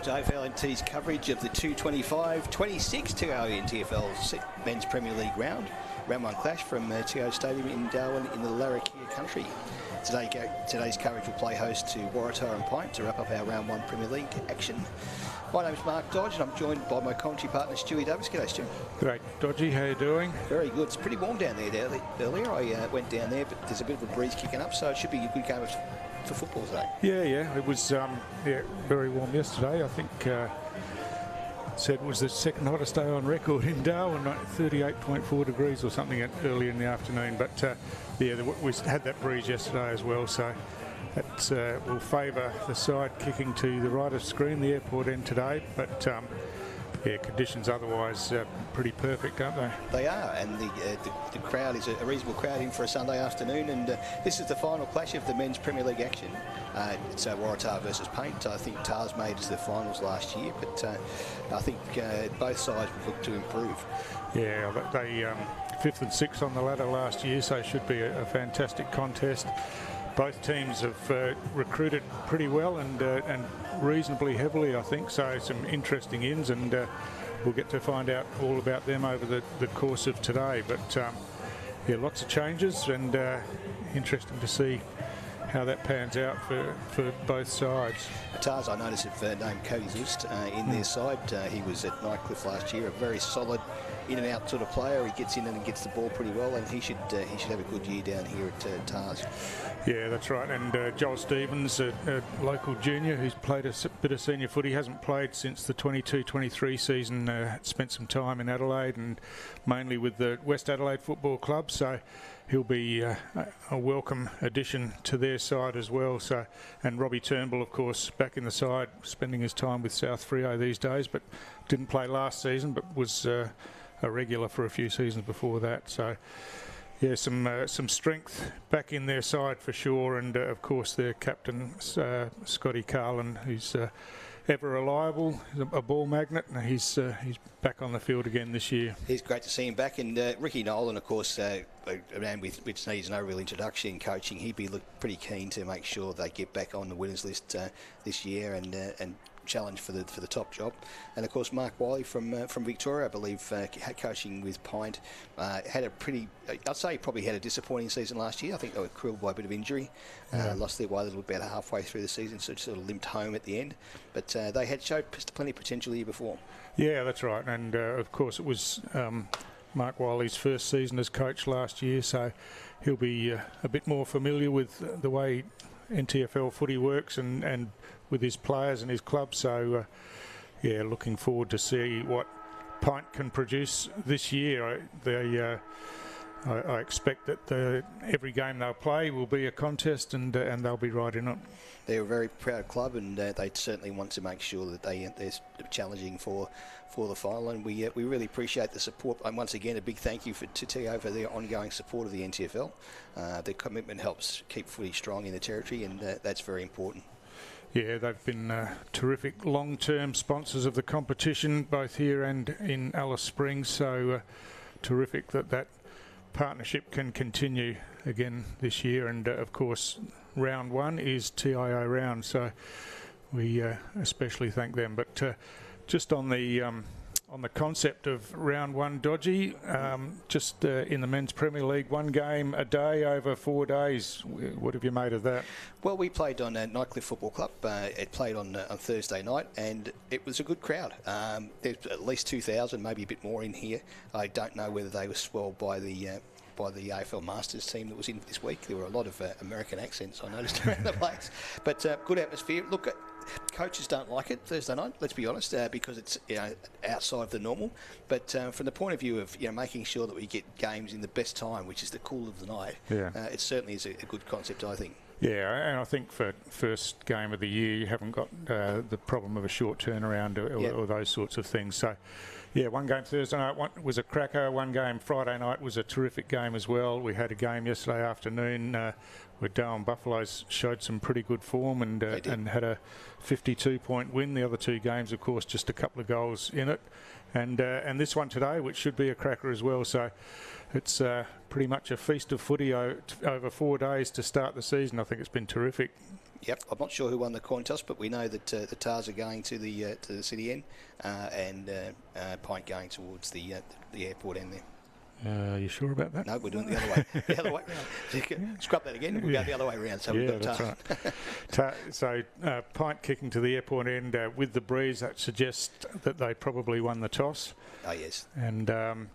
to AFL&T's coverage of the 225-26 TIO NTFL Men's Premier League round 1 clash from TIO Stadium in Darwin in the Waratah country. Today's coverage will play host to Waratah and PINT to wrap up our round 1 Premier League action. My name is Mark Dodge and I'm joined by my commentary partner Stewie Davis. G'day Stu. Great, Dodgy, how you doing? Very good. It's pretty warm down there earlier. I went down there, but there's a bit of a breeze kicking up, so it should be a good game for football today. Yeah, it was very warm yesterday. I think said it was the second hottest day on record in Darwin, 38.4 degrees or something early in the afternoon. But we had that breeze yesterday as well, so that will favour the side kicking to the right of screen, the airport end today. But conditions otherwise pretty perfect, aren't they? They are, and the crowd is a reasonable crowd in for a Sunday afternoon, and this is the final clash of the Men's Premier League action. It's Waratah versus PINT. I think TARS made it to the finals last year, but I think both sides would look to improve. Yeah, they 5th and 6th on the ladder last year, so it should be a fantastic contest. Both teams have recruited pretty well and reasonably heavily, I think, so some interesting ins, and we'll get to find out all about them over the course of today. But lots of changes, and interesting to see how that pans out for both sides. TARS, I noticed, have named Cody Zust in their side. He was at Nightcliff last year, a very solid in and out sort of player. He gets in and gets the ball pretty well, and he should have a good year down here at TARS. Yeah, that's right. And Joel Stevens, a local junior who's played a bit of senior footy, hasn't played since the 22-23 season. Spent some time in Adelaide and mainly with the West Adelaide Football Club, so he'll be a welcome addition to their side as well. So, and Robbie Turnbull, of course, back in the side, spending his time with South Freo these days, but didn't play last season, but was a regular for a few seasons before that. So yeah, some strength back in their side for sure, and of course their captain Scotty Carlin, who's ever reliable, a ball magnet, and he's back on the field again this year. It's great to see him back, and Ricky Nolan, of course, around which needs no real introduction in coaching. He'd be pretty keen to make sure they get back on the winners list this year and challenge for the top job. And of course Mark Wiley from Victoria, I believe, coaching with PINT, had a pretty, I'd say probably had a disappointing season last year. I think they were crippled by a bit of injury, lost their way a little bit about halfway through the season, so sort of limped home at the end, but they had showed plenty of potential the year before. Yeah, that's right, and of course it was Mark Wiley's first season as coach last year, so he'll be a bit more familiar with the way NTFL footy works and with his players and his club. So looking forward to see what PINT can produce this year. I expect that every game they'll play will be a contest, and they'll be right in it. They're a very proud club, and they certainly want to make sure that they're challenging for the final, and we really appreciate the support. And once again, a big thank you to TIO for their ongoing support of the NTFL. Their commitment helps keep footy strong in the territory, and that's very important. Yeah, they've been terrific long-term sponsors of the competition, both here and in Alice Springs, so terrific that partnership can continue again this year. And of course round 1 is TIO round, so we especially thank them. But just on the concept of round 1, Dodgy, just in the Men's Premier League, 1 game a day over 4 days. What have you made of that? Well, we played on Nightcliff Football Club. It played on Thursday night, and it was a good crowd. There's at least 2,000, maybe a bit more in here. I don't know whether they were swelled by the AFL Masters team that was in this week. There were a lot of American accents I noticed around the place, but good atmosphere. Look, coaches don't like it Thursday night, let's be honest, because it's outside of the normal. But from the point of view of making sure that we get games in the best time, which is the cool of the night, it certainly is a good concept, I think. Yeah, and I think for first game of the year, you haven't got the problem of a short turnaround or those sorts of things. So, yeah, 1 game Thursday night was a cracker. 1 game Friday night was a terrific game as well. We had a game yesterday afternoon where Darwin Buffaloes showed some pretty good form and had a 52-point win. The other 2 games, of course, just a couple of goals in it. And this one today, which should be a cracker as well. So it's pretty much a feast of footy over 4 days to start the season. I think it's been terrific. Yep, I'm not sure who won the coin toss, but we know that the Tars are going to the city end, and Pint going towards the airport end there. Are you sure about that? No, we're doing it the other way. The other way round. Scrub that again. We'll go the other way around. So yeah, we've got that's right. So Pint kicking to the airport end with the breeze. That suggests that they probably won the toss. Oh yes. And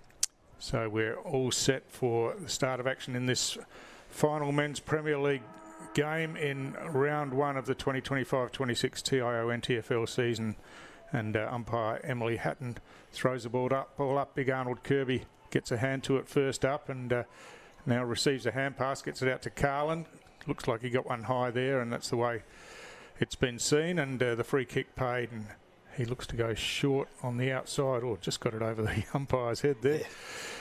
so we're all set for the start of action in this final Men's Premier League game in round 1 of the 2025-26 TIO NTFL season. And umpire Emily Hatton throws the ball up. Big Arnold Kirby gets a hand to it first up, and now receives a hand pass, gets it out to Carlin. Looks like he got one high there, and that's the way it's been seen. And the free kick paid, and he looks to go short on the outside, or just got it over the umpire's head there. Yeah.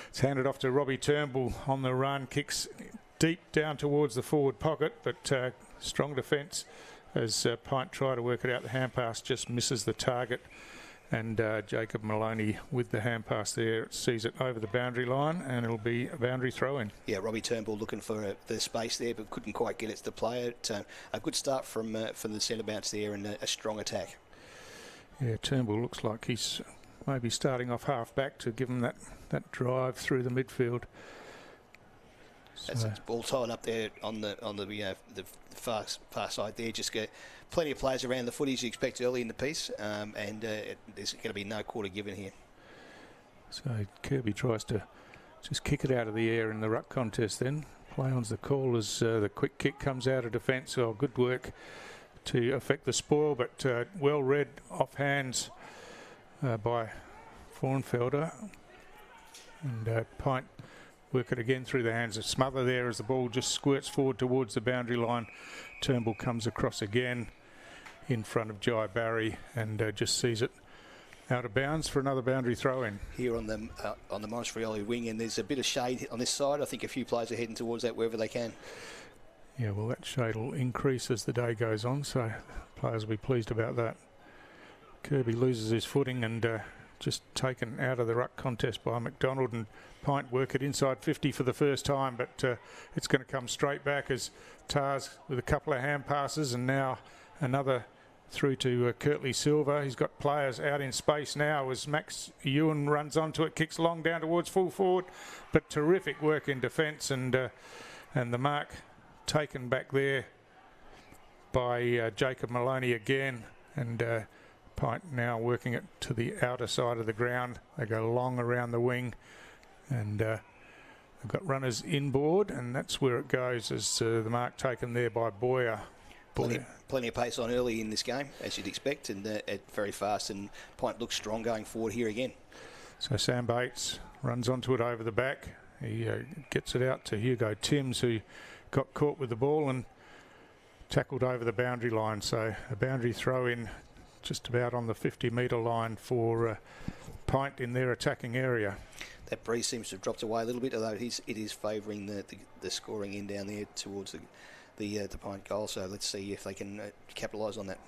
It's handed off to Robbie Turnbull on the run, kicks deep down towards the forward pocket, but strong defence as Pint try to work it out. The hand pass just misses the target. And Jacob Maloney with the hand pass there sees it over the boundary line, and it'll be a boundary throw-in. Yeah, Robbie Turnbull looking for the space there, but couldn't quite get it to the player. A good start from the centre bounce there, and a strong attack. Yeah, Turnbull looks like he's maybe starting off half back to give him that drive through the midfield. That's ball tied up there on the far side there. Just get plenty of players around the footy as you expect early in the piece, and there's going to be no quarter given here. So Kirby tries to just kick it out of the air in the ruck contest then. Play on's the call as the quick kick comes out of defence. Oh, good work to affect the spoil, but well read off hands by Vornfelder. And Pint work it again through the hands of Smother there as the ball just squirts forward towards the boundary line. Turnbull comes across again in front of Jai Barry, and just sees it out of bounds for another boundary throw-in. Here on the Montefrioli wing, and there's a bit of shade on this side. I think a few players are heading towards that wherever they can. Yeah, well, that shade will increase as the day goes on, so players will be pleased about that. Kirby loses his footing and just taken out of the ruck contest by McDonald, and Pint work it inside 50 for the first time, but it's going to come straight back as Tars with a couple of hand passes, and now another through to Kirtley Silva. He's got players out in space now as Max Ewan runs onto it, kicks long down towards full forward, but terrific work in defence, and the mark taken back there by Jacob Maloney again, and Pint now working it to the outer side of the ground. They go long around the wing, and they've got runners inboard, and that's where it goes as the mark taken there by Boyer. Plenty of pace on early in this game, as you'd expect, and very fast, and Pint looks strong going forward here again. So Sam Bates runs onto it over the back. He gets it out to Hugo Timms, who got caught with the ball and tackled over the boundary line. So a boundary throw-in just about on the 50-metre line for Pint in their attacking area. That breeze seems to have dropped away a little bit, although it is favouring the scoring in down there towards the Pint goal. So let's see if they can capitalise on that.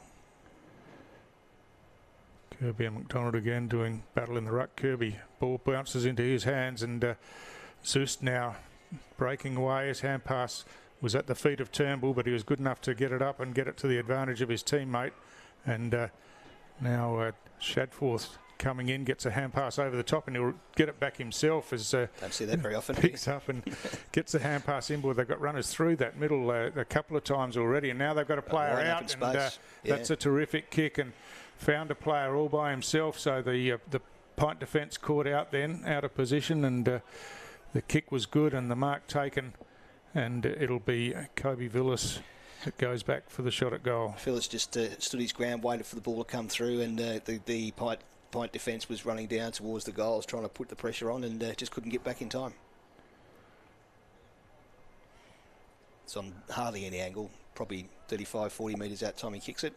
Kirby and McDonald again doing battle in the ruck. Kirby, ball bounces into his hands, and Zust now breaking away. His hand pass was at the feet of Turnbull, but he was good enough to get it up and get it to the advantage of his teammate. And now Shadforth coming in, gets a hand pass over the top, and he'll get it back himself as don't see that very often. Picks up and gets the hand pass inboard. They've got runners through that middle a couple of times already, and now they've got a player out, and that's a terrific kick, and found a player all by himself. So the Pint defence caught out then, out of position, and the kick was good and the mark taken, and it'll be Kobe Villas that goes back for the shot at goal. Villas just stood his ground, waited for the ball to come through, and the Pint defence was running down towards the goals, trying to put the pressure on, and just couldn't get back in time. It's on hardly any angle, probably 35, 40 metres out time he kicks it.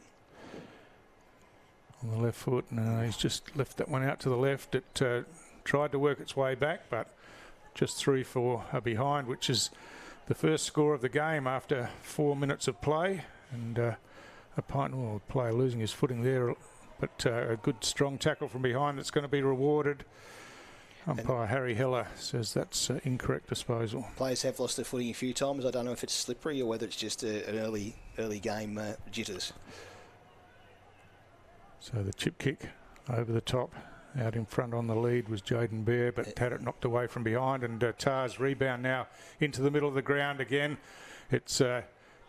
On the left foot, no, he's just left that one out to the left. It tried to work its way back, but just 3-4 behind, which is the first score of the game after 4 minutes of play. And a Pint player losing his footing there, but a good strong tackle from behind that's going to be rewarded. Umpire Harry Heller says that's incorrect disposal. Players have lost their footing a few times. I don't know if it's slippery or whether it's just an early game jitters. So the chip kick over the top, out in front on the lead was Jaden Bear, but had it knocked away from behind, and Tar's rebound now into the middle of the ground again. It's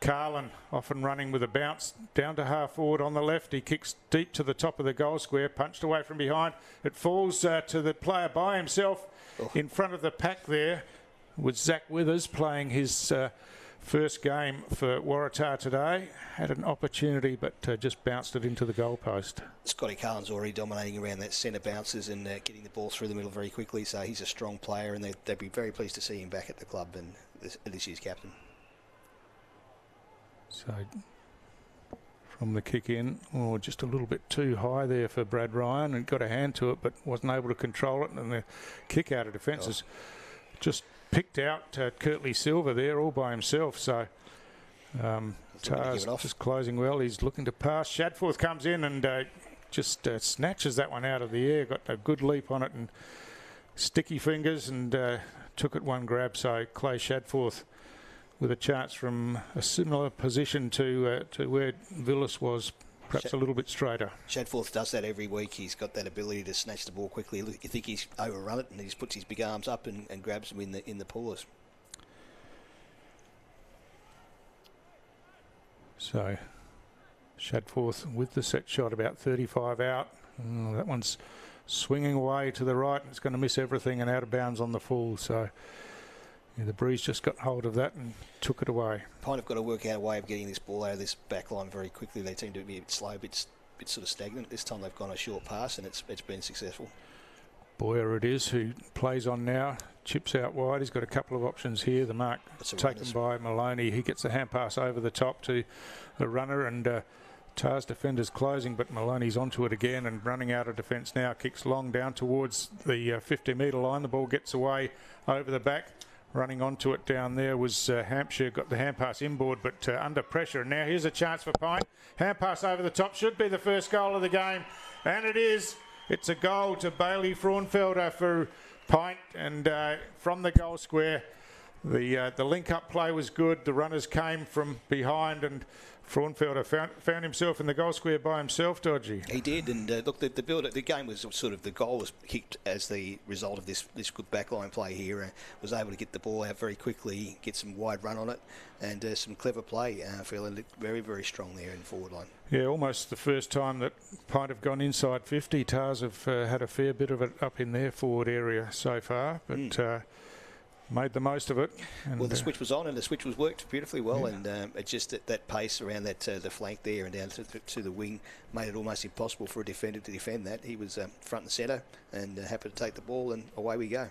Carlin off and running with a bounce down to half forward on the left. He kicks deep to the top of the goal square, punched away from behind. It falls to the player by himself. In front of the pack there was Zach Withers playing his first game for Waratah today. Had an opportunity but just bounced it into the goalpost. Scotty Carlin's already dominating around that centre bounces and getting the ball through the middle very quickly, so he's a strong player, and they'd be very pleased to see him back at the club and this year's captain. So from the kick in, just a little bit too high there for Brad Ryan, and got a hand to it but wasn't able to control it, and the kick out of defence is just picked out Kurtley Silver there all by himself. So Tar's just closing well. He's looking to pass. Shadforth comes in and just snatches that one out of the air. Got a good leap on it and sticky fingers, and took it one grab. So Clay Shadforth with a chance from a similar position to where Villas was, perhaps a little bit straighter. Shadforth does that every week. He's got that ability to snatch the ball quickly. You think he's overrun it, and he just puts his big arms up and grabs them in the pullers. So Shadforth with the set shot, about 35 out. That one's swinging away to the right, and it's going to miss everything and out of bounds on the full. So yeah, the breeze just got hold of that and took it away. Pint have got to work out a way of getting this ball out of this back line very quickly. They seem to be a bit slow, a bit sort of stagnant. This time they've gone a short pass, and it's been successful. Boyer it is who plays on now. Chips out wide. He's got a couple of options here. The mark taken by Maloney. He gets a hand pass over the top to the runner, and Tar's defenders closing, but Maloney's onto it again and running out of defence now. Kicks long down towards the 50-metre line. The ball gets away over the back. Running onto it down there was Hampshire. Got the hand pass inboard, but under pressure. And now here's a chance for Pint. Hand pass over the top. Should be the first goal of the game. And it is. It's a goal to Bailey Fraunfelder for Pint. And from the goal square, the link-up play was good. The runners came from behind, and Fraunfelder found himself in the goal square by himself, Dodgy. He did, and look, the game was sort of, the goal was kicked as the result of this good backline play here. Was able to get the ball out very quickly, get some wide run on it, and some clever play. Feeling very, very strong there in the forward line. Yeah, almost the first time that Pint have gone inside 50. Tars have had a fair bit of it up in their forward area so far, but made the most of it. And well, the switch was on, and the switch was worked beautifully well, and it just that pace around that the flank there and down to the wing made it almost impossible for a defender to defend that. He was front and centre and happy to take the ball, and away we go.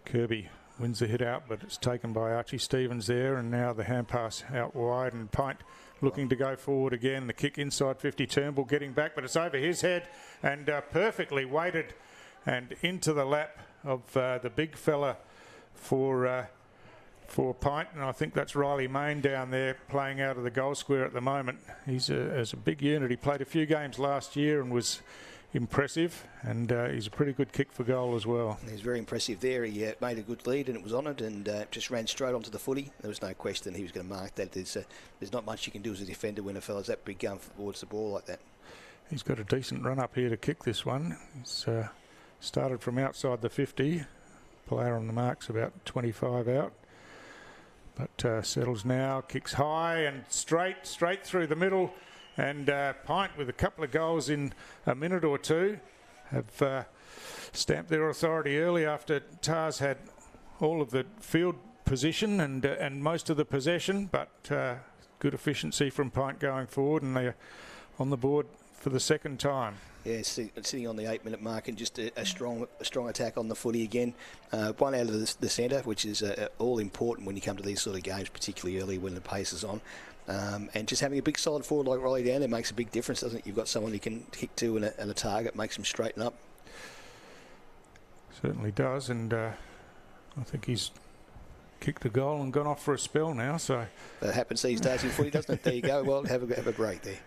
Kirby wins the hit out, but it's taken by Archie Stevens there, and now the hand pass out wide, and Pint looking to go forward again. The kick inside 50, Turnbull getting back, but it's over his head and perfectly weighted and into the lap of the big fella for Pint, and I think that's Riley Main down there playing out of the goal square at the moment. He's a big unit. He played a few games last year and was impressive, and he's a pretty good kick for goal as well. He's very impressive there. He made a good lead, and it was honoured, and just ran straight onto the footy. There was no question he was going to mark that. There's not much you can do as a defender when a fella's that big going towards the ball like that. He's got a decent run up here to kick this one. He's started from outside the 50. Player on the mark's about 25 out, but settles now, kicks high and straight through the middle, and Pint, with a couple of goals in a minute or two, have stamped their authority early after Tars had all of the field position and most of the possession, but good efficiency from Pint going forward, and they're on the board for the second time. Yeah, sitting on the 8-minute mark, and just a strong attack on the footy again. One out of the centre, which is all important when you come to these sort of games, particularly early when the pace is on. And just having a big solid forward like Riley down there makes a big difference, doesn't it? You've got someone you can kick to and a target, makes them straighten up. Certainly does, and I think he's kicked a goal and gone off for a spell now. So that happens these days in footy, doesn't it? There you go. Well, have a break there.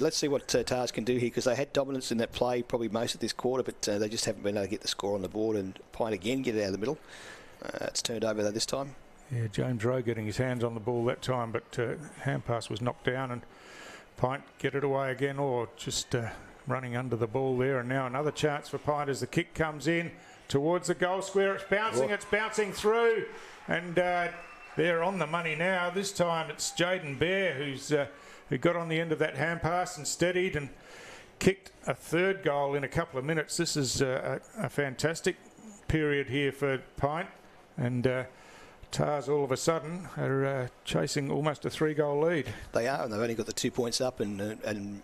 Let's see what Tars can do here, because they had dominance in that play probably most of this quarter, but they just haven't been able to get the score on the board. And PINT again get it out of the middle. It's turned over though this time. Yeah, James Rowe getting his hands on the ball that time, but hand pass was knocked down, and PINT get it away again, or just running under the ball there. And now another chance for PINT as the kick comes in towards the goal square. It's bouncing through, and they're on the money now. This time it's Jaden Bear who got on the end of that hand pass and steadied and kicked a third goal in a couple of minutes. This is a fantastic period here for PINT, and Tars all of a sudden are chasing almost a 3-goal lead. They are, and they've only got the 2 points up, and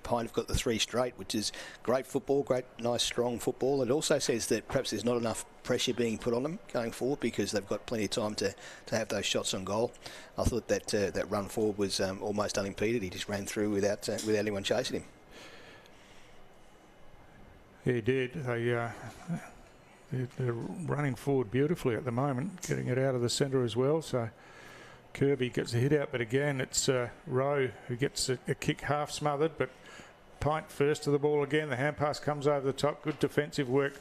PINT have got the 3 straight, which is great football, great, nice, strong football. It also says that perhaps there's not enough pressure being put on them going forward, because they've got plenty of time to have those shots on goal. I thought that run forward was almost unimpeded. He just ran through without anyone chasing him. He did. They're running forward beautifully at the moment, getting it out of the centre as well. So Kirby gets a hit out, but again it's Rowe who gets a kick half smothered, but PINT first to the ball again. The hand pass comes over the top. Good defensive work,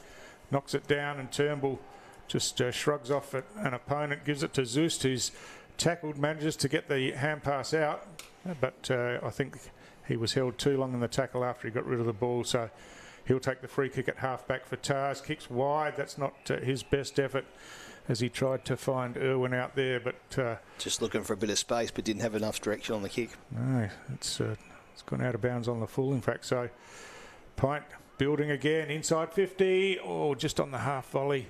knocks it down, and Turnbull just shrugs off at an opponent, gives it to Zust, who's tackled, manages to get the hand pass out, but I think he was held too long in the tackle after he got rid of the ball. So he'll take the free kick at half-back for Tars. Kicks wide. That's not his best effort, as he tried to find Irwin out there. But just looking for a bit of space, but didn't have enough direction on the kick. No, it's gone out of bounds on the full, in fact. So PINT building again, inside 50, or just on the half volley.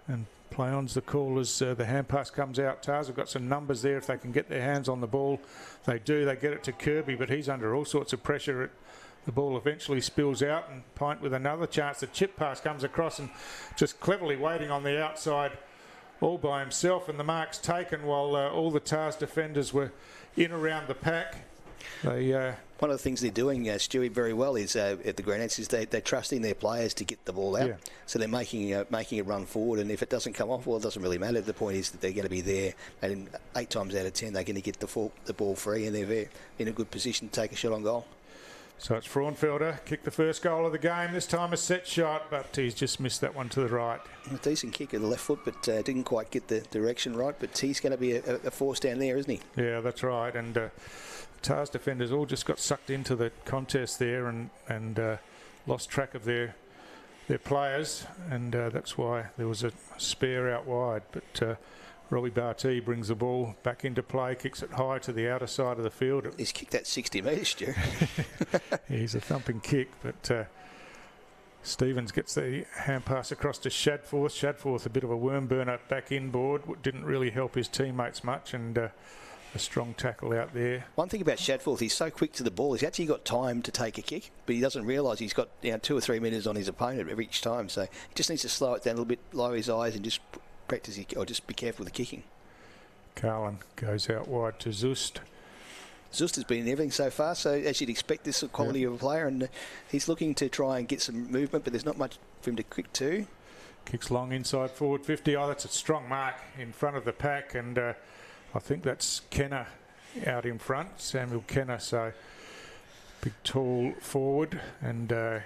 And play on's the call as the hand pass comes out. Tars have got some numbers there. If they can get their hands on the ball, they do. They get it to Kirby, but he's under all sorts of pressure. The ball eventually spills out, and PINT with another chance. The chip pass comes across, and just cleverly waiting on the outside all by himself, and the mark's taken while all the Tars defenders were in around the pack. One of the things they're doing, Stewie, very well is at the Granites is they're trusting their players to get the ball out. Yeah. So they're making it run forward, and if it doesn't come off, well, it doesn't really matter. The point is that they're going to be there, and 8 times out of 10 they're going to get the ball free, and they're in a good position to take a shot on goal. So it's Fraunfelder, kicked the first goal of the game. This time a set shot, but he's just missed that one to the right. A decent kick at the left foot, but didn't quite get the direction right. But he's going to be a force down there, isn't he? Yeah, that's right. And Tars defenders all just got sucked into the contest there and lost track of their players. And that's why there was a spare out wide. But Robbie Barty brings the ball back into play, kicks it high to the outer side of the field. He's kicked that 60 metres, Stu. He's a thumping kick, but Stevens gets the hand pass across to Shadforth. Shadforth, a bit of a worm burner back inboard, didn't really help his teammates much, and a strong tackle out there. One thing about Shadforth, he's so quick to the ball. He's actually got time to take a kick, but he doesn't realise he's got 2 or 3 minutes on his opponent each time. So he just needs to slow it down a little bit, lower his eyes, and just practice, or just be careful with the kicking. Carlin goes out wide to Zust. Zust has been in everything so far, so as you'd expect, this quality of a player, and he's looking to try and get some movement, but there's not much for him to kick to. Kicks long inside forward 50. Oh, that's a strong mark in front of the pack, and I think that's Kenner out in front, Samuel Kenner. So big tall forward, and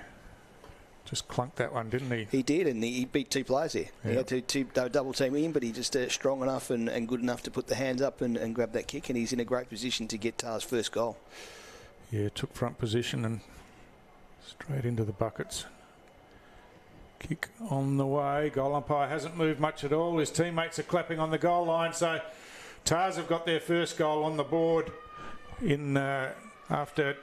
just clunked that one, didn't he? He did, and he beat 2 players there. Yeah. He had they were double teaming him, but he just strong enough and good enough to put the hands up and grab that kick, and he's in a great position to get Tars' first goal. Yeah, took front position and straight into the buckets. Kick on the way. Goal umpire hasn't moved much at all. His teammates are clapping on the goal line, so Tars have got their first goal on the board in after,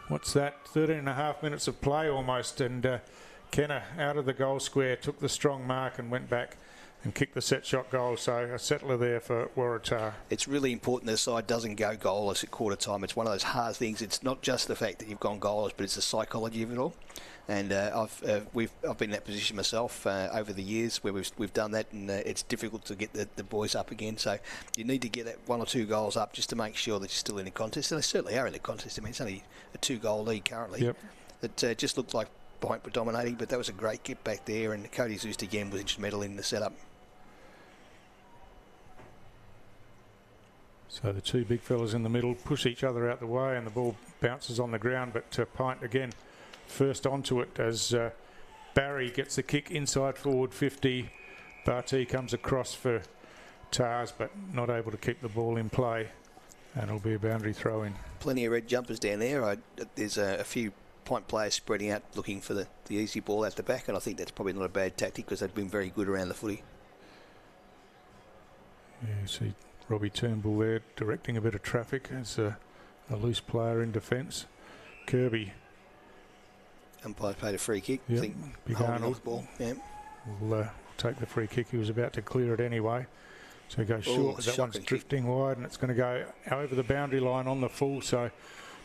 what's that, 13 and a half minutes of play almost, and Kenner out of the goal square, took the strong mark and went back and kicked the set shot goal. So a settler there for Waratah. It's really important the side doesn't go goalless at quarter time. It's one of those hard things. It's not just the fact that you've gone goalless, but it's the psychology of it all. And I've been in that position myself over the years where we've done that, and it's difficult to get the boys up again. So you need to get that 1 or 2 goals up just to make sure that you're still in the contest. And they certainly are in the contest. I mean, it's only a 2-goal lead currently. Yep. It just looked like PINT were dominating, but that was a great get back there, and Cody Zust again was instrumental in the setup. So the two big fellas in the middle push each other out the way and the ball bounces on the ground, but PINT again first onto it as Barry gets the kick inside forward 50. Barty comes across for Tars, but not able to keep the ball in play, and it'll be a boundary throw in. Plenty of red jumpers down there. There's a few PINT players spreading out looking for the easy ball out the back, and I think that's probably not a bad tactic because they've been very good around the footy. Yeah, you see Robbie Turnbull there directing a bit of traffic as a loose player in defence. Kirby. Umpire paid a free kick. Yep. I think Big holding Arnold off the ball. Yeah. Will take the free kick. He was about to clear it anyway. So he goes short. That one's drifting wide, and it's going to go over the boundary line on the full. So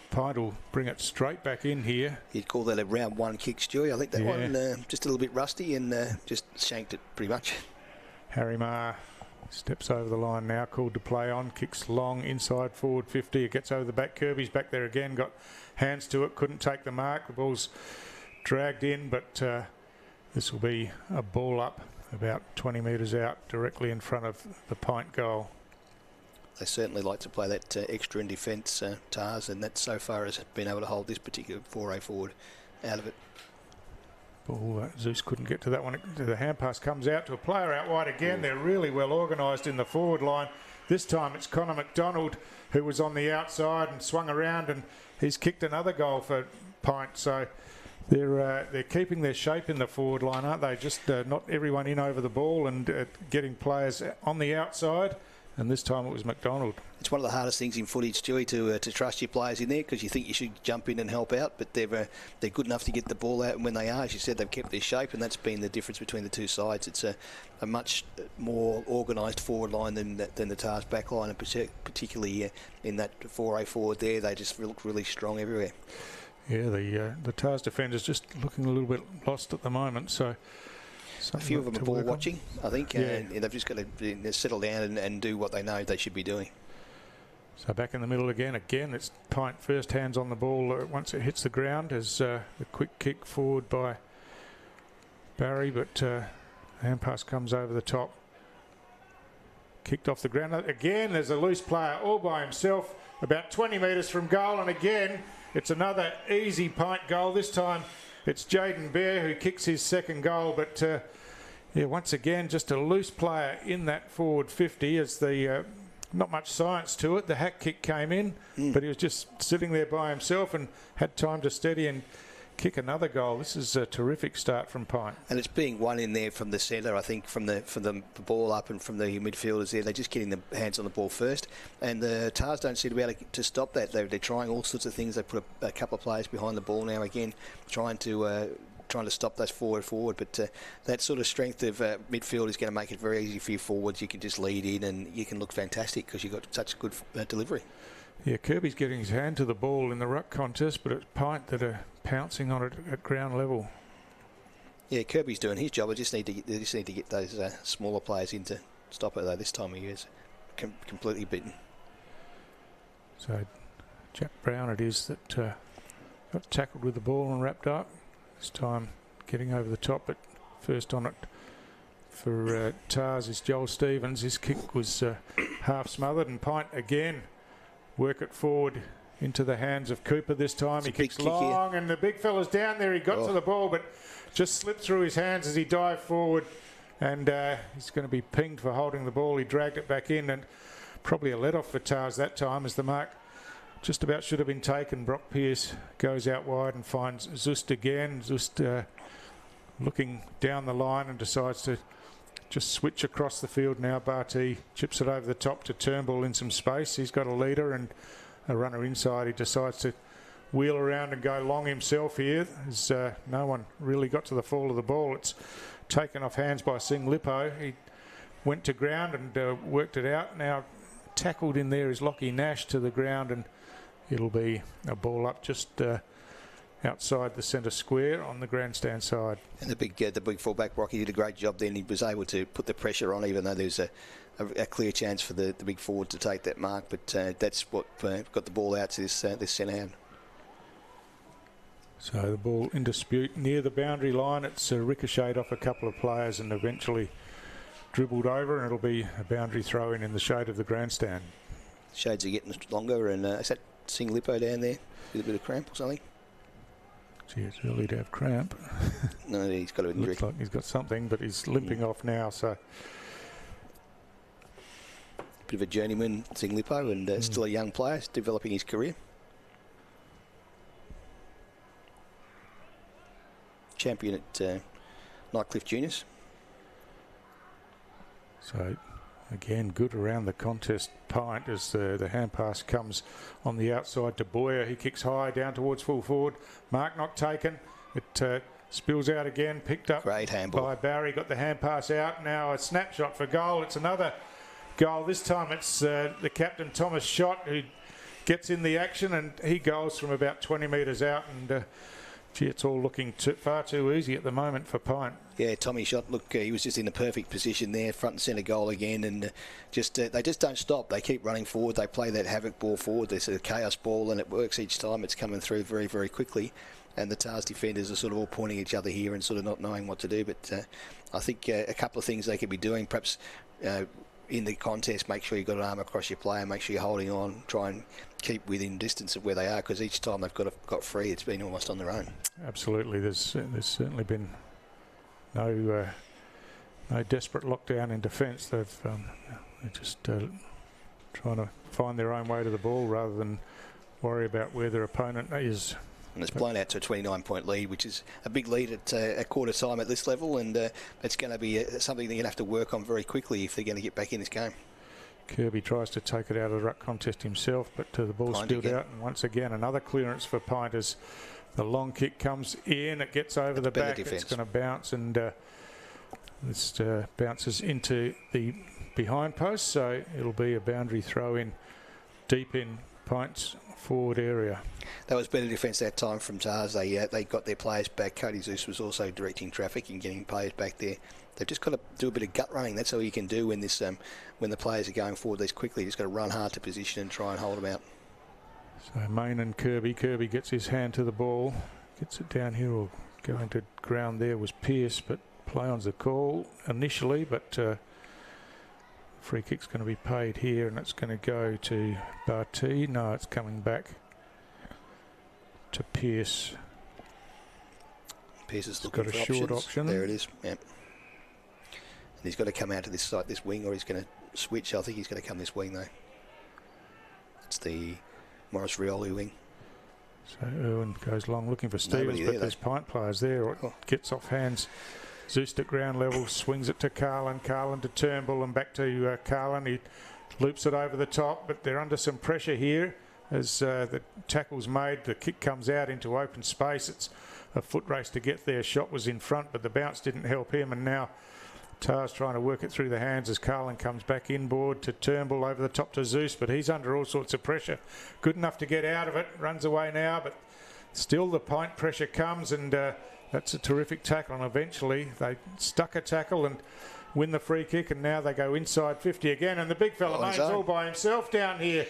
PINT will bring it straight back in here. You'd call that a round one kick, Stewie. I think that one just a little bit rusty and just shanked it pretty much. Harry Marr steps over the line now, called to play on, kicks long inside forward 50. It gets over the back. Kirby's back there again, got hands to it, couldn't take the mark. The ball's dragged in, but this will be a ball up about 20 metres out, directly in front of the PINT goal. They certainly like to play that extra in defence, Tars, and that so far has been able to hold this particular foray forward out of it. Ball, Zeus couldn't get to that one. The hand pass comes out to a player out wide again. They're really well organised in the forward line. This time it's Connor McDonald who was on the outside and swung around, and he's kicked another goal for PINT. So they're keeping their shape in the forward line, aren't they? Just not everyone in over the ball and getting players on the outside. And this time it was McDonald. It's one of the hardest things in footy, Stewie, to trust your players in there, because you think you should jump in and help out, but they're good enough to get the ball out, and when they are, as you said, they've kept their shape, and that's been the difference between the two sides. It's a much more organised forward line than the Tars back line, and particularly in that foray forward there, they just look really strong everywhere. Yeah, the Tars defenders just looking a little bit lost at the moment, so a few of them are ball watching, I think, and they've just got to settle down and do what they know they should be doing. So back in the middle again, it's PINT first, hands on the ball once it hits the ground, as the quick kick forward by Barry, but hand pass comes over the top. Kicked off the ground. Again, there's a loose player all by himself, about 20 metres from goal, and again, it's another easy PINT goal. This time it's Jaden Bear who kicks his second goal, but once again, just a loose player in that forward 50 as the not much science to it. The hack kick came in, but he was just sitting there by himself and had time to steady and kick another goal. This is a terrific start from PINT. And it's being won in there from the centre, I think, from the ball up and from the midfielders there. They're just getting the hands on the ball first. And the Tars don't seem to be able to stop that. They're trying all sorts of things. They put a couple of players behind the ball now again, trying to stop those forward. But that sort of strength of midfield is going to make it very easy for your forwards. You can just lead in and you can look fantastic because you've got such good delivery. Yeah, Kirby's getting his hand to the ball in the ruck contest, but it's PINT that are pouncing on it at ground level. Yeah, Kirby's doing his job. They just need to get those smaller players in to stop it, though. This time of year is completely beaten. So Jack Brown it is that got tackled with the ball and wrapped up. This time getting over the top, but first on it for Tars is Joel Stevens. His kick was half smothered, and PINT again work it forward into the hands of Cooper this time. He kicks long, and the big fella's down there. He got to the ball, but just slipped through his hands as he dived forward, and he's going to be pinged for holding the ball. He dragged it back in, and probably a let-off for Tars that time as the mark just about should have been taken. Brock Pearce goes out wide and finds Zust again. Zust looking down the line and decides to just switch across the field now. Barty chips it over the top to Turnbull in some space. He's got a leader and a runner inside. He decides to wheel around and go long himself here, as no one really got to the fall of the ball. It's taken off hands by Sing Lippo. He went to ground and worked it out. Now tackled in there is Lockie Nash to the ground, and it'll be a ball up just outside the centre square on the grandstand side. And the big fullback Rocky did a great job then. He was able to put the pressure on, even though there's a clear chance for the big forward to take that mark. But that's what got the ball out to this centre hand. So the ball in dispute near the boundary line. It's ricocheted off a couple of players and eventually dribbled over, and it'll be a boundary throw in the shade of the grandstand. Shades are getting longer, and is that Singlippo down there with a bit of cramp or something? Gee, it's early to have cramp. No, he's got an injury. Looks like he's got something, but he's limping off now, so... Bit of a journeyman, Singlippo, and still a young player, developing his career. Champion at Nightcliff Juniors. So, again, good around the contest. Pint as the hand pass comes on the outside to Boyer. He kicks high down towards full forward. Mark not taken. It spills out again. Picked up Great handball by Barry. Got the hand pass out. Now a snapshot for goal. It's another goal. This time it's the captain, Thomas Schott, who gets in the action, and he goes from about 20 metres out. And gee, it's all looking far too easy at the moment for Pint. Yeah, Tommy Schott, look, he was just in the perfect position there, front and centre goal again, and they just don't stop. They keep running forward. They play that havoc ball forward. There's a chaos ball, and it works each time. It's coming through very, very quickly. And the TARS defenders are sort of all pointing at each other here and sort of not knowing what to do. But I think a couple of things they could be doing, perhaps in the contest, make sure you've got an arm across your player, make sure you're holding on, try and keep within distance of where they are, because each time they've got free, it's been almost on their own. Absolutely. There's certainly been no desperate lockdown in defence. They're just trying to find their own way to the ball rather than worry about where their opponent is. And it's blown out to a 29-point lead, which is a big lead at a quarter time at this level, and it's going to be something they're going to have to work on very quickly if they're going to get back in this game. Kirby tries to take it out of the ruck contest himself, but the ball's spilled out, and once again another clearance for Pint as the long kick comes in. It gets over the back. It's going to bounce, and this bounces into the behind post, so it'll be a boundary throw in deep in Pint's forward area. That was better defence that time from TARS. They got their players back. Cody Zeus was also directing traffic and getting players back there. They've just got to do a bit of gut running. That's all you can do when this when the players are going forward these quickly. You just got to run hard to position and try and hold them out. So Main and Kirby. Kirby gets his hand to the ball, gets it down here, or going to ground there was Pearce, but play on's the call initially, but free kick's going to be paid here, and it's going to go to Barty. No, it's coming back to Pearce. Pearce is looking for a short options. Option. There it is. Yep. And he's got to come out to this side, this wing, or he's going to switch. I think he's going to come this wing though. It's the Morris Rioli wing. So Irwin goes long looking for Stevens, but there's Pint players there. It gets off hands. Zeus at ground level, swings it to Carlin. Carlin to Turnbull and back to Carlin. He loops it over the top, but they're under some pressure here as the tackle's made. The kick comes out into open space. It's a foot race to get there. Shot was in front, but the bounce didn't help him, and now TARS trying to work it through the hands as Carlin comes back inboard to Turnbull over the top to Zeus, but he's under all sorts of pressure. Good enough to get out of it. Runs away now, but still the Pint pressure comes, and that's a terrific tackle, and eventually they stuck a tackle and win the free kick, and now they go inside 50 again, and the big fella Main's all by himself down here.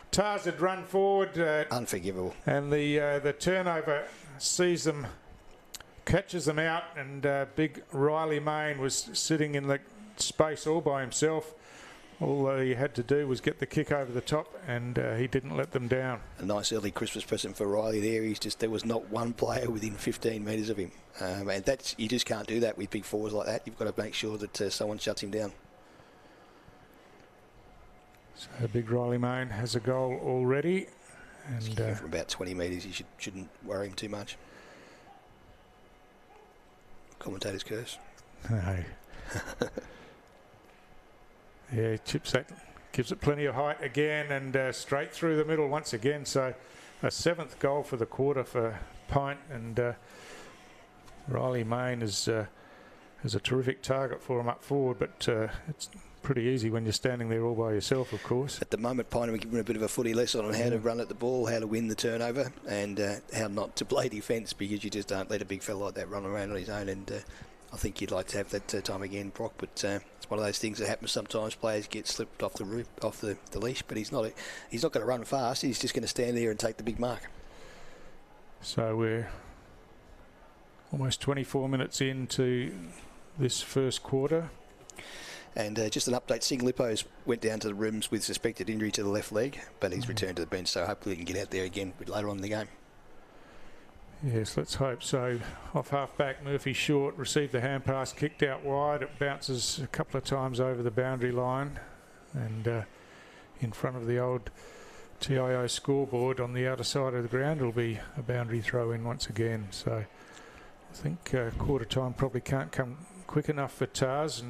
TARS had run forward. Unforgivable. And the turnover sees them, catches them out, and big Riley Main was sitting in the space all by himself. All he had to do was get the kick over the top, and he didn't let them down. A nice early Christmas present for Riley there. There was not one player within 15 metres of him. And you just can't do that with big forwards like that. You've got to make sure that someone shuts him down. So big Riley Main has a goal already. And from about 20 metres, you shouldn't worry him too much. Commentator's curse. No. Yeah, chips that, gives it plenty of height again, and straight through the middle once again. So a 7th goal for the quarter for Pint, and Riley Main is a terrific target for him up forward, but it's pretty easy when you're standing there all by yourself, of course. At the moment, Pint are giving a bit of a footy lesson on how to run at the ball, how to win the turnover, and how not to play defence, because you just don't let a big fella like that run around on his own. And I think you'd like to have that time again, Brock, but it's one of those things that happens sometimes. Players get slipped off the leash, but he's not going to run fast. He's just going to stand there and take the big mark. So we're almost 24 minutes into this first quarter. And just an update, Singlippo's went down to the rooms with suspected injury to the left leg, but he's returned to the bench, so hopefully he can get out there again a bit later on in the game. Yes, let's hope so. Off half-back, Murphy short, received the hand pass, kicked out wide. It bounces a couple of times over the boundary line and in front of the old TIO scoreboard on the outer side of the ground. It'll be a boundary throw in once again. So I think quarter time probably can't come quick enough for Tars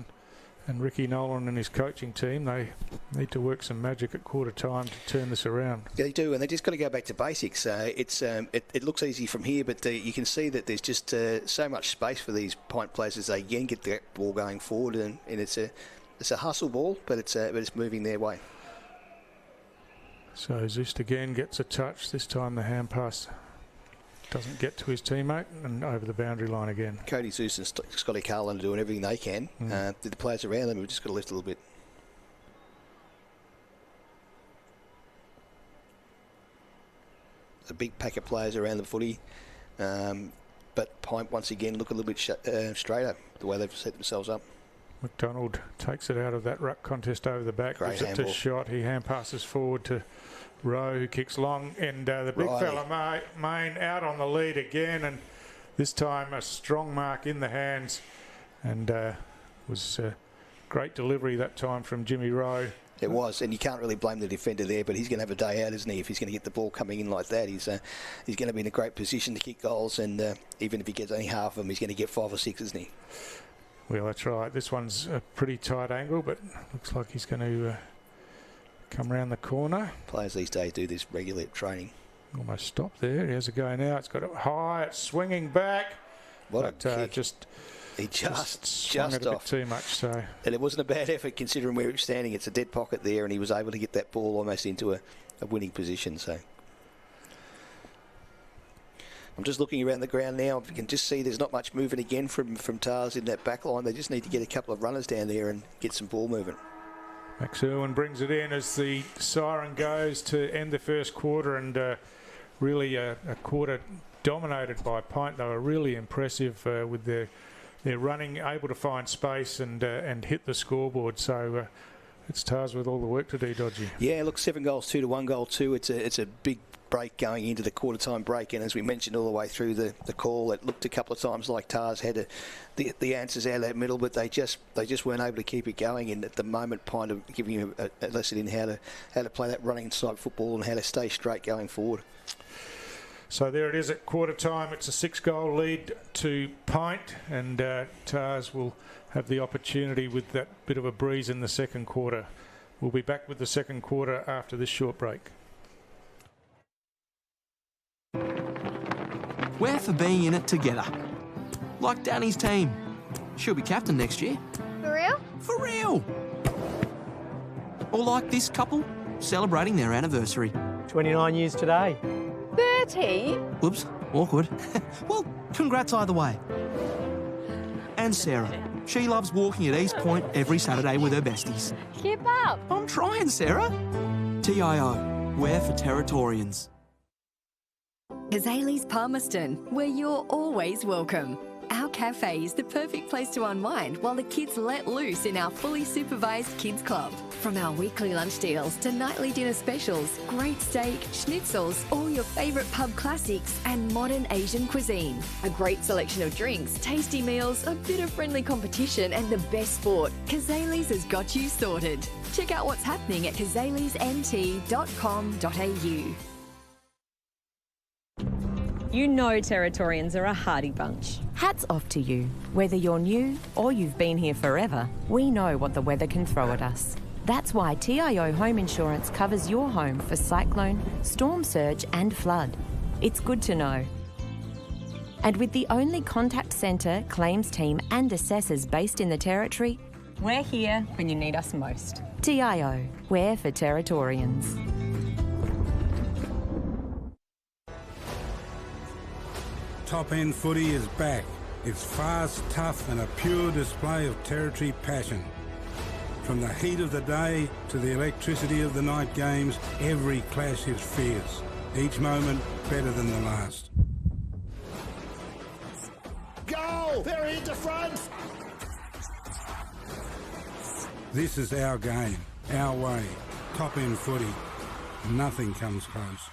and Ricky Nolan and his coaching team. They need to work some magic at quarter time to turn this around. They do, and they just got to go back to basics. It looks easy from here, but you can see that there's just so much space for these PINT players as they again get the ball going forward, and it's a hustle ball, but it's moving their way. So Zust again gets a touch. This time the hand pass doesn't get to his teammate and over the boundary line again. Cody Zeus and Scotty Carlin are doing everything they can. The players around them have just got to lift a little bit. A big pack of players around the footy, but PINT once again look a little bit straighter the way they've set themselves up. McDonald takes it out of that ruck contest over the back, Great gives it to Shot. He hand passes forward to Rowe, who kicks long, and the big fella Main out on the lead again, and this time a strong mark in the hands, and was a great delivery that time from Jimmy Rowe. It was, and you can't really blame the defender there, but he's going to have a day out, isn't he? If he's going to get the ball coming in like that, he's going to be in a great position to kick goals, and even if he gets only half of them, he's going to get 5 or 6, isn't he? Well, that's right. This one's a pretty tight angle, but looks like he's going to come round the corner. Players these days do this regularly at training. Almost stopped there. He has a go now. It's got it high. It's swinging back. What a kick. He just swung it a bit too much. So. And it wasn't a bad effort considering where he was standing. It's a dead pocket there, and he was able to get that ball almost into a winning position. So I'm just looking around the ground now. You can just see there's not much movement again from Tars in that back line. They just need to get a couple of runners down there and get some ball movement. Max Irwin brings it in as the siren goes to end the first quarter, and really a quarter dominated by PINT. They were really impressive with their running, able to find space and hit the scoreboard. So it's Tars with all the work to do, Dodgy. Yeah, look, 7 goals, 2 to 1 goal, 2. It's a big break going into the quarter time break, and as we mentioned all the way through the call, it looked a couple of times like Tars had the answers out of that middle, but they just weren't able to keep it going. And at the moment, PINT are giving you a lesson in how to play that running side football and how to stay straight going forward. So there it is at quarter time. It's a 6-goal lead to PINT, and Tars will have the opportunity with that bit of a breeze in the second quarter. We'll be back with the second quarter after this short break. We're for being in it together. Like Danny's team. She'll be captain next year. For real? For real! Or like this couple, celebrating their anniversary. 29 years today. 30? Whoops, awkward. Well, congrats either way. And Sarah. She loves walking at East Point every Saturday with her besties. Keep up. I'm trying, Sarah. TIO, we're for Territorians. Kazali's Palmerston, where you're always welcome. Our cafe is the perfect place to unwind while the kids let loose in our fully supervised kids club. From our weekly lunch deals to nightly dinner specials, great steak, schnitzels, all your favourite pub classics and modern Asian cuisine. A great selection of drinks, tasty meals, a bit of friendly competition and the best sport. Kazali's has got you sorted. Check out what's happening at kazalisnt.com.au. You know Territorians are a hardy bunch. Hats off to you. Whether you're new or you've been here forever, we know what the weather can throw at us. That's why TIO Home Insurance covers your home for cyclone, storm surge and flood. It's good to know. And with the only contact centre, claims team and assessors based in the Territory, We're here when you need us most. TIO, we're for Territorians. Top-end footy is back. It's fast, tough and a pure display of Territory passion. From the heat of the day to the electricity of the night games, every clash is fierce. Each moment better than the last. Goal! They're into front! This is our game, our way, top-end footy. Nothing comes close.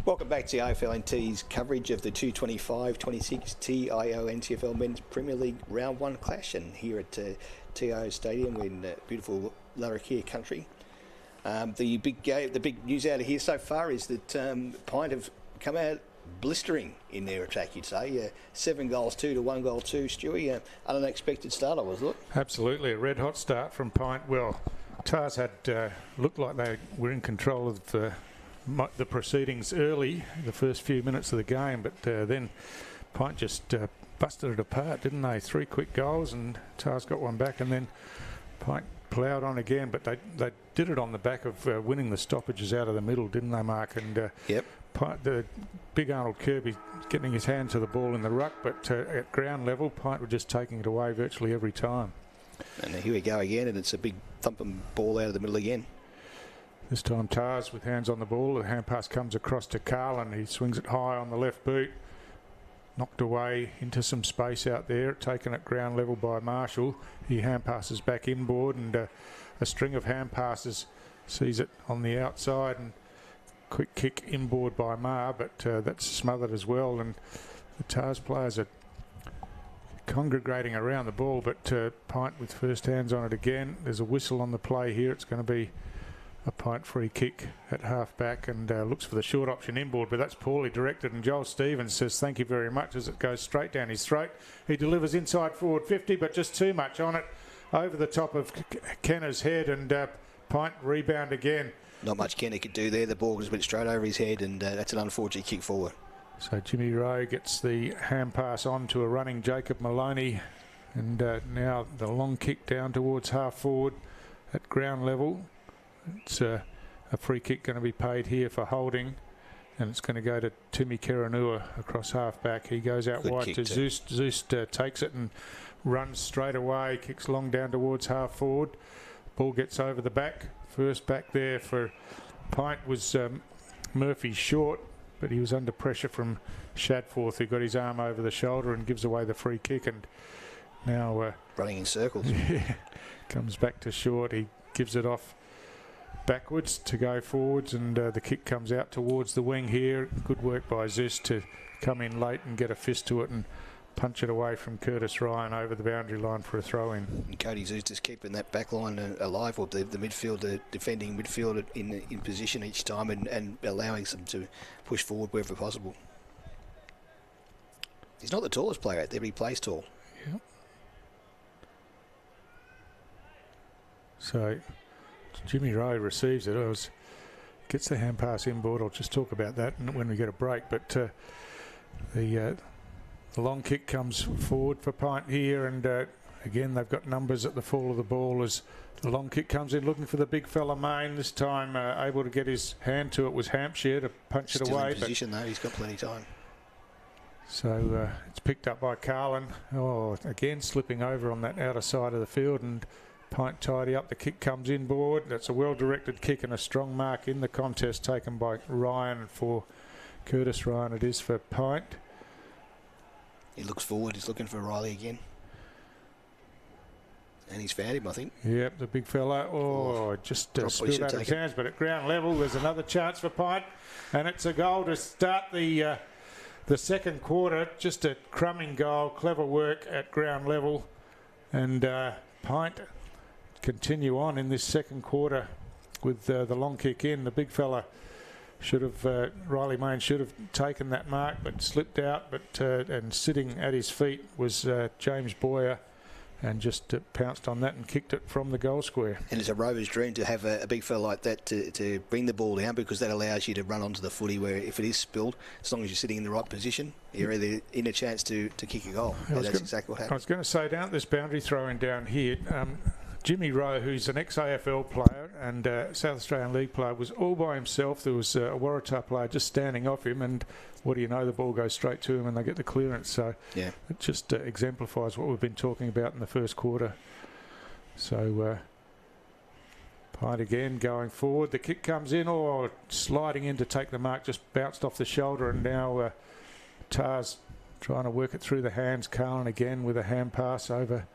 Welcome back to AFLNT's coverage of the 225-26 TIO NTFL Men's Premier League Round 1 clash, and here at TIO Stadium in beautiful Larrakia country. The big news out of here so far is that PINT have come out blistering in their attack, you'd say. 7 goals 2 to 1 goal 2. Stewie, an unexpected start, I was look. Absolutely, a red hot start from PINT. Well, Tars had looked like they were in control of the proceedings early, the first few minutes of the game, but then PINT just busted it apart, didn't they? 3 quick goals and Tars got one back, and then PINT ploughed on again, but they did it on the back of winning the stoppages out of the middle, didn't they, Mark? And yep. The big Arnold Kirby getting his hand to the ball in the ruck, but at ground level, PINT were just taking it away virtually every time. And here we go again, and it's a big thumping ball out of the middle again. This time Tars with hands on the ball. The hand pass comes across to Carl and he swings it high on the left boot. Knocked away into some space out there, taken at ground level by Marshall. He hand passes back inboard, and a string of hand passes sees it on the outside, and quick kick inboard by Mar, but that's smothered as well. And the Tars players are congregating around the ball, but PINT with first hands on it again. There's a whistle on the play here. It's going to be a Pint free kick at half back, and looks for the short option inboard, but that's poorly directed, and Joel Stevens says thank you very much as it goes straight down his throat. He delivers inside forward 50, but just too much on it, over the top of Kenner's head, and Pint rebound again. Not much Kenner could do there. The ball just went straight over his head, and that's an unfortunate kick forward. So Jimmy Rowe gets the hand pass on to a running Jacob Maloney, and now the long kick down towards half forward at ground level. It's a free kick going to be paid here for holding, and it's going to go to Timmy Keranua across half back. He goes out Good wide to Zeus. Zeus takes it and runs straight away, kicks long down towards half forward. Ball gets over the back. First back there for Pint was Murphy Short, but he was under pressure from Shadforth, who got his arm over the shoulder and gives away the free kick, and now running in circles. Yeah, comes back to Short. He gives it off backwards to go forwards, and the kick comes out towards the wing here. Good work by Zeus to come in late and get a fist to it and punch it away from Curtis Ryan over the boundary line for a throw-in. And Cody Zeus just keeping that back line alive, or the midfielder, defending midfielder in position each time, and allowing them to push forward wherever possible. He's not the tallest player out there, but he plays tall. Yep. So Jimmy Rowe receives it. Gets the hand pass inboard. I'll just talk about that when we get a break. But the long kick comes forward for Pint here, and again they've got numbers at the fall of the ball as the long kick comes in, looking for the big fella Main. This time able to get his hand to it was Hampshire to punch it away. In position though, he's got plenty of time. So it's picked up by Carlin. Oh, again slipping over on that outer side of the field, and Pint tidy up. The kick comes inboard. That's a well-directed kick and a strong mark in the contest taken by Ryan for Curtis Ryan. It is for Pint. He looks forward. He's looking for Riley again. And he's found him, I think. Yep, the big fella. Oh, just spilled out of his hands. But at ground level, there's another chance for Pint. And it's a goal to start the second quarter. Just a crumbing goal. Clever work at ground level. And Pint continue on in this second quarter with the long kick in. The big fella should have, Riley Main should have taken that mark, but slipped out. But and sitting at his feet was James Boyer, and just pounced on that and kicked it from the goal square. And it's a rover's dream to have a big fella like that to bring the ball down, because that allows you to run onto the footy where if it is spilled, as long as you're sitting in the right position, you're either in a chance to kick a goal. And that's exactly what happened. I was going to say, down at this boundary throwing down here, Jimmy Rowe, who's an ex-AFL player and South Australian League player, was all by himself. There was a Waratah player just standing off him, and what do you know, the ball goes straight to him and they get the clearance. So yeah, it just exemplifies what we've been talking about in the first quarter. So Pint again going forward. The kick comes in, or sliding in to take the mark, just bounced off the shoulder, and now Tars trying to work it through the hands. Carlin again with a hand pass over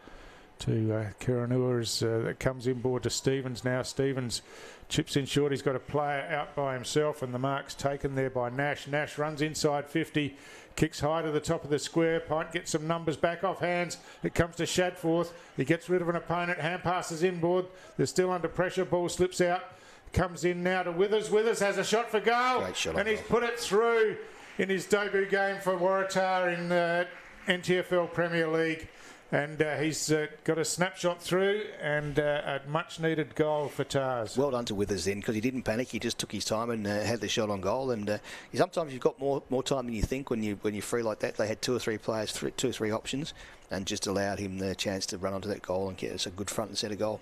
to Keranua as that comes inboard to Stevens now. Stevens chips in short. He's got a player out by himself, and the mark's taken there by Nash. Nash runs inside 50, kicks high to the top of the square. Pint gets some numbers back off hands. It comes to Shadforth. He gets rid of an opponent. Hand passes inboard. They're still under pressure. Ball slips out. Comes in now to Withers. Withers has a shot for goal. Great shot, and he's put it through in his debut game for Waratah in NTFL Premier League. And he's got a snapshot through, and a much-needed goal for Tars. Well done to Withers then, because he didn't panic. He just took his time and had the shot on goal. And sometimes you've got more time than you think when you're free like that. They had two or three players, two or three options, and just allowed him the chance to run onto that goal and get us a good front and centre goal.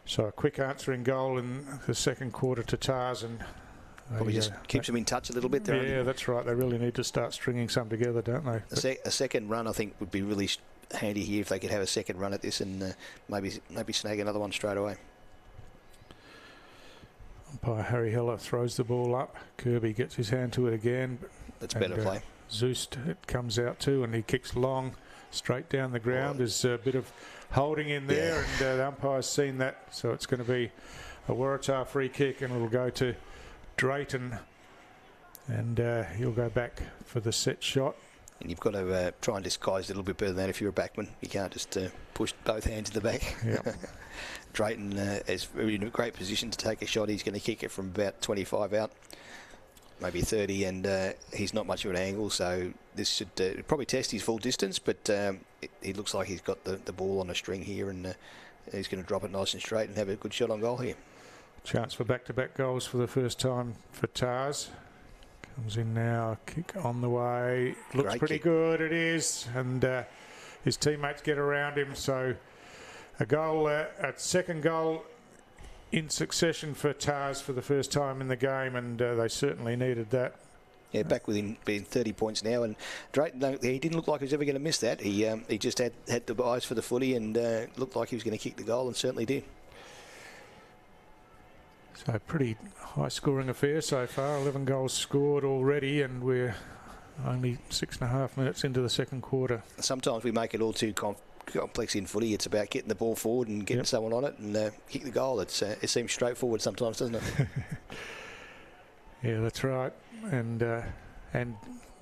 So a quick answering goal in the second quarter to Tars, and probably just keeps them in touch a little bit there. Yeah, that's right. They really need to start stringing some together, don't they? A second run, I think, would be really handy here if they could have a second run at this and maybe snag another one straight away. Umpire Harry Heller throws the ball up. Kirby gets his hand to it again. That's better play. Zeus it comes out too, and he kicks long straight down the ground. There's a bit of holding in there, and the umpire's seen that, so it's going to be a Waratah free kick, and it'll go to Drayton, and he'll go back for the set shot. And you've got to try and disguise it a little bit better than that if you're a backman. You can't just push both hands to the back. Yep. Drayton is in a great position to take a shot. He's going to kick it from about 25 out, maybe 30, and he's not much of an angle, so this should probably test his full distance, but he looks like he's got the ball on a string here, and he's going to drop it nice and straight and have a good shot on goal here. Chance for back-to-back goals for the first time for Tars. Comes in now, kick on the way. Looks Great pretty kick. good, it is, and his teammates get around him, so a goal, a second goal in succession for Tars for the first time in the game, and they certainly needed that. Yeah, back within being 30 points now, and Drayton, he didn't look like he was ever going to miss that. He just had the eyes for the footy and looked like he was going to kick the goal, and certainly did. So pretty high-scoring affair so far. 11 goals scored already, and we're only 6.5 minutes into the second quarter. Sometimes we make it all too complex in footy. It's about getting the ball forward and getting someone on it and kick the goal. It seems straightforward sometimes, doesn't it? Yeah, that's right. And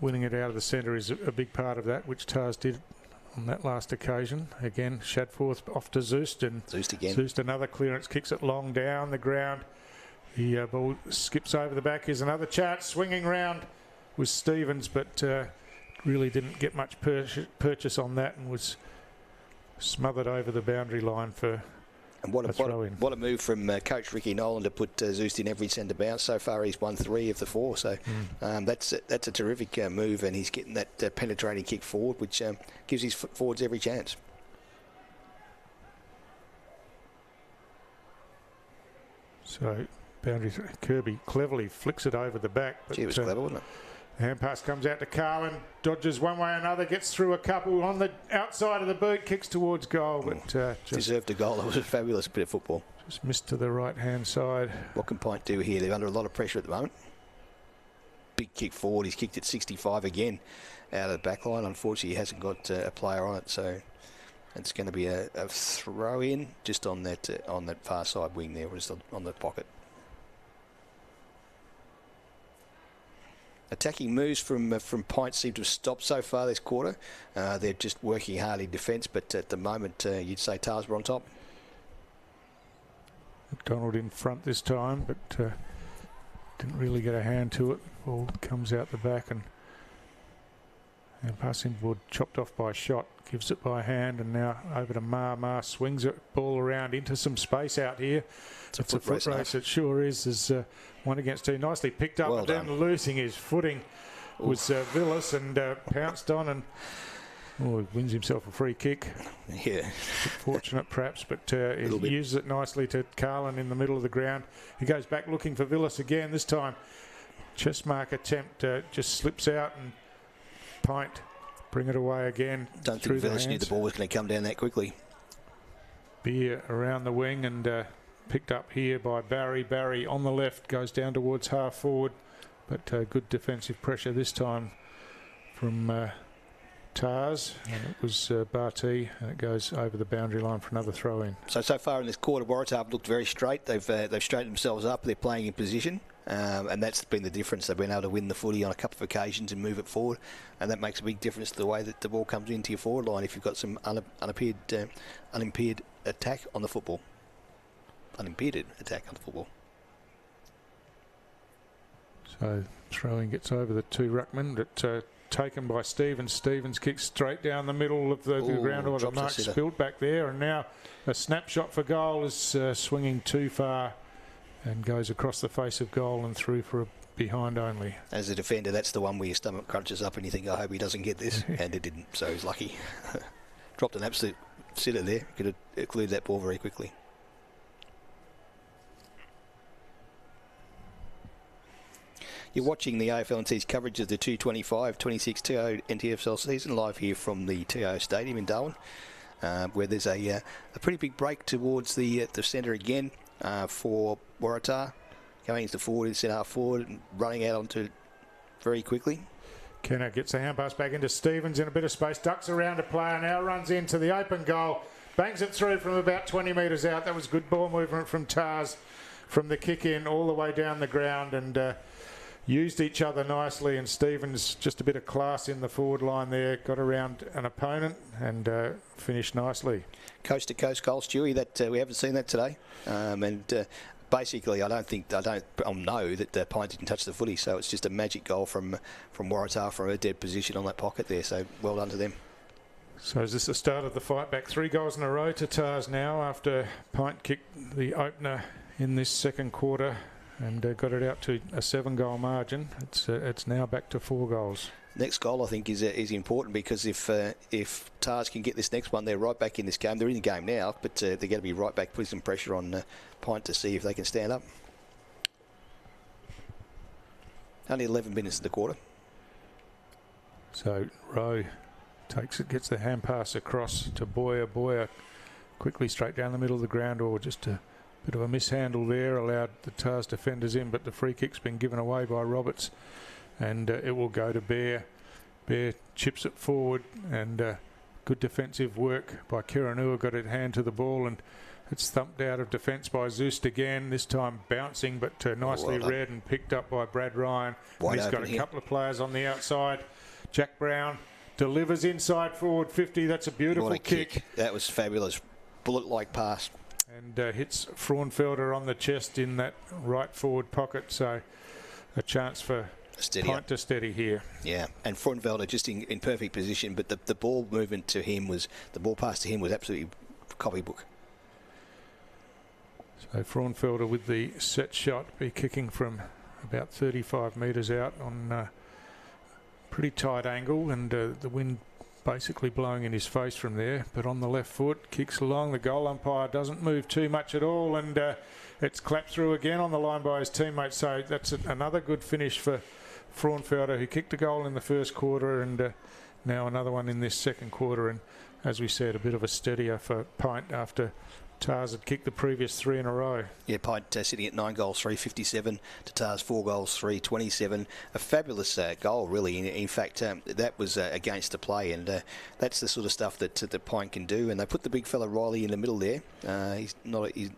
winning it out of the centre is a big part of that, which Tars did on that last occasion. Again, Shadforth off to Zeust, and Zeust again. Zeust another clearance, kicks it long down the ground. The ball skips over the back. Here's another chance, swinging round was Stevens, but really didn't get much purchase on that and was smothered over the boundary line for what a move from coach Ricky Nolan to put Zeust in every centre bounce. So far he's won 3 of the 4, so that's a terrific move, and he's getting that penetrating kick forward, which gives his forwards every chance. So boundary, Kirby cleverly flicks it over the back. But, Gee, it was clever, wasn't it? Hand pass comes out to Carlin, dodges one way or another, gets through a couple on the outside of the boot, kicks towards goal, but just deserved a goal. It was a fabulous bit of football. Just missed to the right-hand side. What can PINT do here? They're under a lot of pressure at the moment. Big kick forward. He's kicked it 65 again out of the back line. Unfortunately, he hasn't got a player on it, so it's going to be a throw-in just on that far side wing there, just on the pocket. Attacking moves from PINT seem to have stopped so far this quarter. They're just working hard in defence, but at the moment you'd say Tars were on top. McDonald in front this time, but didn't really get a hand to it. Ball comes out the back, and passing board chopped off by a shot. Gives it by hand, and now over to Ma. Ma swings it, ball around into some space out here. It's a foot race. It sure is. There's 1 against 2. Nicely picked up, well but then losing his footing was Villas, and pounced on, and he wins himself a free kick. Yeah. Fortunate perhaps, but he uses it nicely to Carlin in the middle of the ground. He goes back looking for Villas again. This time, chest mark attempt just slips out, and PINT bring it away again. Don't think Villas knew the ball was going to come down that quickly. Beer around the wing, and picked up here by Barry. Barry on the left goes down towards half forward, but good defensive pressure this time from Tars, and it was Barty, and it goes over the boundary line for another throw in. So far in this quarter, Waratah have looked very straight. They've straightened themselves up. They're playing in position, and that's been the difference. They've been able to win the footy on a couple of occasions and move it forward, and that makes a big difference to the way that the ball comes into your forward line if you've got some unimpeded attack on the football. Unimpeded attack on the football. So throwing gets over the 2 ruckmen, but taken by Stevens. Stevens kicks straight down the middle of the ground. Or the mark spilled back there, and now a snapshot for goal is swinging too far and goes across the face of goal and through for a behind only. As a defender, that's the one where your stomach crunches up and you think, I hope he doesn't get this, and it didn't, so he's lucky. Dropped an absolute sitter there. Could have cleared that ball very quickly. You're watching the AFL&T's coverage of the 225-26 TIO NTFL season live here from the TIO Stadium in Darwin, where there's a pretty big break towards the centre again for Waratah, going into forward, into centre half forward, and running out onto very quickly. Kenner gets a hand pass back into Stevens in a bit of space, ducks around a player, now runs into the open goal, bangs it through from about 20 metres out. That was good ball movement from Tars from the kick in all the way down the ground, and used each other nicely, and Stevens just a bit of class in the forward line there, got around an opponent and finished nicely. Coast to coast goal, Stewie, that we haven't seen that today, basically I know that PINT didn't touch the footy, so it's just a magic goal from Waratah from a dead position on that pocket there, so well done to them. So is this the start of the fight back? 3 goals in a row to Tars now after PINT kicked the opener in this second quarter and got it out to a 7-goal margin. It's now back to 4 goals. Next goal, I think, is important, because if Tars can get this next one, they're right back in this game. They're in the game now, but they're going to be right back, putting some pressure on PINT to see if they can stand up. Only 11 minutes in the quarter. So Rowe takes it, gets the hand pass across to Boyer. Boyer quickly straight down the middle of the ground, or just a bit of a mishandle there, allowed the Tars defenders in, but the free kick's been given away by Roberts, and it will go to Bear. Bear chips it forward, and good defensive work by Kiranua, got it hand to the ball, and it's thumped out of defence by Zust again, this time bouncing, but nicely read and picked up by Brad Ryan. He's got a couple of players on the outside. Jack Brown delivers inside forward 50. That's a beautiful kick. That was fabulous. Bullet-like pass. And hits Fraunfelder on the chest in that right forward pocket. So a chance for PINT to steady here. Yeah, and Fraunfelder just in perfect position, but the ball movement to him was, the ball pass to him was absolutely copybook. So Fraunfelder with the set shot, be kicking from about 35 metres out on pretty tight angle, and the wind basically blowing in his face from there, but on the left foot, kicks along. The goal umpire doesn't move too much at all, and it's clapped through again on the line by his teammate. So that's another good finish for Fraunfelder, who kicked a goal in the first quarter, and now another one in this second quarter. And as we said, a bit of a steadier for PINT after Tars had kicked the previous 3 in a row. Yeah, PINT sitting at 9 goals, 357 to Tars 4 goals, 327. A fabulous goal, really. In fact, that was against the play, and that's the sort of stuff that PINT can do. And they put the big fella Riley in the middle there. He's not a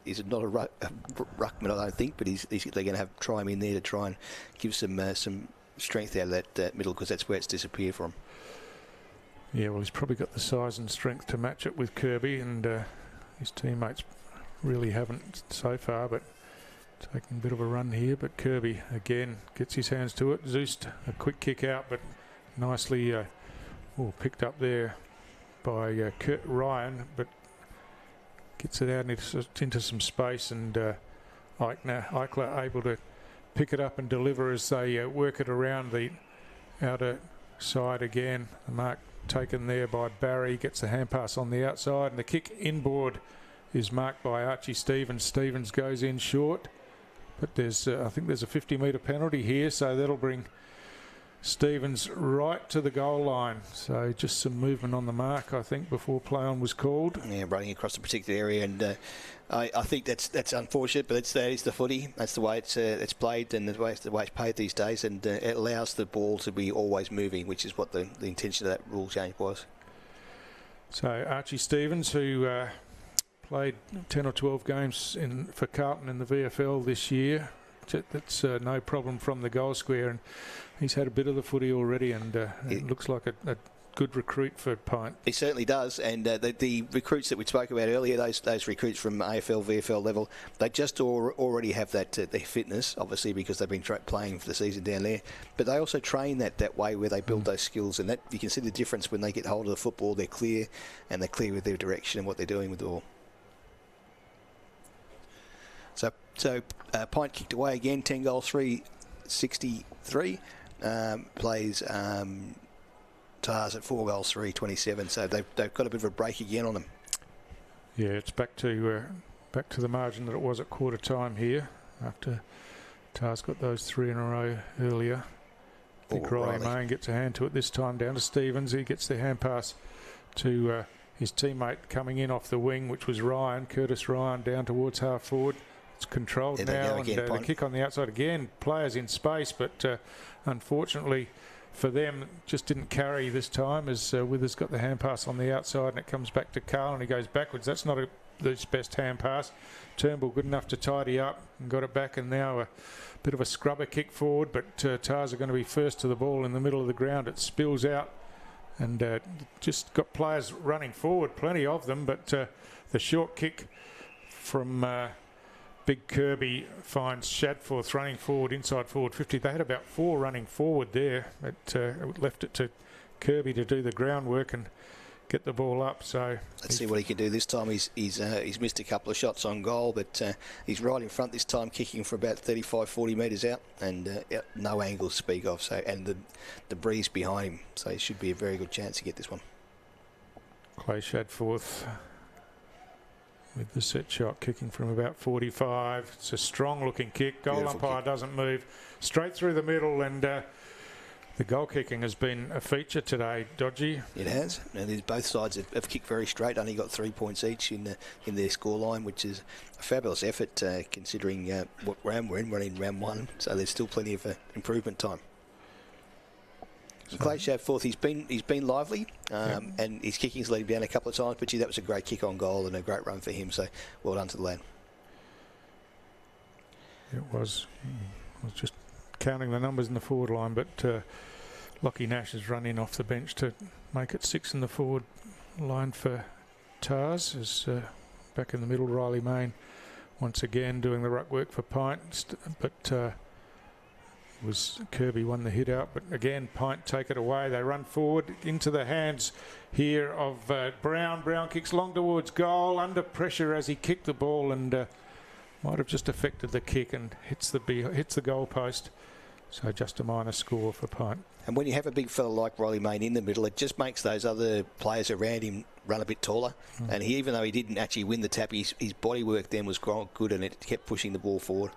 ruckman, I don't think, but they're going to try him in there to try and give some strength out of that middle, because that's where it's disappeared from. Yeah, well, he's probably got the size and strength to match it with Kirby, and his teammates really haven't so far, but taking a bit of a run here. But Kirby again gets his hands to it. Zust, a quick kick out, but nicely picked up there by Kurt Ryan, but gets it out into some space, and Eichler able to pick it up and deliver as they work it around the outer side again. The mark taken there by Barry, gets the hand pass on the outside, and the kick inboard is marked by Archie Stevens. Stevens goes in short, but there's I think there's a 50-metre penalty here, so that'll bring Stevens right to the goal line. So just some movement on the mark, I think, before play on was called. Yeah, running across the particular area, and I think that's unfortunate, but that is the footy. That's the way it's played, and the way it's played these days, and it allows the ball to be always moving, which is what the intention of that rule change was. So Archie Stevens, who played 10 or 12 games for Carlton in the VFL this year, that's no problem from the goal square, and he's had a bit of the footy already, and it looks like a good recruit for PINT. He certainly does, and the recruits that we spoke about earlier, those recruits from AFL, VFL level, they just already have that their fitness, obviously, because they've been playing for the season down there, but they also train that way where they build those skills, and that you can see the difference when they get hold of the football. They're clear, and they're clear with their direction and what they're doing with the ball. So PINT kicked away again, 10 goals, 363. Plays Tars at 4 goals, 327. So they've got a bit of a break again on them. Yeah, it's back to the margin that it was at quarter time here, after Tars got those 3 in a row earlier. I think Riley Main gets a hand to it this time, down to Stevens. He gets the hand pass to his teammate coming in off the wing, which was Ryan, Curtis Ryan, down towards half forward. It's controlled now, and the kick on the outside again. Players in space, but unfortunately for them, just didn't carry this time, as Withers got the hand pass on the outside, and it comes back to Carl, and he goes backwards. That's not a this best hand pass. Turnbull good enough to tidy up and got it back, and now a bit of a scrubber kick forward, but Tars are going to be first to the ball in the middle of the ground. It spills out, and just got players running forward, plenty of them, but the short kick from Big Kirby finds Shadforth running forward, inside forward 50. They had about 4 running forward there, but left it to Kirby to do the groundwork and get the ball up. So let's see what he can do this time. He's missed a couple of shots on goal, but he's right in front this time, kicking for about 35-40 metres out, and no angle to speak of. So, and the breeze behind him, so it should be a very good chance to get this one. Clay Shadforth with the set shot, kicking from about 45. It's a strong looking kick. Goal Beautiful umpire kick. doesn't move. Straight through the middle, and the goal kicking has been a feature today, Dodgy. It has, and both sides have kicked very straight. Only got 3 points each in their scoreline, which is a fabulous effort considering what round we're in. We're in round 1, so there's still plenty of improvement time. So Clay Shadforth, he's been lively, and his kicking's let him down a couple of times, but gee, that was a great kick on goal and a great run for him, so well done to the lad. It was. I was just counting the numbers in the forward line, but Lockie Nash has run in off the bench to make it 6 in the forward line for Tars. Is back in the middle, Riley Main once again doing the ruck work for PINT, but was Kirby won the hit out, but again PINT take it away. They run forward into the hands here of Brown. Brown kicks long towards goal, under pressure as he kicked the ball, and might have just affected the kick and hits the goal post. So just a minor score for PINT. And when you have a big fella like Riley Main in the middle, it just makes those other players around him run a bit taller. And he, even though he didn't actually win the tap, his body work then was good, and it kept pushing the ball forward.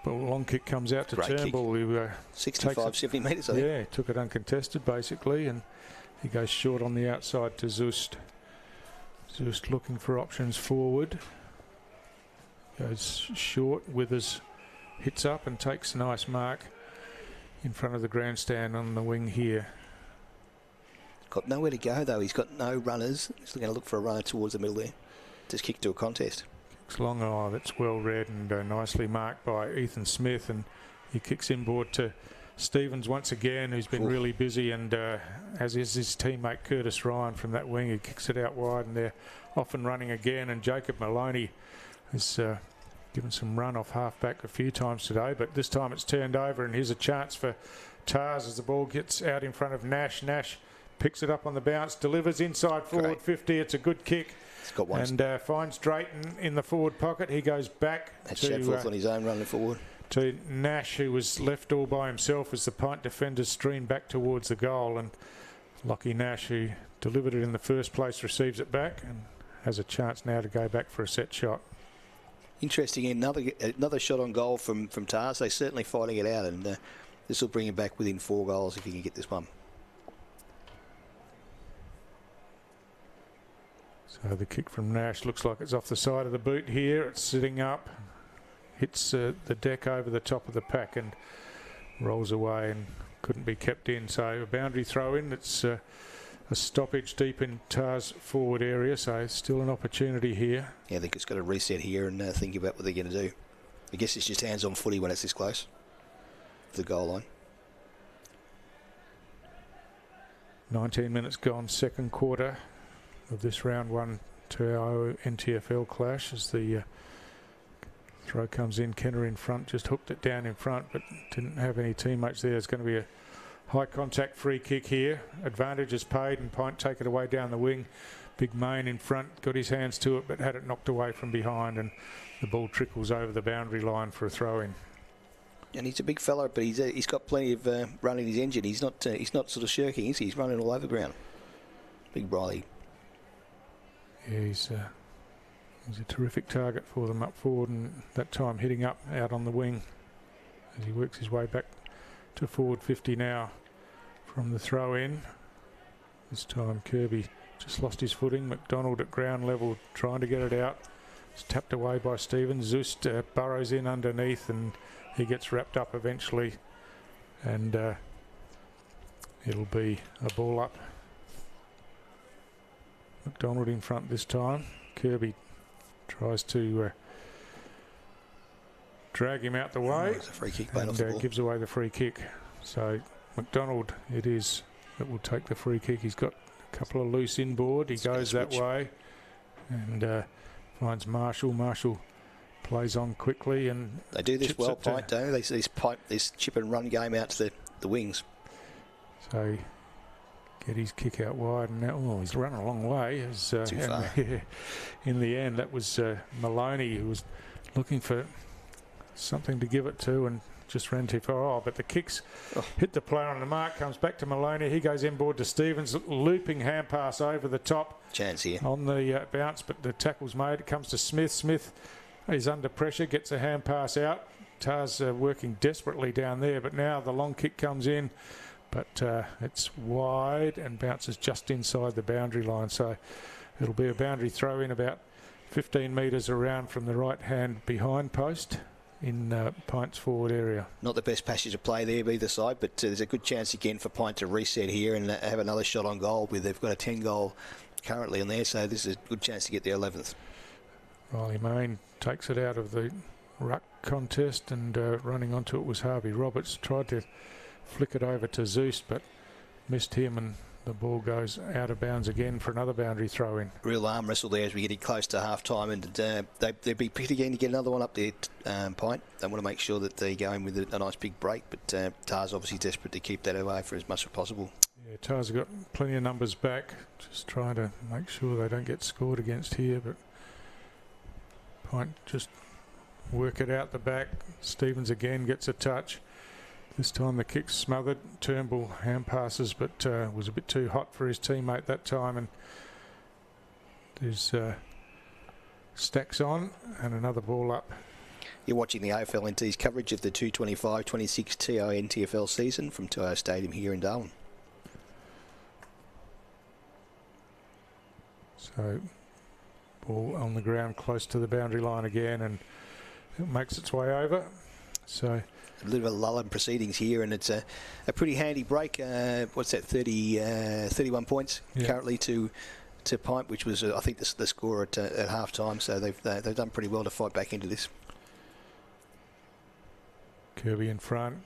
But a long kick comes out to Turnbull, who 65, 70 metres, I think. Yeah, took it uncontested basically, and he goes short on the outside to Zust. Zust looking for options forward. Goes short, Withers hits up and takes a nice mark in front of the grandstand on the wing here. Got nowhere to go though, he's got no runners. He's going to look for a runner towards the middle there. Just kick to a contest. Long eye, that's well read and nicely marked by Ethan Smith, and he kicks inboard to Stevens once again, who's been really busy, and as is his teammate Curtis Ryan from that wing, he kicks it out wide, and they're off and running again. And Jacob Maloney has given some run off half-back a few times today, but this time it's turned over, and here's a chance for Tars as the ball gets out in front of Nash. Nash picks it up on the bounce, delivers inside forward 50. It's a good kick. Got one. And finds Drayton in the forward pocket. He goes back That's to Shadforth on his own, running forward. To Nash, who was left all by himself as the PINT defenders stream back towards the goal. And Lockie Nash, who delivered it in the first place, receives it back and has a chance now to go back for a set shot. Interesting, another shot on goal from Tars. They're certainly fighting it out, and this will bring him back within 4 goals if he can get this one. So the kick from Nash looks like it's off the side of the boot here. It's sitting up, hits the deck over the top of the pack and rolls away and couldn't be kept in. So a boundary throw in. It's a stoppage deep in Tars' forward area, so still an opportunity here. Yeah, I think it's got to reset here and think about what they're going to do. I guess it's just hands on footy when it's this close to the goal line. 19 minutes gone, second quarter of this round 1 TIO NTFL clash as the throw comes in. Kenner in front, just hooked it down in front, but didn't have any teammates there. It's going to be a high contact free kick here. Advantage is paid, and PINT take it away down the wing. Big Main in front, got his hands to it, but had it knocked away from behind, and the ball trickles over the boundary line for a throw in. And he's a big fella, but he's got plenty of run in his engine. He's not sort of shirking, is he? He's running all over the ground. Big Riley. Yeah, he's a terrific target for them up forward, and that time hitting up out on the wing as he works his way back to forward 50 now from the throw in. This time Kirby just lost his footing. McDonald at ground level trying to get it out. It's tapped away by Stevens. Zust burrows in underneath, and he gets wrapped up eventually, and it'll be a ball up. McDonald in front this time. Kirby tries to drag him out the way. It's a free kick played off the ball. Gives away the free kick. So McDonald it is that will take the free kick. He's got a couple of loose inboard. He goes that way and finds Marshall. Marshall plays on quickly and they do this well, Pint, don't they? This chip and run game out to the wings. So get his kick out wide, and now, he's run a long way. Too far. In the end, that was Maloney who was looking for something to give it to and just ran too far. Oh, but the kicks hit the player on the mark, comes back to Maloney. He goes inboard to Stevens, looping hand pass over the top. Chance here. On the bounce, but the tackle's made. It comes to Smith. Smith is under pressure, gets a hand pass out. Tars working desperately down there, but now the long kick comes in, but it's wide and bounces just inside the boundary line. So it'll be a boundary throw in about 15 metres around from the right hand behind post in Pint's forward area. Not the best passage of play there either side, but there's a good chance again for Pint to reset here and have another shot on goal. They've got a 10 goal currently in there, so this is a good chance to get their 11th. Riley Main takes it out of the ruck contest, and running onto it was Harvey Roberts. Tried to flick it over to Zeus, but missed him, and the ball goes out of bounds again for another boundary throw in. Real arm wrestle there as we get close to half time, and they'd be pretty keen to get another one up there, Pint. They want to make sure that they go in with a nice big break, but Tars obviously desperate to keep that away for as much as possible. Yeah, Tars have got plenty of numbers back, just trying to make sure they don't get scored against here, but Pint just work it out the back. Stevens again gets a touch. This time the kick's smothered. Turnbull hand passes, but was a bit too hot for his teammate that time. And there's stacks on and another ball up. You're watching the AFL-NT's coverage of the 2025-26 TIO NTFL season from TIO Stadium here in Darwin. So ball on the ground close to the boundary line again, and it makes its way over. So a little bit of a lull in proceedings here, and it's a pretty handy break. What's that, 31 points currently to Pint, which was I think the score at half time. So they've done pretty well to fight back into this. Kirby in front,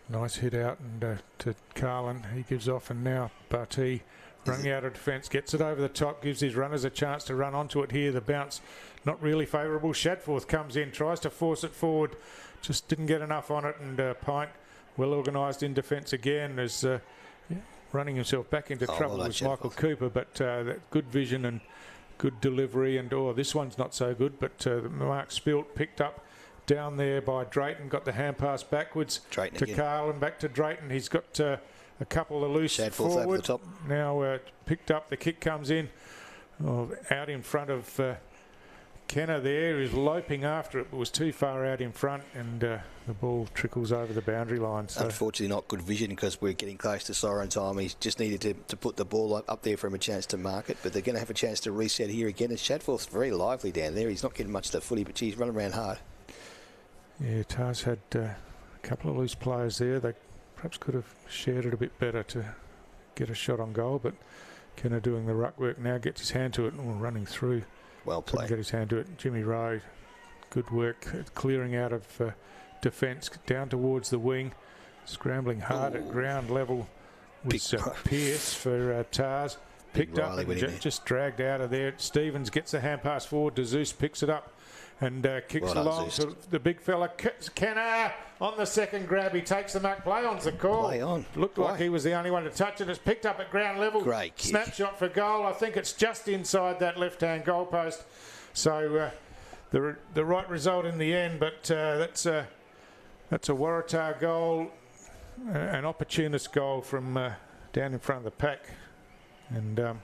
nice hit out, and to Carlin, he gives off, and now Barty running out of defence, gets it over the top, gives his runners a chance to run onto it here. The bounce not really favourable. Shadforth comes in, tries to force it forward, just didn't get enough on it, and Pint well organised in defence again, as running himself back into trouble with Michael Cooper, but that good vision and good delivery, and this one's not so good, but Mark Spilt picked up down there by Drayton, got the hand pass backwards to Carlin, back to Drayton. He's got a couple of loose forward. Over the top. Now picked up, the kick comes in out in front of Kenner there, who's loping after it, but was too far out in front, and the ball trickles over the boundary line. So unfortunately not good vision, because we're getting close to siren time. He's just needed to put the ball up there for him a chance to mark it, but they're going to have a chance to reset here again. And Shadforth's very lively down there. He's not getting much of the footy, but he's running around hard. Yeah, Tars had a couple of loose players there. They perhaps could have shared it a bit better to get a shot on goal, but Kenner doing the ruck work now, gets his hand to it and running through. Well played. Couldn't get his hand to it. Jimmy Rowe, good work clearing out of defence down towards the wing, scrambling hard at ground level was Pearce for Tars. Picked up and just dragged out of there. Stevens gets the hand pass forward to Zeus, picks it up and kicks along to the big fella. Kenner on the second grab. He takes the mark. Play on's the call. Play on. Looked like he was the only one to touch it. It's picked up at ground level. Great kick. Snapshot for goal. I think it's just inside that left-hand goalpost. So the right result in the end, but that's a Waratah goal, an opportunist goal from down in front of the pack. And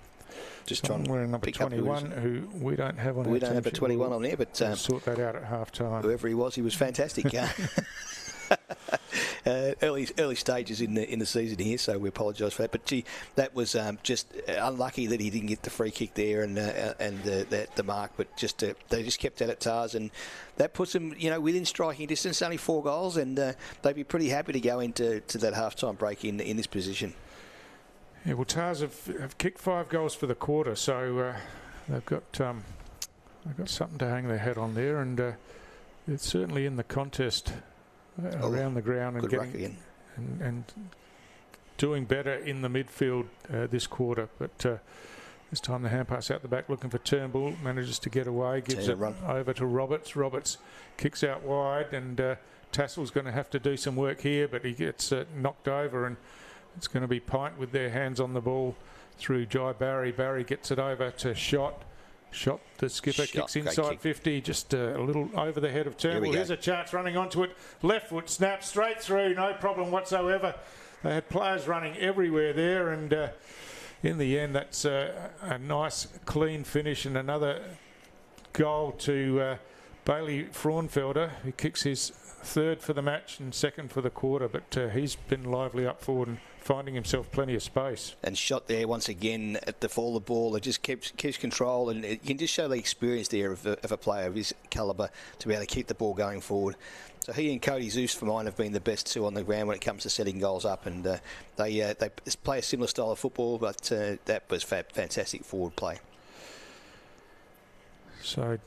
just trying to we're number 21, who we don't have on. We don't have a 21 on there, but we'll sort that out at half time. Whoever he was fantastic. Early stages in the season here, so we apologise for that. But gee, that was just unlucky that he didn't get the free kick there and the mark. But just they just kept at it, Tars, and that puts them within striking distance. Only 4 goals, and they'd be pretty happy to go into that half-time break in this position. Yeah, well, Tars have kicked 5 goals for the quarter, so they've got they've got something to hang their hat on there, and it's certainly in the contest around the ground and getting and doing better in the midfield this quarter. But this time the hand pass out the back looking for Turnbull, manages to get away, gives it over to Roberts. Roberts kicks out wide, and Tassel's going to have to do some work here, but he gets knocked over, and it's going to be Pint with their hands on the ball through Jai Barry. Barry gets it over to Shot. Shot, the skipper, kicks inside 50, just a little over the head of Turnbull. Here's a chance running onto it. Left foot snap straight through, no problem whatsoever. They had players running everywhere there, and in the end, that's a nice, clean finish, and another goal to Bailey Fraunfelder, who kicks his third for the match and second for the quarter, but he's been lively up forward and finding himself plenty of space. And Shot there once again at the fall of the ball. It just keeps control, and you can just show the experience there of a player of his calibre to be able to keep the ball going forward. So he and Cody Zeus for mine have been the best two on the ground when it comes to setting goals up, and they play a similar style of football, but that was fantastic forward play. So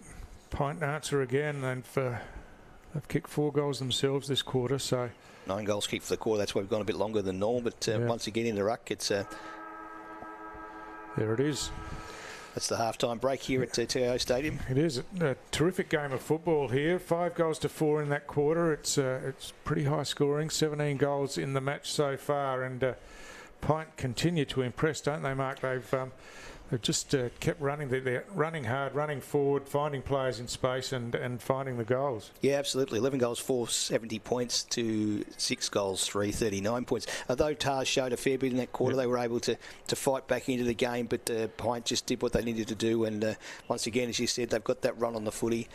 Pint answer again, and they've kicked 4 goals themselves this quarter, so 9 goals kicked for the quarter. That's why we've gone a bit longer than normal, but once again in the ruck, it's there it is. That's the half-time break here at TIO Stadium. It is a terrific game of football here. 5 goals to 4 in that quarter. It's pretty high scoring. 17 goals in the match so far, and Pint continue to impress, don't they, Mark? They've just kept running. They're running hard, running forward, finding players in space, and finding the goals. Yeah, absolutely. 11 goals, 70 points to 6 goals, 39 points. Although Tars showed a fair bit in that quarter, they were able to fight back into the game, but Pint just did what they needed to do. And once again, as you said, they've got that run on the footy.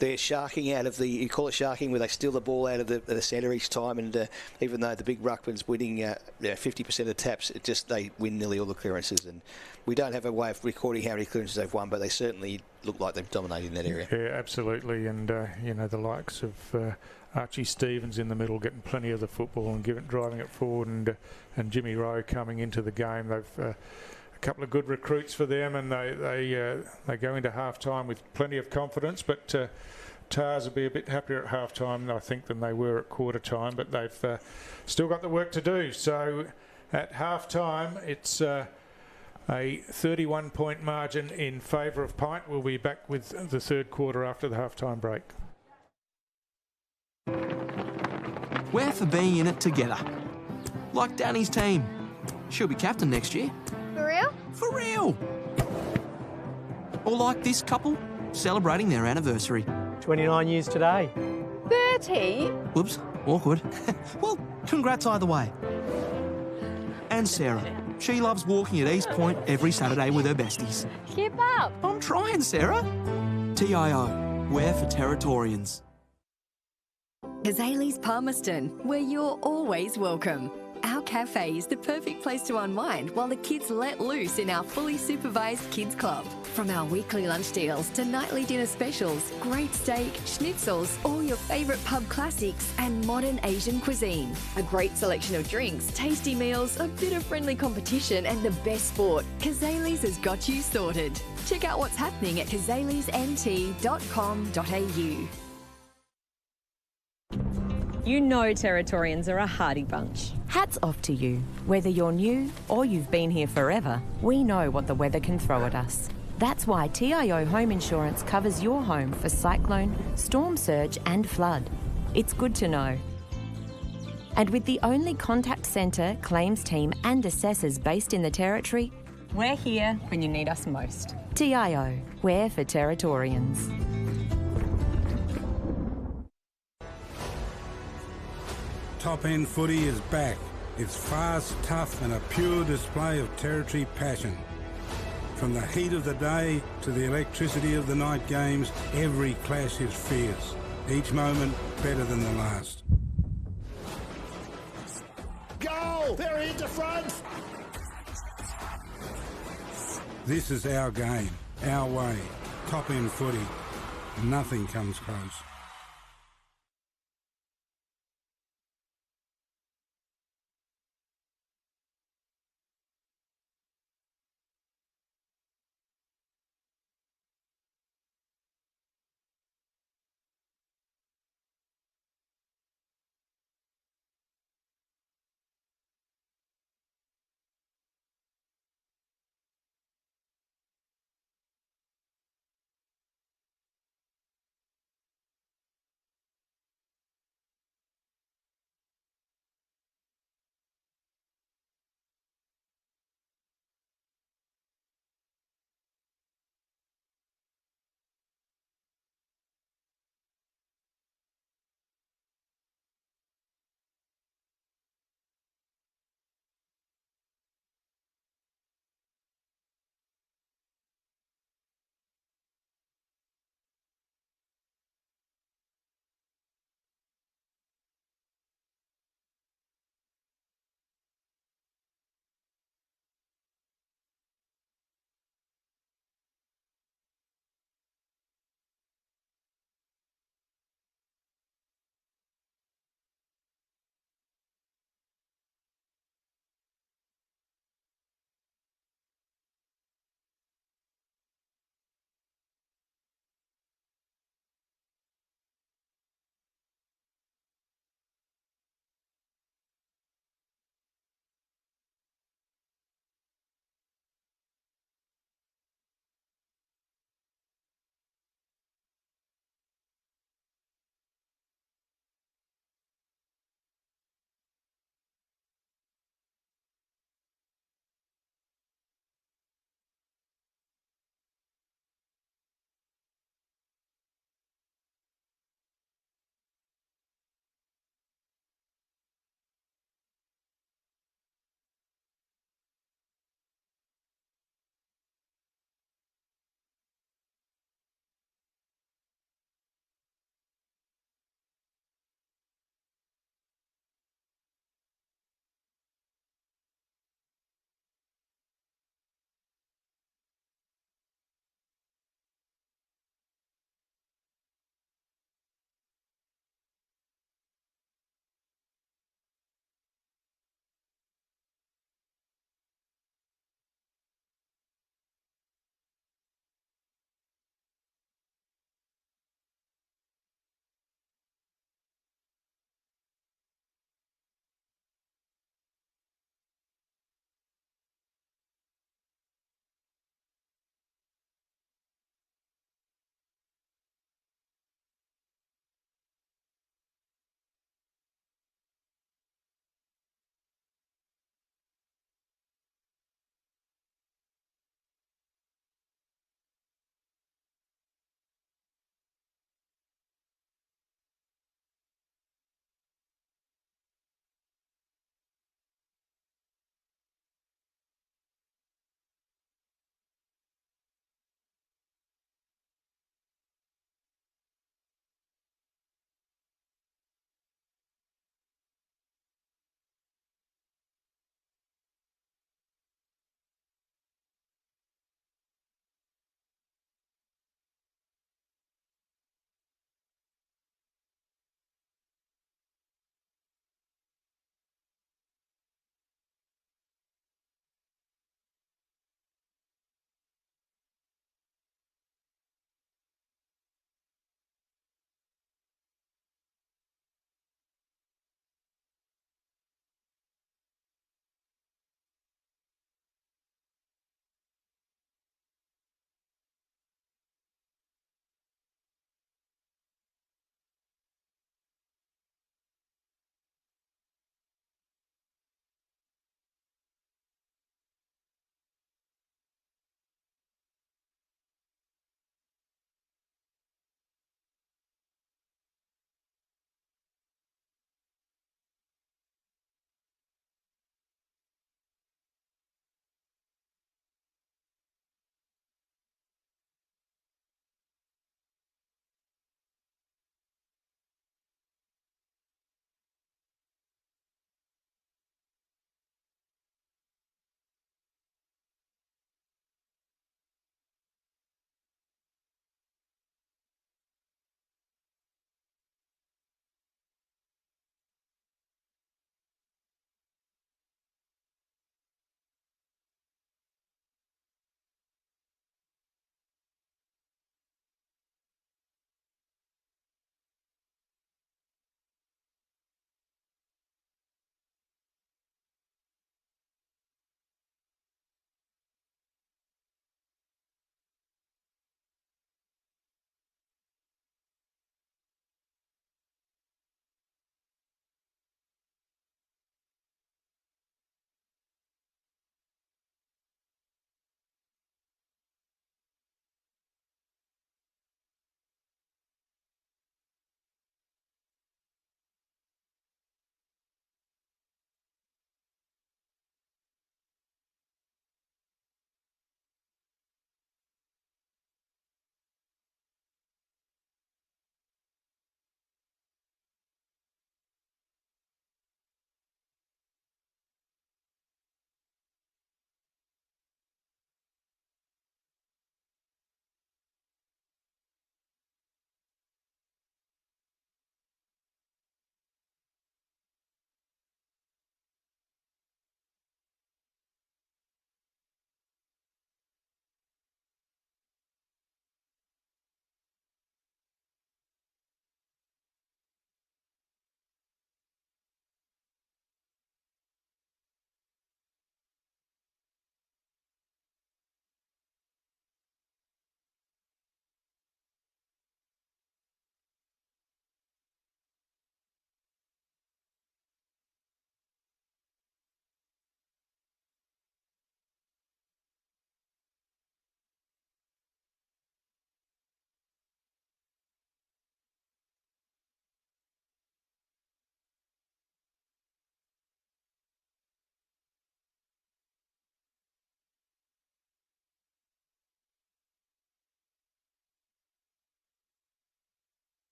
They're sharking out of the, you call it sharking, where they steal the ball out of the centre each time, and even though the big ruckman's winning 50% of taps, they win nearly all the clearances. And we don't have a way of recording how many clearances they've won, but they certainly look like they've dominated in that area. Yeah, absolutely. And the likes of Archie Stevens in the middle getting plenty of the football and driving it forward, and Jimmy Rowe coming into the game. They've a couple of good recruits for them, and they go into half time with plenty of confidence, but Tars will be a bit happier at half time, I think, than they were at quarter time, but they've still got the work to do. So at half time, it's a 31-point margin in favour of Pint. We'll be back with the third quarter after the half time break. We're for being in it together. Like Danny's team. She'll be captain next year. For real? For real! Or like this couple, celebrating their anniversary. 29 years today. 30? Whoops, awkward. Well, congrats either way. And Sarah. She loves walking at East Point every Saturday with her besties. Keep up. I'm trying, Sarah. TIO, we're for Territorians. Kazali's Palmerston, where you're always welcome. Our cafe is the perfect place to unwind while the kids let loose in our fully supervised kids club. From our weekly lunch deals to nightly dinner specials, great steak, schnitzels, all your favourite pub classics and modern Asian cuisine. A great selection of drinks, tasty meals, a bit of friendly competition and the best sport. Kazali's has got you sorted. Check out what's happening at kazalisnt.com.au. You know Territorians are a hardy bunch. Hats off to you. Whether you're new or you've been here forever, we know what the weather can throw at us. That's why TIO Home Insurance covers your home for cyclone, storm surge and flood. It's good to know. And with the only contact centre, claims team and assessors based in the Territory, We're here when you need us most. TIO, we're for Territorians. Top-end footy is back. It's fast, tough and a pure display of Territory passion. From the heat of the day to the electricity of the night games, every clash is fierce. Each moment better than the last. Goal! They're into front! This is our game, our way. Top-end footy. Nothing comes close.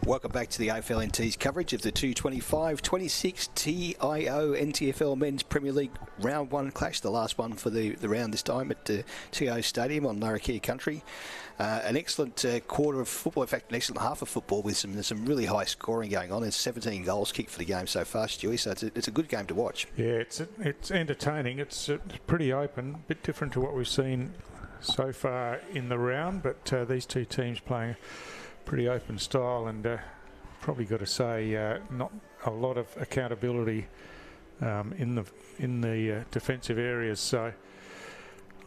Welcome back to the AFL-NT's coverage of the 225-26 TIO NTFL Men's Premier League Round 1 clash, the last one for the round this time at TIO Stadium on Larrakia country. An excellent quarter of football, in fact an excellent half of football with some really high scoring going on. There's 17 goals kicked for the game so far, Stewie, so it's a good game to watch. Yeah, it's entertaining. It's pretty open, a bit different to what we've seen so far in the round, but these two teams playing pretty open style, and probably got to say not a lot of accountability in the defensive areas. So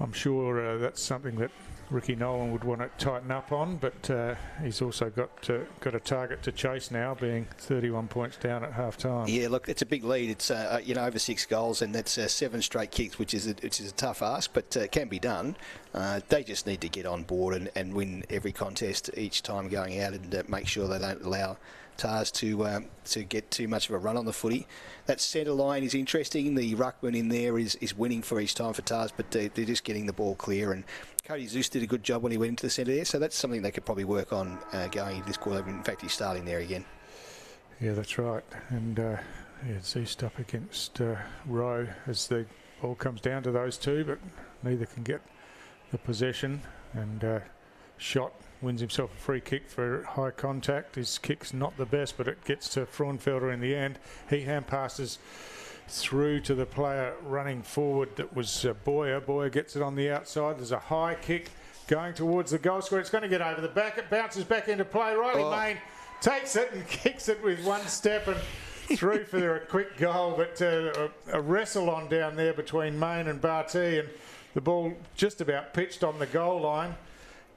I'm sure that's something that Ricky Nolan would want to tighten up on, but he's also got a target to chase now, being 31 points down at half time. Yeah, look, it's a big lead. It's over 6 goals, and that's 7 straight kicks, which is a tough ask, but it can be done. They just need to get on board and win every contest each time going out, and make sure they don't allow Tars to get too much of a run on the footy. That centre line is interesting. The ruckman in there is winning for each time for Tars, but they're just getting the ball clear, and Cody Zeus did a good job when he went into the centre there, so that's something they could probably work on going into this quarter. In fact, he's starting there again. Yeah, that's right. And Zeus up against Rowe as the ball comes down to those two, but neither can get the possession, and Shot wins himself a free kick for high contact. His kick's not the best, but it gets to Fraunfelder in the end. He hand passes through to the player running forward. That was Boyer. Boyer gets it on the outside. There's a high kick going towards the goal square. It's going to get over the back. It bounces back into play. Riley Main takes it and kicks it with one step and through for a quick goal, but a wrestle on down there between Main and Barty, and the ball just about pitched on the goal line.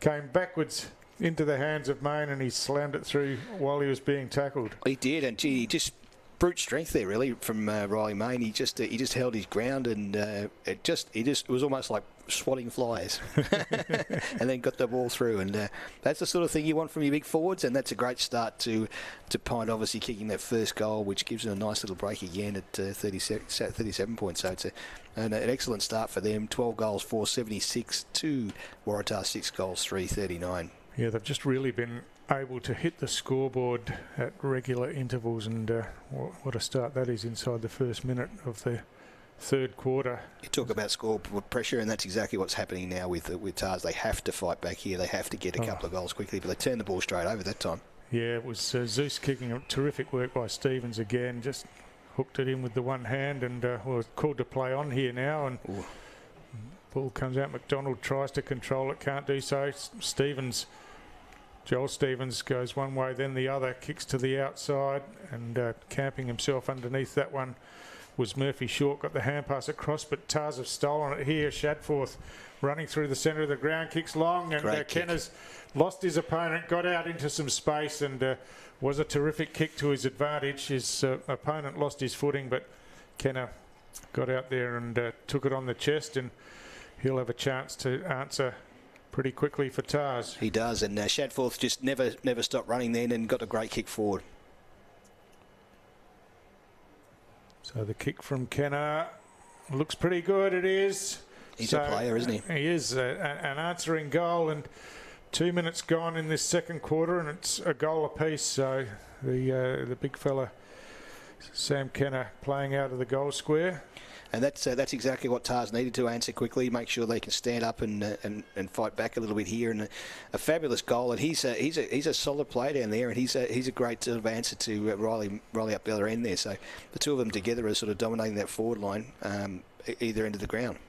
Came backwards into the hands of Main, and he slammed it through while he was being tackled. He did, and gee, just brute strength there really from Riley Main. He just held his ground, and it was almost like swatting flies, and then got the ball through. And that's the sort of thing you want from your big forwards, and that's a great start to PINT, obviously kicking that first goal, which gives them a nice little break again at 37 points. So it's an excellent start for them. 12 goals, 476 to Waratah, 6 goals, 339. Yeah, they've just really been able to hit the scoreboard at regular intervals, and what a start that is inside the first minute of the third quarter. You talk about scoreboard pressure, and that's exactly what's happening now with Tars. They have to fight back here. They have to get a couple of goals quickly, but they turned the ball straight over that time. Yeah, it was Zeus kicking. A terrific work by Stevens again. Just hooked it in with the one hand, and was called to play on here now, and ball comes out. McDonald tries to control it, can't do so. Joel Stevens goes one way, then the other, kicks to the outside, and camping himself underneath that one was Murphy Short. Got the hand pass across, but Tars have stolen it here. Shadforth running through the centre of the ground, kicks long, and Kenner's lost his opponent, got out into some space, and was a terrific kick to his advantage. His opponent lost his footing, but Kenner got out there and took it on the chest, and he'll have a chance to answer pretty quickly for Tars. He does, and Shadforth just never stopped running then, and got a great kick forward. So the kick from Kenner looks pretty good. It is. He's a player, isn't he? He is an answering goal, and 2 minutes gone in this second quarter, and it's a goal apiece. So the big fella Sam Kenner playing out of the goal square. And that's exactly what Tars needed to answer quickly, make sure they can stand up and fight back a little bit here. And a fabulous goal. And he's a solid player down there, and he's a great sort of answer to Riley up the other end there. So the two of them together are sort of dominating that forward line, either end of the ground.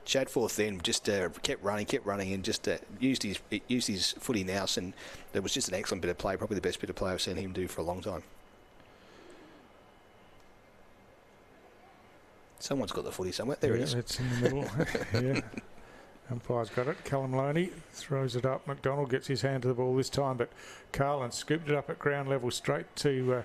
Shadforth then just kept running, and just used his footy nous, and it was just an excellent bit of play, probably the best bit of play I've seen him do for a long time. Someone's got the footy somewhere. There it is. It's in the middle. Yeah. Umpire's got it. Callum Loney throws it up. McDonald gets his hand to the ball this time, but Carlin scooped it up at ground level straight to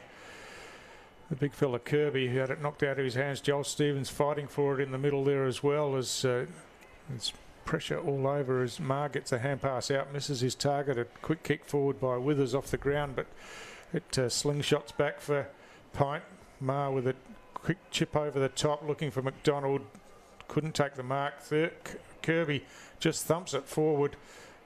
the big fella Kirby, who had it knocked out of his hands. Joel Stevens fighting for it in the middle there as well, as there's pressure all over as Marr gets a hand pass out, misses his target. A quick kick forward by Withers off the ground, but it slingshots back for PINT. Marr with a quick chip over the top, looking for McDonald. Couldn't take the mark. Kirby just thumps it forward,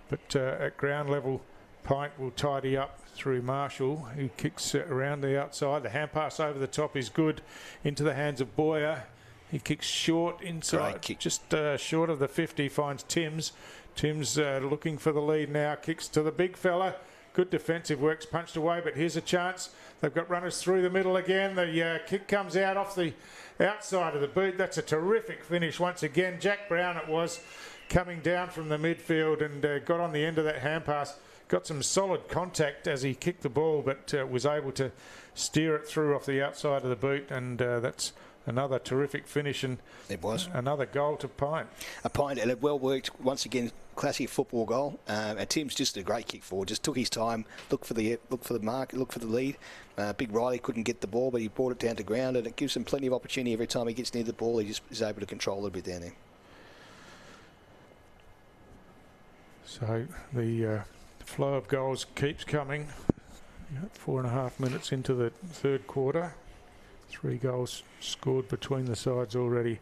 but at ground level, Pint will tidy up through Marshall, who kicks around the outside. The hand pass over the top is good into the hands of Boyer. He kicks short inside, just short of the 50, finds Timms. Timms looking for the lead now, kicks to the big fella. Good defensive work's punched away, but here's a chance. They've got runners through the middle again. The kick comes out off the outside of the boot. That's a terrific finish once again. Jack Brown it was, coming down from the midfield and got on the end of that hand pass. Got some solid contact as he kicked the ball, but was able to steer it through off the outside of the boot, and that's another terrific finish, and it was another goal to Pint. A Pint, and it well worked once again. Classic football goal. And Tim's just a great kick forward. Just took his time, looked for the mark, looked for the lead. Big Riley couldn't get the ball, but he brought it down to ground, and it gives him plenty of opportunity every time he gets near the ball. He just is able to control it a bit down there. So the flow of goals keeps coming. 4.5 minutes into the third quarter. 3 goals scored between the sides already.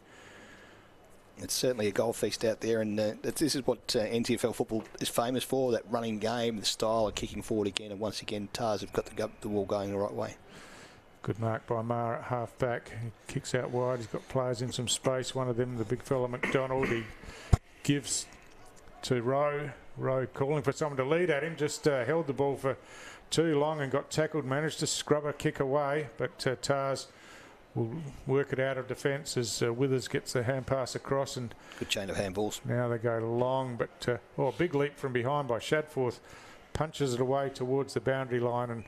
It's certainly a goal feast out there, and this is what NTFL football is famous for, that running game, the style of kicking forward again, and once again Tars have got the ball going the right way. Good mark by Maher at half back. He kicks out wide. He's got players in some space. One of them, the big fella McDonald, he gives to Rowe. Rowe calling for someone to lead at him, just held the ball for too long and got tackled, managed to scrub a kick away, but Tars will work it out of defence as Withers gets the hand pass across, and good chain of handballs. Now they go long, but big leap from behind by Shadforth, punches it away towards the boundary line, and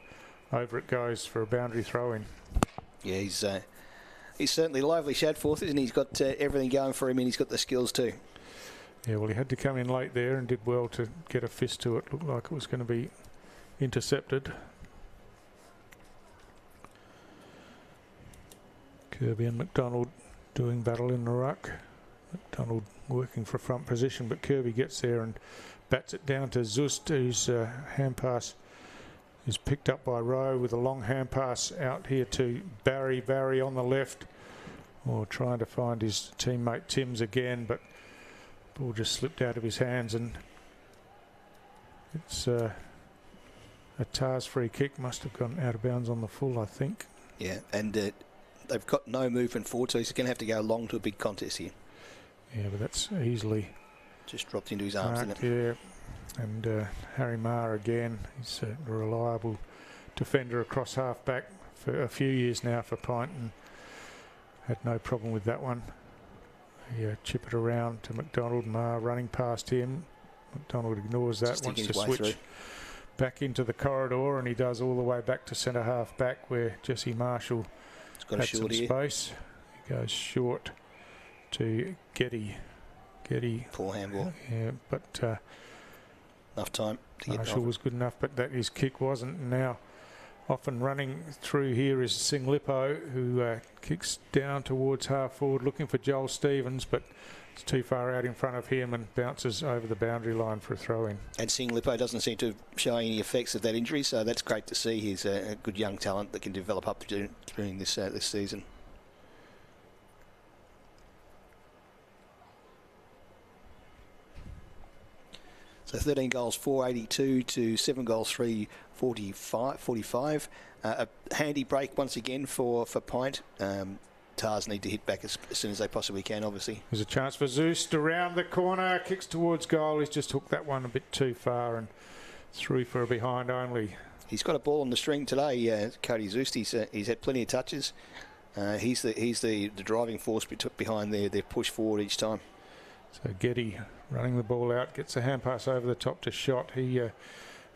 over it goes for a boundary throw in. Yeah, he's certainly lively, Shadforth, isn't he? He's got everything going for him, and he's got the skills too. Yeah, well, he had to come in late there and did well to get a fist to it. Looked like it was going to be intercepted. Kirby and McDonald doing battle in the ruck. McDonald working for front position, but Kirby gets there and bats it down to Zust, whose hand pass is picked up by Rowe with a long hand pass out here to Barry. Barry on the left, trying to find his teammate Timms again, but ball just slipped out of his hands, and it's a Tars free kick. Must have gone out of bounds on the full, I think. Yeah, and they've got no movement forward, so he's going to have to go long to a big contest here. Yeah, but that's easily just dropped into his arms, marked, isn't it? Yeah, and Harry Maher again. He's a reliable defender across half back for a few years now for Pint, and had no problem with that one. Chip it around to McDonald. Maher running past him. McDonald ignores that, wants to switch back into the corridor, and he does all the way back to centre half back where Jesse Marshall got had some space. He goes short to Getty. Poor handball. Yeah, but enough time to get Marshall was good enough, but that his kick wasn't. Now often running through here is Singlippo, who kicks down towards half forward looking for Joel Stevens, but it's too far out in front of him and bounces over the boundary line for a throw-in. And Singlippo doesn't seem to show any effects of that injury, so that's great to see. He's a good young talent that can develop up during this season. So 13 goals, 482 to 7 goals, 345. A handy break once again for Pint. Tars need to hit back as soon as they possibly can, obviously. There's a chance for Zust around the corner, kicks towards goal. He's just hooked that one a bit too far and through for a behind only. He's got a ball on the string today, Cody Zust. He's had plenty of touches. He's the driving force behind their push forward each time. So Getty running the ball out, gets a hand pass over the top to Shot. He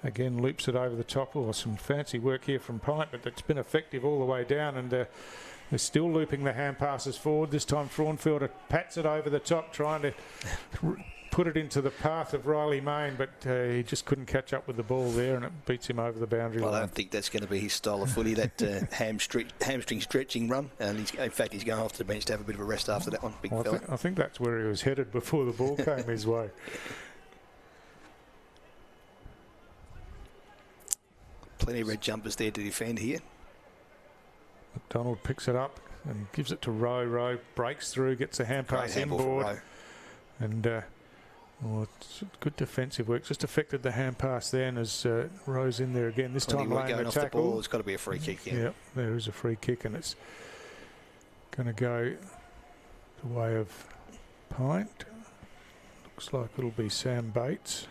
again loops it over the top. Some fancy work here from Pint, but it's been effective all the way down, and they're still looping the hand passes forward. This time Fraunfelder pats it over the top, trying to put it into the path of Riley Main, but he just couldn't catch up with the ball there, and it beats him over the boundary line. I don't think that's going to be his style of footy, that hamstring stretching run. And in fact, he's going off to the bench to have a bit of a rest after that one. Big fella. I think that's where he was headed before the ball came his way. Plenty of red jumpers there to defend here. McDonald picks it up and gives it to Rowe. Rowe breaks through, gets a hand pass inboard, and Oh, it's good defensive work. Just affected the hand pass then as Rose in there again. This time laying the off the tackle. ball. It's got to be a free kick. Yeah. Yep, there is a free kick, and it's going to go the way of PINT. Looks like it'll be Sam Bates.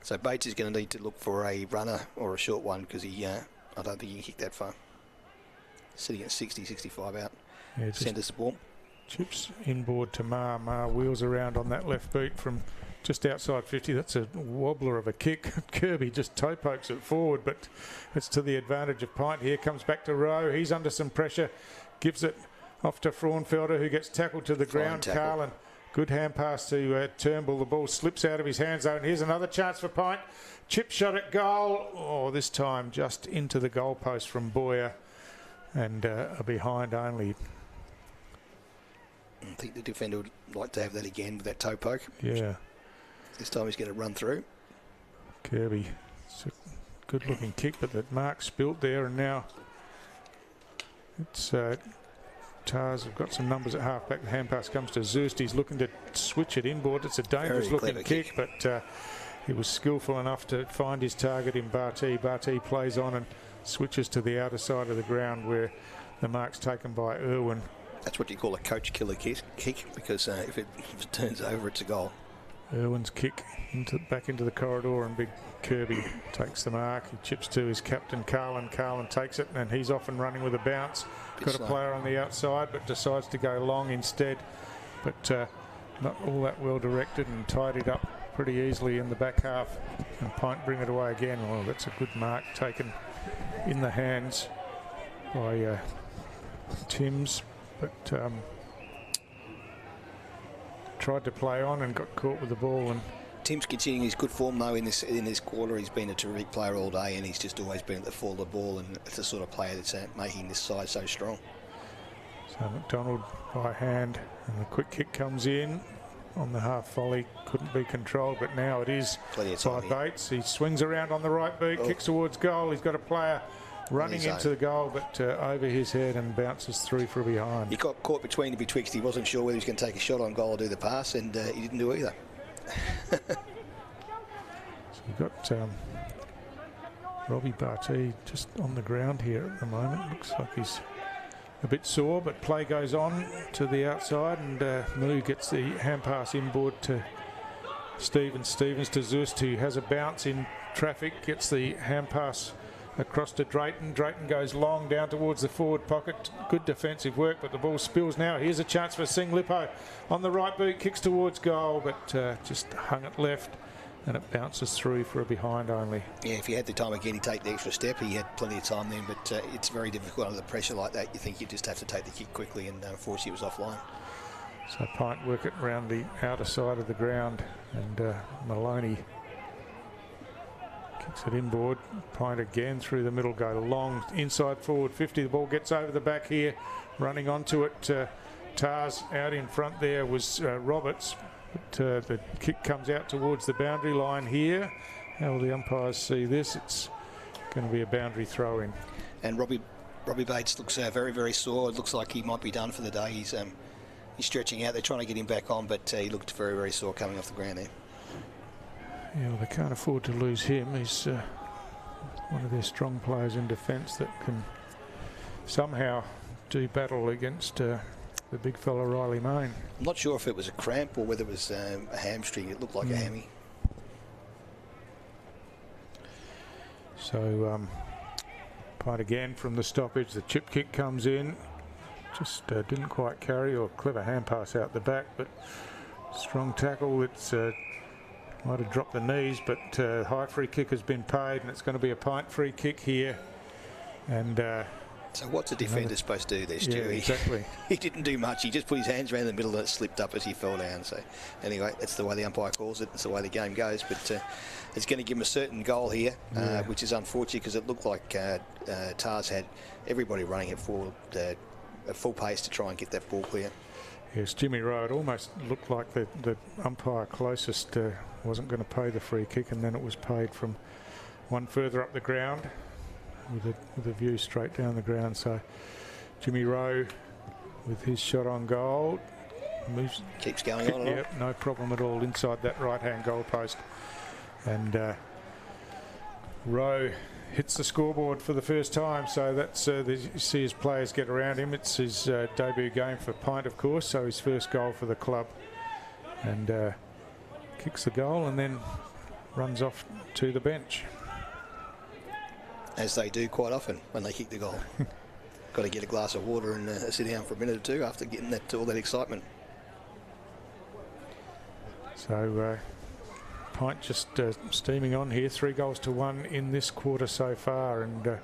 So Bates is going to need to look for a runner or a short one because he, I don't think he can kick that far. Sitting at 60, 65 out. Yeah, centres the ball. Chips inboard to Ma. Ma wheels around on that left boot from just outside 50. That's a wobbler of a kick. Kirby just toe pokes it forward, but it's to the advantage of PINT. Here comes back to Rowe. He's under some pressure. Gives it off to Fraunfelder, who gets tackled to the ground. Carlin, good hand pass to Turnbull. The ball slips out of his hands, though, and here's another chance for PINT. Chip shot at goal. Oh, this time just into the goalpost from Boyer, and a behind only. I think the defender would like to have that again with that toe poke. Yeah. This time he's going to run through. Kirby, it's a good looking kick, but the mark spilt there, and now it's Tars have got some numbers at half back. The hand pass comes to Zust. He's looking to switch it inboard. It's a dangerous looking kick, but he was skillful enough to find his target in Barty. Barty plays on and switches to the outer side of the ground where the mark's taken by Irwin. That's what you call a coach killer kick because if it turns over, it's a goal. Irwin's kick back into the corridor, and big Kirby takes the mark. He chips to his captain, Carlin. Carlin takes it, and he's off and running with a bounce. Got a player on the outside, but decides to go long instead. But not all that well directed, and tied it up pretty easily in the back half. And PINT bring it away again. Well, that's a good mark taken in the hands by Timms. But tried to play on and got caught with the ball. And Tim's continuing his good form though in this quarter. He's been a terrific player all day, and he's just always been at the fall of the ball, and it's the sort of player that's making this side so strong. So McDonald by hand, and the quick kick comes in on the half volley. Couldn't be controlled, but now it is by Bates. He swings around on the right boot, kicks towards goal. He's got a player running into the goal, but over his head, and bounces through for a behind. He got caught betwixt. He wasn't sure whether he was going to take a shot on goal or do the pass, and he didn't do either. So you've got Robbie Barty just on the ground here at the moment. Looks like he's a bit sore, but play goes on to the outside, and Moo gets the hand pass inboard to Stevens. Stevens to Zust, who has a bounce in traffic, gets the hand pass across to Drayton. Drayton goes long down towards the forward pocket. Good defensive work, but the ball spills now. Here's a chance for Sing Lippo on the right boot, kicks towards goal, but just hung it left, and it bounces through for a behind only. Yeah, if he had the time again, he'd take the extra step. He had plenty of time then, but it's very difficult under the pressure like that. You think you just have to take the kick quickly, and unfortunately it was offline. So PINT work it around the outer side of the ground, and Maloney kicks it inboard. PINT again through the middle, go long inside forward 50. The ball gets over the back here, running onto it. Tars out in front there was Roberts, but the kick comes out towards the boundary line here. How will the umpires see this? It's going to be a boundary throw in. And Robbie Bates looks very, very sore. It looks like he might be done for the day. He's stretching out. They're trying to get him back on, but he looked very, very sore coming off the ground there. Yeah, well, they can't afford to lose him. He's one of their strong players in defence that can somehow do battle against the big fella Riley Main. I'm not sure if it was a cramp or whether it was a hamstring. It looked like a hammy. So PINT again from the stoppage. The chip kick comes in. Just didn't quite carry, or clever hand pass out the back, but strong tackle. It's might have dropped the knees, but high free kick has been paid, and it's going to be a PINT free kick here. And so what's a defender supposed to do there, Stu? Yeah, exactly. He didn't do much. He just put his hands around the middle and it slipped up as he fell down. So anyway, that's the way the umpire calls it. It's the way the game goes. But it's going to give him a certain goal here, which is unfortunate because it looked like Tars had everybody running at full pace to try and get that ball clear. Yes, Jimmy Rowe, it almost looked like the umpire closest wasn't going to pay the free kick, and then it was paid from one further up the ground with a view straight down the ground. So Jimmy Rowe with his shot on goal moves. Keeps going on. Yep, no problem at all inside that right-hand goal post. And Rowe hits the scoreboard for the first time, so that's you see his players get around him. It's his debut game for PINT, of course, so his first goal for the club. And kicks the goal and then runs off to the bench. As they do quite often when they kick the goal. Got to get a glass of water and sit down for a minute or two after getting all that excitement. So PINT just steaming on here, 3-1 in this quarter so far, and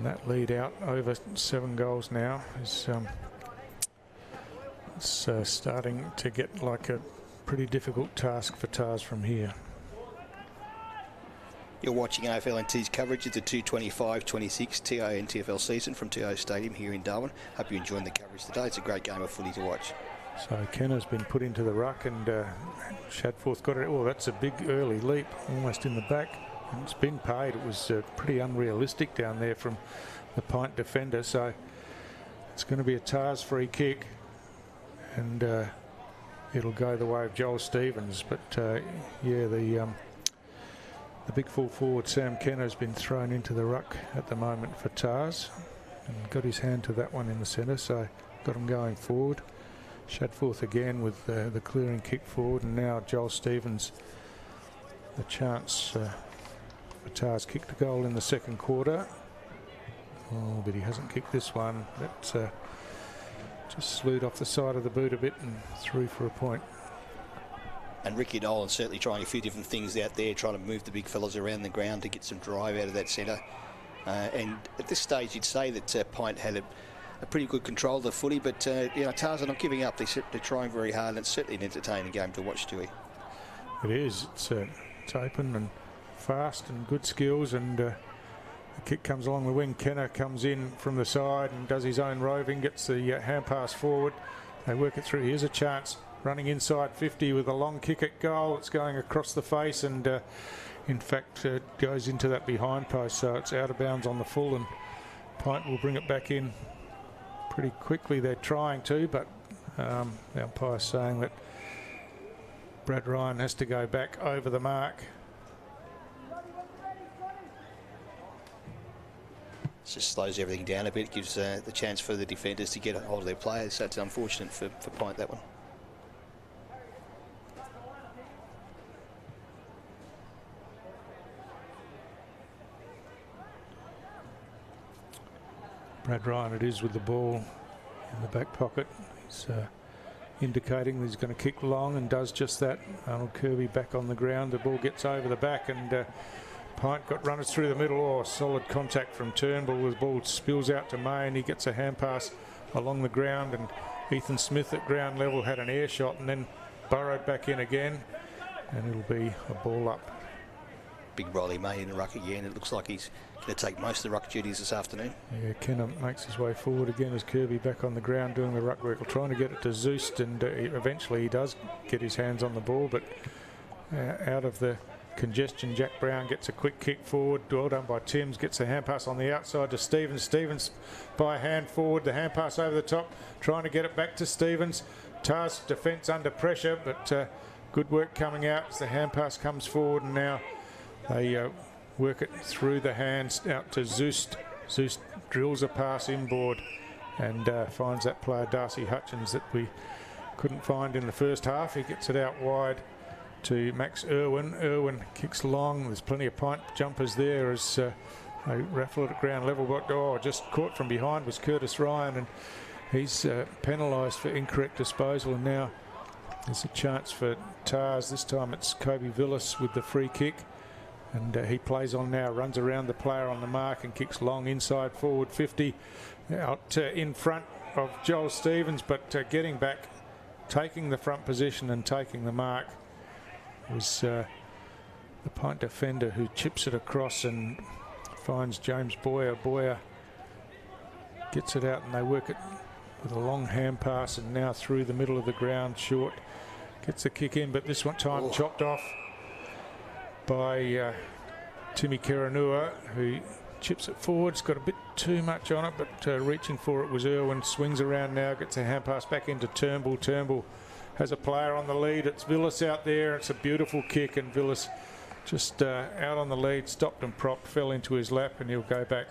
that lead out over 7 goals now is it's starting to get like a pretty difficult task for Tars from here. You're watching AFL&T's coverage of the 225-26 TIO NTFL season from TIO Stadium here in Darwin. Hope you're enjoying the coverage today. It's a great game of footy to watch. So Kenna's been put into the ruck, and Shadforth got it. Oh, that's a big early leap, almost in the back. And it's been paid. It was pretty unrealistic down there from the PINT defender. So it's going to be a Tars free kick, and it'll go the way of Joel Stevens. But yeah, the big full forward Sam Kenna has been thrown into the ruck at the moment for Tars, and got his hand to that one in the centre, so got him going forward. Shadforth again with the clearing kick forward, and now Joel Stevens the chance for Tars. Kicked a goal in the second quarter. Oh, but he hasn't kicked this one. That just slewed off the side of the boot a bit and through for a point. And Ricky Nolan certainly trying a few different things out there, trying to move the big fellas around the ground to get some drive out of that centre. And at this stage, you'd say that PINT had a pretty good control of the footy, but you know, Tars are not giving up. They're trying very hard, and it's certainly an entertaining game to watch, Stewie. It is. It's open and fast and good skills, and the kick comes along the wing. Kenna comes in from the side and does his own roving, gets the hand pass forward. They work it through. Here's a chance. Running inside 50 with a long kick at goal. It's going across the face, and in fact goes into that behind post, so it's out of bounds on the full, and PINT will bring it back in pretty quickly. They're trying to, but the umpire's saying that Brad Ryan has to go back over the mark. It just slows everything down a bit, gives the chance for the defenders to get a hold of their players, so it's unfortunate for PINT, that one. Brad Ryan it is with the ball in the back pocket. He's indicating that he's going to kick long, and does just that. Arnold Kirby back on the ground. The ball gets over the back, and PINT got runners through the middle. Oh, solid contact from Turnbull. The ball spills out to May, and he gets a hand pass along the ground, and Ethan Smith at ground level had an air shot and then burrowed back in again, and it'll be a ball up. Big Riley May in the ruck again. It looks like he's going to take most of the ruck duties this afternoon. Yeah, Kenna makes his way forward again as Kirby back on the ground doing the ruck work, trying to get it to Zeus, and eventually he does get his hands on the ball, but out of the congestion, Jack Brown gets a quick kick forward. Well done by Timms. Gets a hand pass on the outside to Stevens. Stevens by hand forward. The hand pass over the top, trying to get it back to Stevens. Tars defence under pressure, but good work coming out as the hand pass comes forward, and now they work it through the hands out to Zeus. Zeus drills a pass inboard and finds that player Darcy Hutchins that we couldn't find in the first half. He gets it out wide to Max Irwin. Irwin kicks long. There's plenty of PINT jumpers there as they raffle it at ground level, but just caught from behind was Curtis Ryan, and he's penalised for incorrect disposal, and now there's a chance for Tars. This time it's Kobe Villas with the free kick. And he plays on now, runs around the player on the mark and kicks long inside forward 50 out in front of Joel Stevens, but getting back, taking the front position and taking the mark was the PINT defender who chips it across and finds James Boyer. Boyer gets it out and they work it with a long hand pass, and now through the middle of the ground short. Gets the kick in, but this one time chopped off by Timmy Kiranua, who chips it forward. It's got a bit too much on it, but reaching for it was Irwin. Swings around now, gets a hand pass back into Turnbull. Turnbull has a player on the lead. It's Villas out there. It's a beautiful kick, and Villas just out on the lead, stopped and propped, fell into his lap, and he'll go back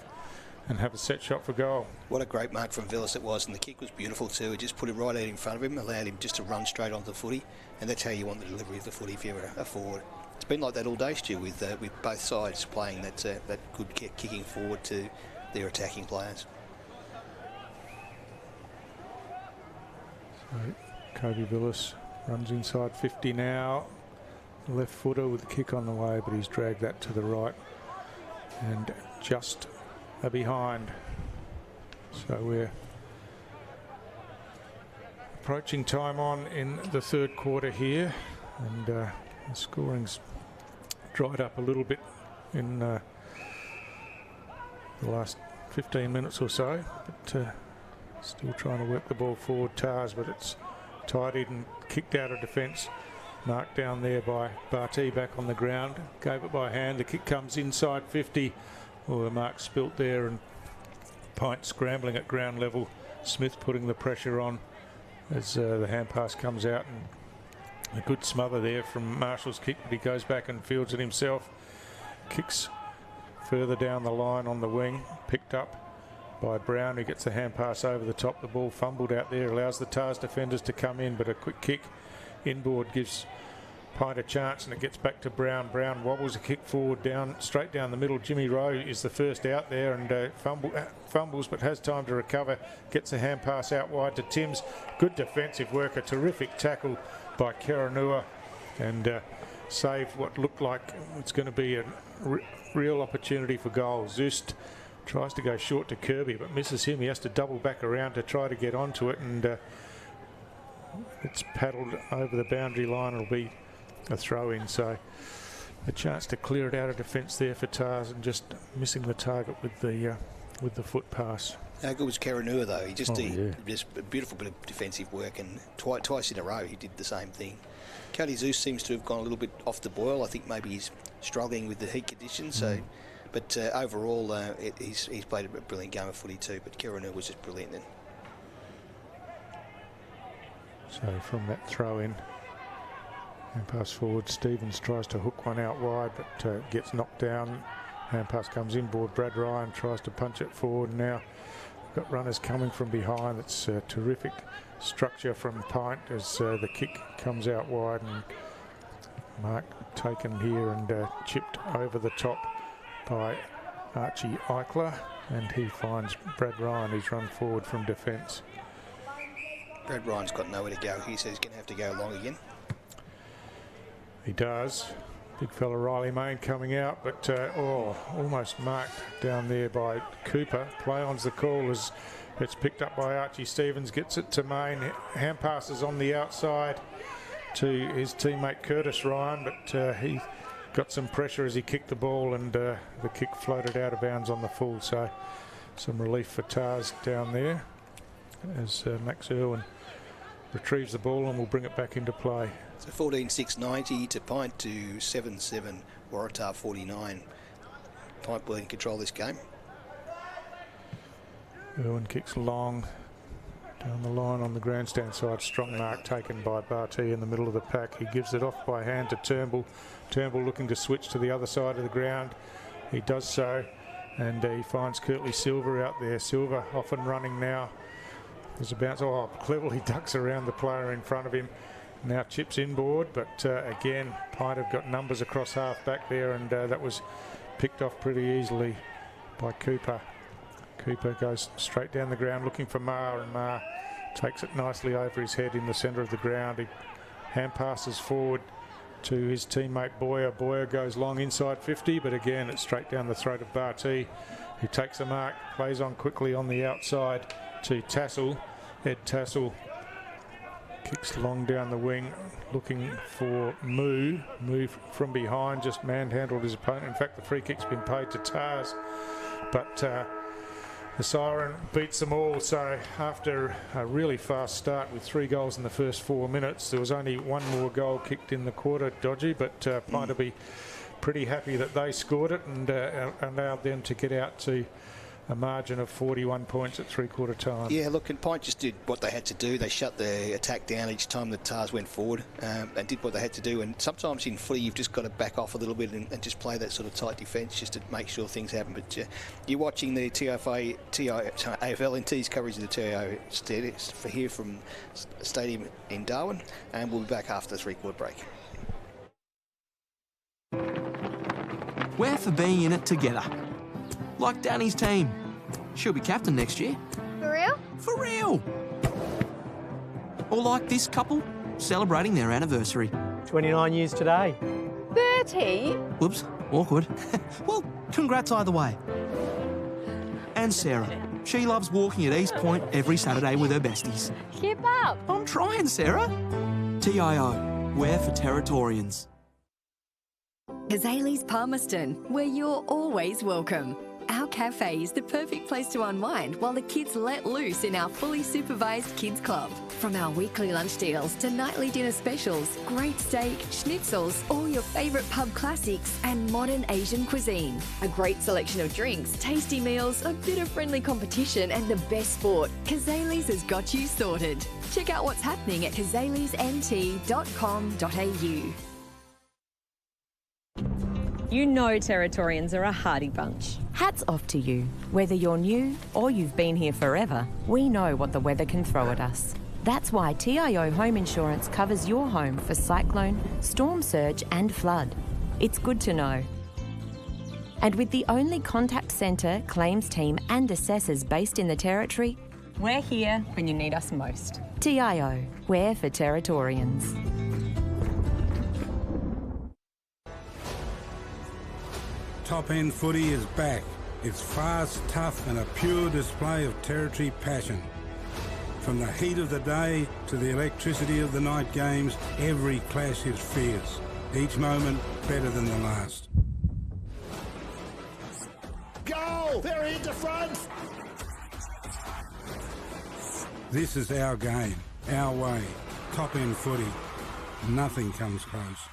and have a set shot for goal. What a great mark from Villas it was, and the kick was beautiful too. He just put it right out in front of him, allowed him just to run straight onto the footy, and that's how you want the delivery of the footy if you're a forward. It's been like that all day, Stu, with both sides playing that good kicking forward to their attacking players. So Kobe Villas runs inside 50 now. Left footer with the kick on the way, but he's dragged that to the right and just behind. So we're approaching time on in the third quarter here, and the scoring's dried up a little bit in the last 15 minutes or so, but still trying to work the ball forward, Tars, but it's tidied and kicked out of defence. Marked down there by Barty, back on the ground. Gave it by hand. The kick comes inside 50. Oh, the mark spilt there, and Pint scrambling at ground level. Smith putting the pressure on as the hand pass comes out, and a good smother there from Marshall's kick, but he goes back and fields it himself. Kicks further down the line on the wing. Picked up by Brown, who gets the hand pass over the top. The ball fumbled out there. Allows the Tars defenders to come in, but a quick kick inboard gives Pint a chance, and it gets back to Brown. Brown wobbles a kick forward, straight down the middle. Jimmy Rowe is the first out there, and fumbles but has time to recover. Gets a hand pass out wide to Timms. Good defensive work, a terrific tackle by Karanua, and saved what looked like it's going to be a real opportunity for goal. Zust tries to go short to Kirby, but misses him. He has to double back around to try to get onto it, and it's paddled over the boundary line. It'll be a throw in, so a chance to clear it out of defence there for Tars, and just missing the target with the foot pass. How good was Karanua though? He just just a beautiful bit of defensive work, and twice in a row he did the same thing. Cody Zeus seems to have gone a little bit off the boil. I think maybe he's struggling with the heat conditions. So, but overall he's played a brilliant game of footy too. But Karanua was just brilliant then. So from that throw in and pass forward, Stevens tries to hook one out wide, but gets knocked down. Hand pass comes inboard. Brad Ryan tries to punch it forward, and now got runners coming from behind. It's a terrific structure from Pint as the kick comes out wide, and mark taken here and chipped over the top by Archie Eichler, and he finds Brad Ryan, who's run forward from defence. Brad Ryan's got nowhere to go. He says he's going to have to go long again. He does. Big fella Riley Main coming out, but almost marked down there by Cooper. Play on's the call as it's picked up by Archie Stevens. Gets it to Main. Hand passes on the outside to his teammate Curtis Ryan, but he got some pressure as he kicked the ball, and the kick floated out of bounds on the full. So some relief for Tars down there as Max Irwin retrieves the ball and will bring it back into play. So 14-6-90 to Pint to 7-7 Waratah 49. Pint will in control this game. Irwin kicks long down the line on the grandstand side. Strong mark taken by Barty in the middle of the pack. He gives it off by hand to Turnbull. Turnbull looking to switch to the other side of the ground. He does so, and he finds Curtly Silver out there. Silver off and running now. There's a bounce. Oh, cleverly ducks around the player in front of him. Now chips inboard, but again, Pint have got numbers across half back there, and that was picked off pretty easily by Cooper. Cooper goes straight down the ground looking for Maher, and Maher takes it nicely over his head in the centre of the ground. He hand passes forward to his teammate Boyer. Boyer goes long inside 50, but again, it's straight down the throat of Barty, who takes a mark, plays on quickly on the outside to Tassel. Ed Tassel kicks long down the wing, looking for Moo. Move from behind, just manhandled his opponent. In fact, the free kick's been paid to Tars, but the siren beats them all. So after a really fast start with 3 goals in the first 4 minutes, there was only one more goal kicked in the quarter, Dodgy, but Pint will be pretty happy that they scored it and allowed them to get out to a margin of 41 points at three-quarter time. Yeah, look, and PINT just did what they had to do. They shut the attack down each time the Tars went forward and did what they had to do. And sometimes in footy, you've just got to back off a little bit and just play that sort of tight defence just to make sure things happen. But you're watching the AFL NT's coverage of the TIO for here from Stadium in Darwin, and we'll be back after the three-quarter break. We're for being in it together. Like Danny's team. She'll be captain next year. For real? For real! Or like this couple, celebrating their anniversary. 29 years today. 30? Whoops, awkward. Well, congrats either way. And Sarah. She loves walking at East Point every Saturday with her besties. Keep up. I'm trying, Sarah. TIO, we're for Territorians. Kazali's Palmerston, where you're always welcome. Our cafe is the perfect place to unwind while the kids let loose in our fully supervised kids club. From our weekly lunch deals to nightly dinner specials, great steak, schnitzels, all your favourite pub classics and modern Asian cuisine. A great selection of drinks, tasty meals, a bit of friendly competition and the best sport. Kazali's has got you sorted. Check out what's happening at kazalisnt.com.au. You know Territorians are a hardy bunch. Hats off to you. Whether you're new or you've been here forever, we know what the weather can throw at us. That's why TIO Home Insurance covers your home for cyclone, storm surge and flood. It's good to know. And with the only contact centre, claims team and assessors based in the Territory, We're here when you need us most. TIO, we're for Territorians. Top-end footy is back. It's fast, tough and a pure display of Territory passion. From the heat of the day to the electricity of the night games, every clash is fierce. Each moment better than the last. Goal! They're into front! This is our game, our way. Top-end footy. Nothing comes close.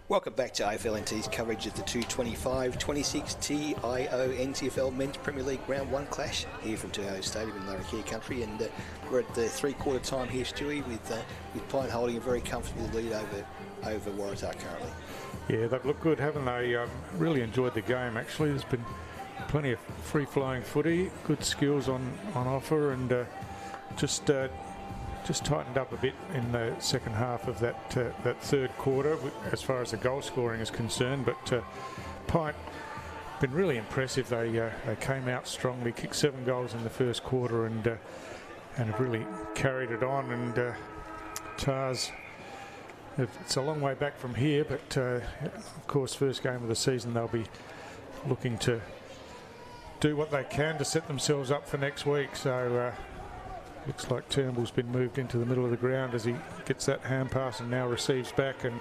Welcome back to AFLNT's coverage of the 225-26 TIO NTFL Men's Premier League Round 1 clash here from TIO Stadium in Larrakia Country, and we're at the three-quarter time here, Stewie, with PINT holding a very comfortable lead over Waratah currently. Yeah, they've looked good, haven't they? Really enjoyed the game, actually. There's been plenty of free-flowing footy, good skills on offer, and just tightened up a bit in the second half of that third quarter as far as the goal scoring is concerned. But PINT been really impressive. They came out strongly, kicked 7 goals in the first quarter, and have really carried it on. And Tars, it's a long way back from here, but of course, first game of the season, they'll be looking to do what they can to set themselves up for next week. So looks like Turnbull's been moved into the middle of the ground as he gets that hand pass and now receives back, and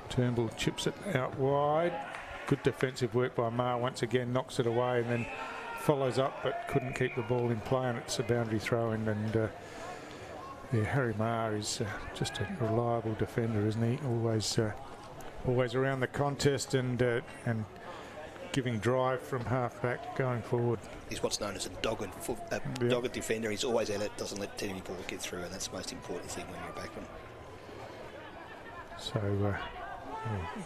Turnbull chips it out wide. Good defensive work by Marr, once again knocks it away and then follows up but couldn't keep the ball in play, and it's a boundary throw in. And yeah, Harry Marr is just a reliable defender, isn't he? Always around the contest and giving drive from half-back going forward. He's what's known as a dogged defender. He's always at it, doesn't let any ball get through, and that's the most important thing when you're a backman. So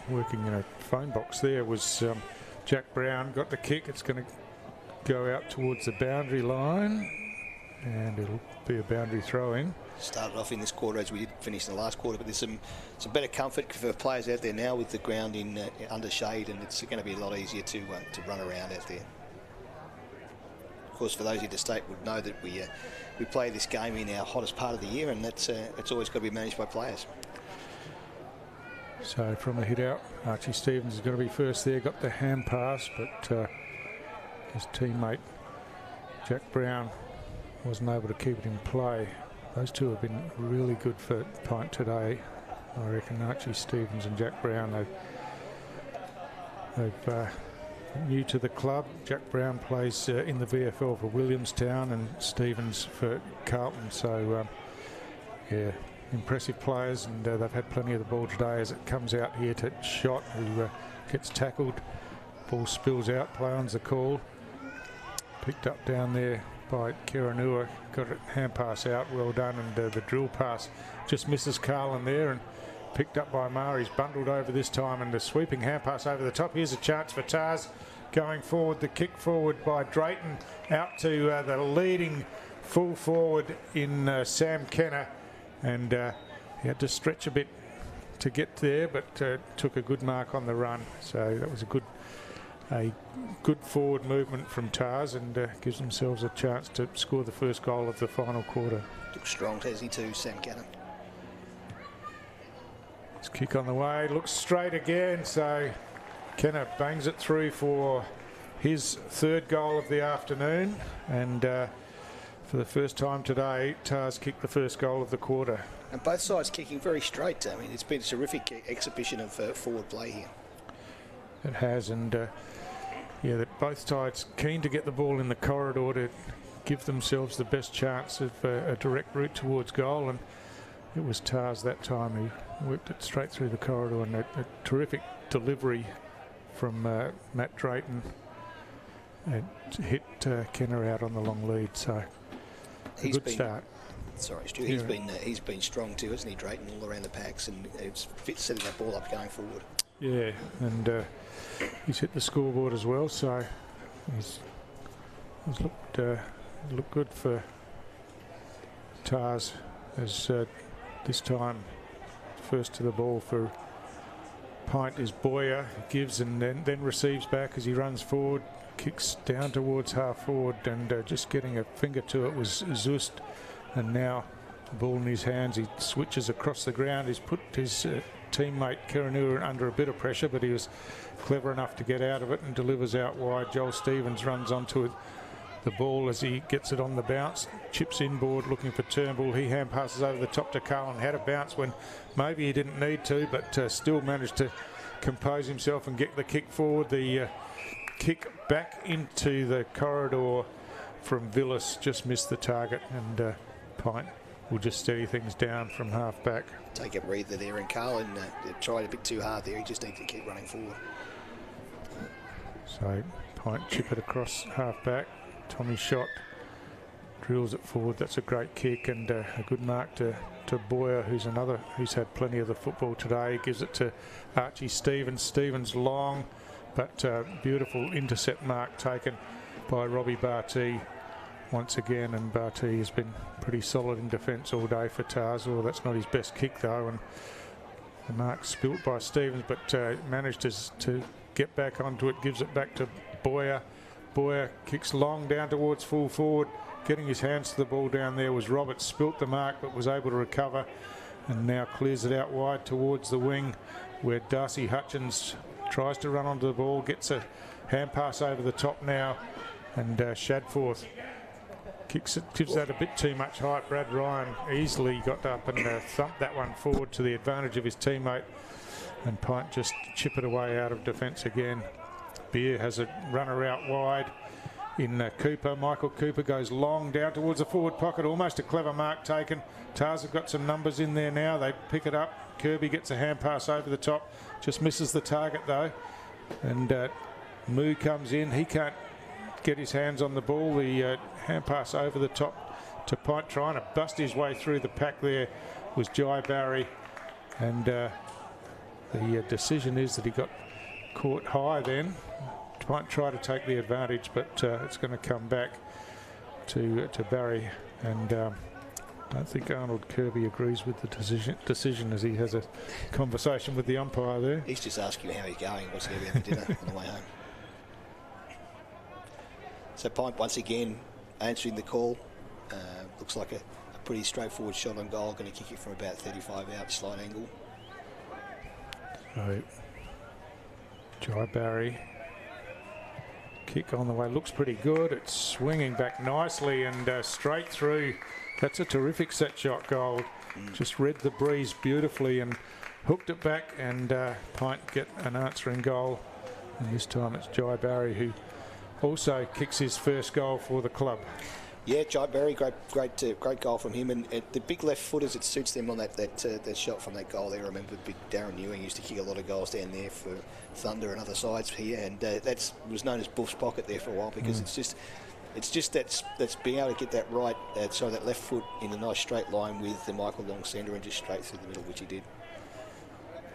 working in a phone box there was Jack Brown, got the kick. It's going to go out towards the boundary line, and it'll be a boundary throw-in. Started off in this quarter as we did finish in the last quarter, but there's some better comfort for players out there now with the ground in under shade, and it's going to be a lot easier to run around out there. Of course, for those in the state would know that we play this game in our hottest part of the year, and it's always got to be managed by players. So from the hit out, Archie Stevens is going to be first there, got the hand pass, but his teammate Jack Brown wasn't able to keep it in play. Those two have been really good for PINT today. I reckon Archie Stevens and Jack Brown, they've new to the club. Jack Brown plays in the VFL for Williamstown and Stevens for Carlton. So yeah, impressive players, and they've had plenty of the ball today as it comes out here to Shot, who gets tackled. Ball spills out, play on's the call. Picked up down there by Keranua, got a hand pass out, well done, and the drill pass just misses Carlin there, and picked up by Marr. He's bundled over this time, and the sweeping hand pass over the top. Here's a chance for Tars going forward. The kick forward by Drayton out to the leading full forward in Sam Kenner, and he had to stretch a bit to get there, but took a good mark on the run. So that was a good forward movement from Tars, and gives themselves a chance to score the first goal of the final quarter. Looks strong, has he too, Sam Kenner? His kick on the way, looks straight again, so Kenner bangs it through for his third goal of the afternoon, and for the first time today, Tars kicked the first goal of the quarter. And both sides kicking very straight. I mean, it's been a terrific exhibition of forward play here. It has, and yeah, that both sides keen to get the ball in the corridor to give themselves the best chance of a direct route towards goal, and it was Tars that time who worked it straight through the corridor, and a terrific delivery from Matt Drayton, and hit Kenner out on the long lead. So a good start. Sorry, Stu, he's been strong too, hasn't he, Drayton, all around the packs, and it's fit setting that ball up going forward. Yeah, and he's hit the scoreboard as well, so he's looked good for Tars, as this time first to the ball for PINT is Boyer, gives and then receives back as he runs forward, kicks down towards half forward, and just getting a finger to it was Zust, and now the ball in his hands, he switches across the ground. He's put his teammate Keranua under a bit of pressure, but he was clever enough to get out of it and delivers out wide. Joel Stevens runs onto it, the ball as he gets it on the bounce, chips inboard looking for Turnbull. He hand passes over the top to Carlin, had a bounce when maybe he didn't need to, but still managed to compose himself and get the kick forward. The kick back into the corridor from Villas just missed the target, and PINT will just steady things down from half back. Take a breather there, and Carlin tried a bit too hard there. He just needs to keep running forward. So Pint chip it across half back. Tommy shot, drills it forward. That's a great kick, and a good mark to Boyer, who's had plenty of the football today. Gives it to Archie Stevens. Stevens long, but beautiful intercept mark taken by Robbie Barty once again, and Barty has been pretty solid in defence all day for Tarzor. That's not his best kick though, and the mark spilt by Stevens, but managed to get back onto it. Gives it back to Boyer. Boyer kicks long down towards full forward. Getting his hands to the ball down there was Roberts. Spilt the mark but was able to recover, and now clears it out wide towards the wing, where Darcy Hutchins tries to run onto the ball. Gets a hand pass over the top now, and Shadforth kicks it, gives that a bit too much height. Brad Ryan easily got up and thumped that one forward to the advantage of his teammate, and Pint just chip it away out of defence again. Beer has a runner out wide in Cooper. Michael Cooper goes long down towards the forward pocket. Almost a clever mark taken. Tars have got some numbers in there now. They pick it up. Kirby gets a hand pass over the top. Just misses the target though. And Moo comes in. He can't get his hands on the ball. The hand pass over the top to Pint. Trying to bust his way through the pack there was Jai Barry. And the decision is that he got caught high then. Might try to take the advantage, but it's going to come back to Barry, and I don't think Arnold Kirby agrees with the decision as he has a conversation with the umpire there. He's just asking how he's going. What's he having for dinner on the way home? So Pint once again answering the call. Looks like a pretty straightforward shot on goal. Going to kick it from about 35 out, slight angle. So Jai Barry. Kick on the way, looks pretty good. It's swinging back nicely and straight through. That's a terrific set shot, Gold. Just read the breeze beautifully and hooked it back, and Pint get an answering goal. And this time it's Jai Barry who also kicks his first goal for the club. Yeah, Jai Barry, great goal from him, and the big left footers, it suits them on that shot from that goal there. I remember big Darren Ewing used to kick a lot of goals down there for Thunder and other sides here, and that was known as Buff's pocket there for a while, because it's just that's being able to get that right, so that left foot in a nice straight line with the Michael Long centre and just straight through the middle, which he did.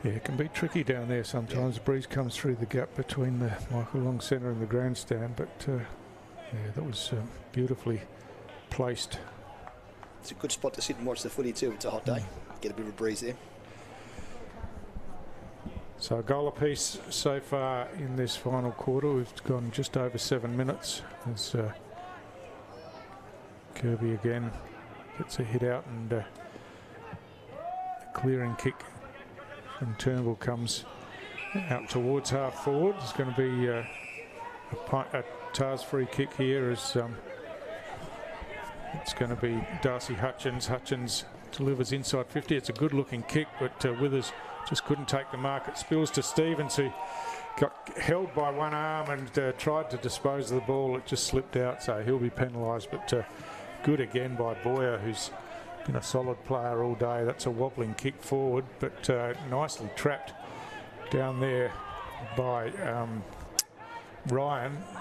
Yeah, it can be tricky down there sometimes. The breeze comes through the gap between the Michael Long centre and the grandstand, but yeah, that was beautifully placed. It's a good spot to sit and watch the footy too. It's a hot day. Get a bit of a breeze there. So a goal apiece so far in this final quarter. We've gone just over 7 minutes as Kirby again gets a hit out, and the clearing kick from Turnbull comes out towards half forward. It's going to be a Tars free kick here, as it's going to be Darcy Hutchins. Hutchins delivers inside 50. It's a good looking kick, but Withers just couldn't take the mark. It spills to Stevens, who got held by one arm and tried to dispose of the ball. It just slipped out, so he'll be penalised. But good again by Boyer, who's been a solid player all day. That's a wobbling kick forward, but nicely trapped down there by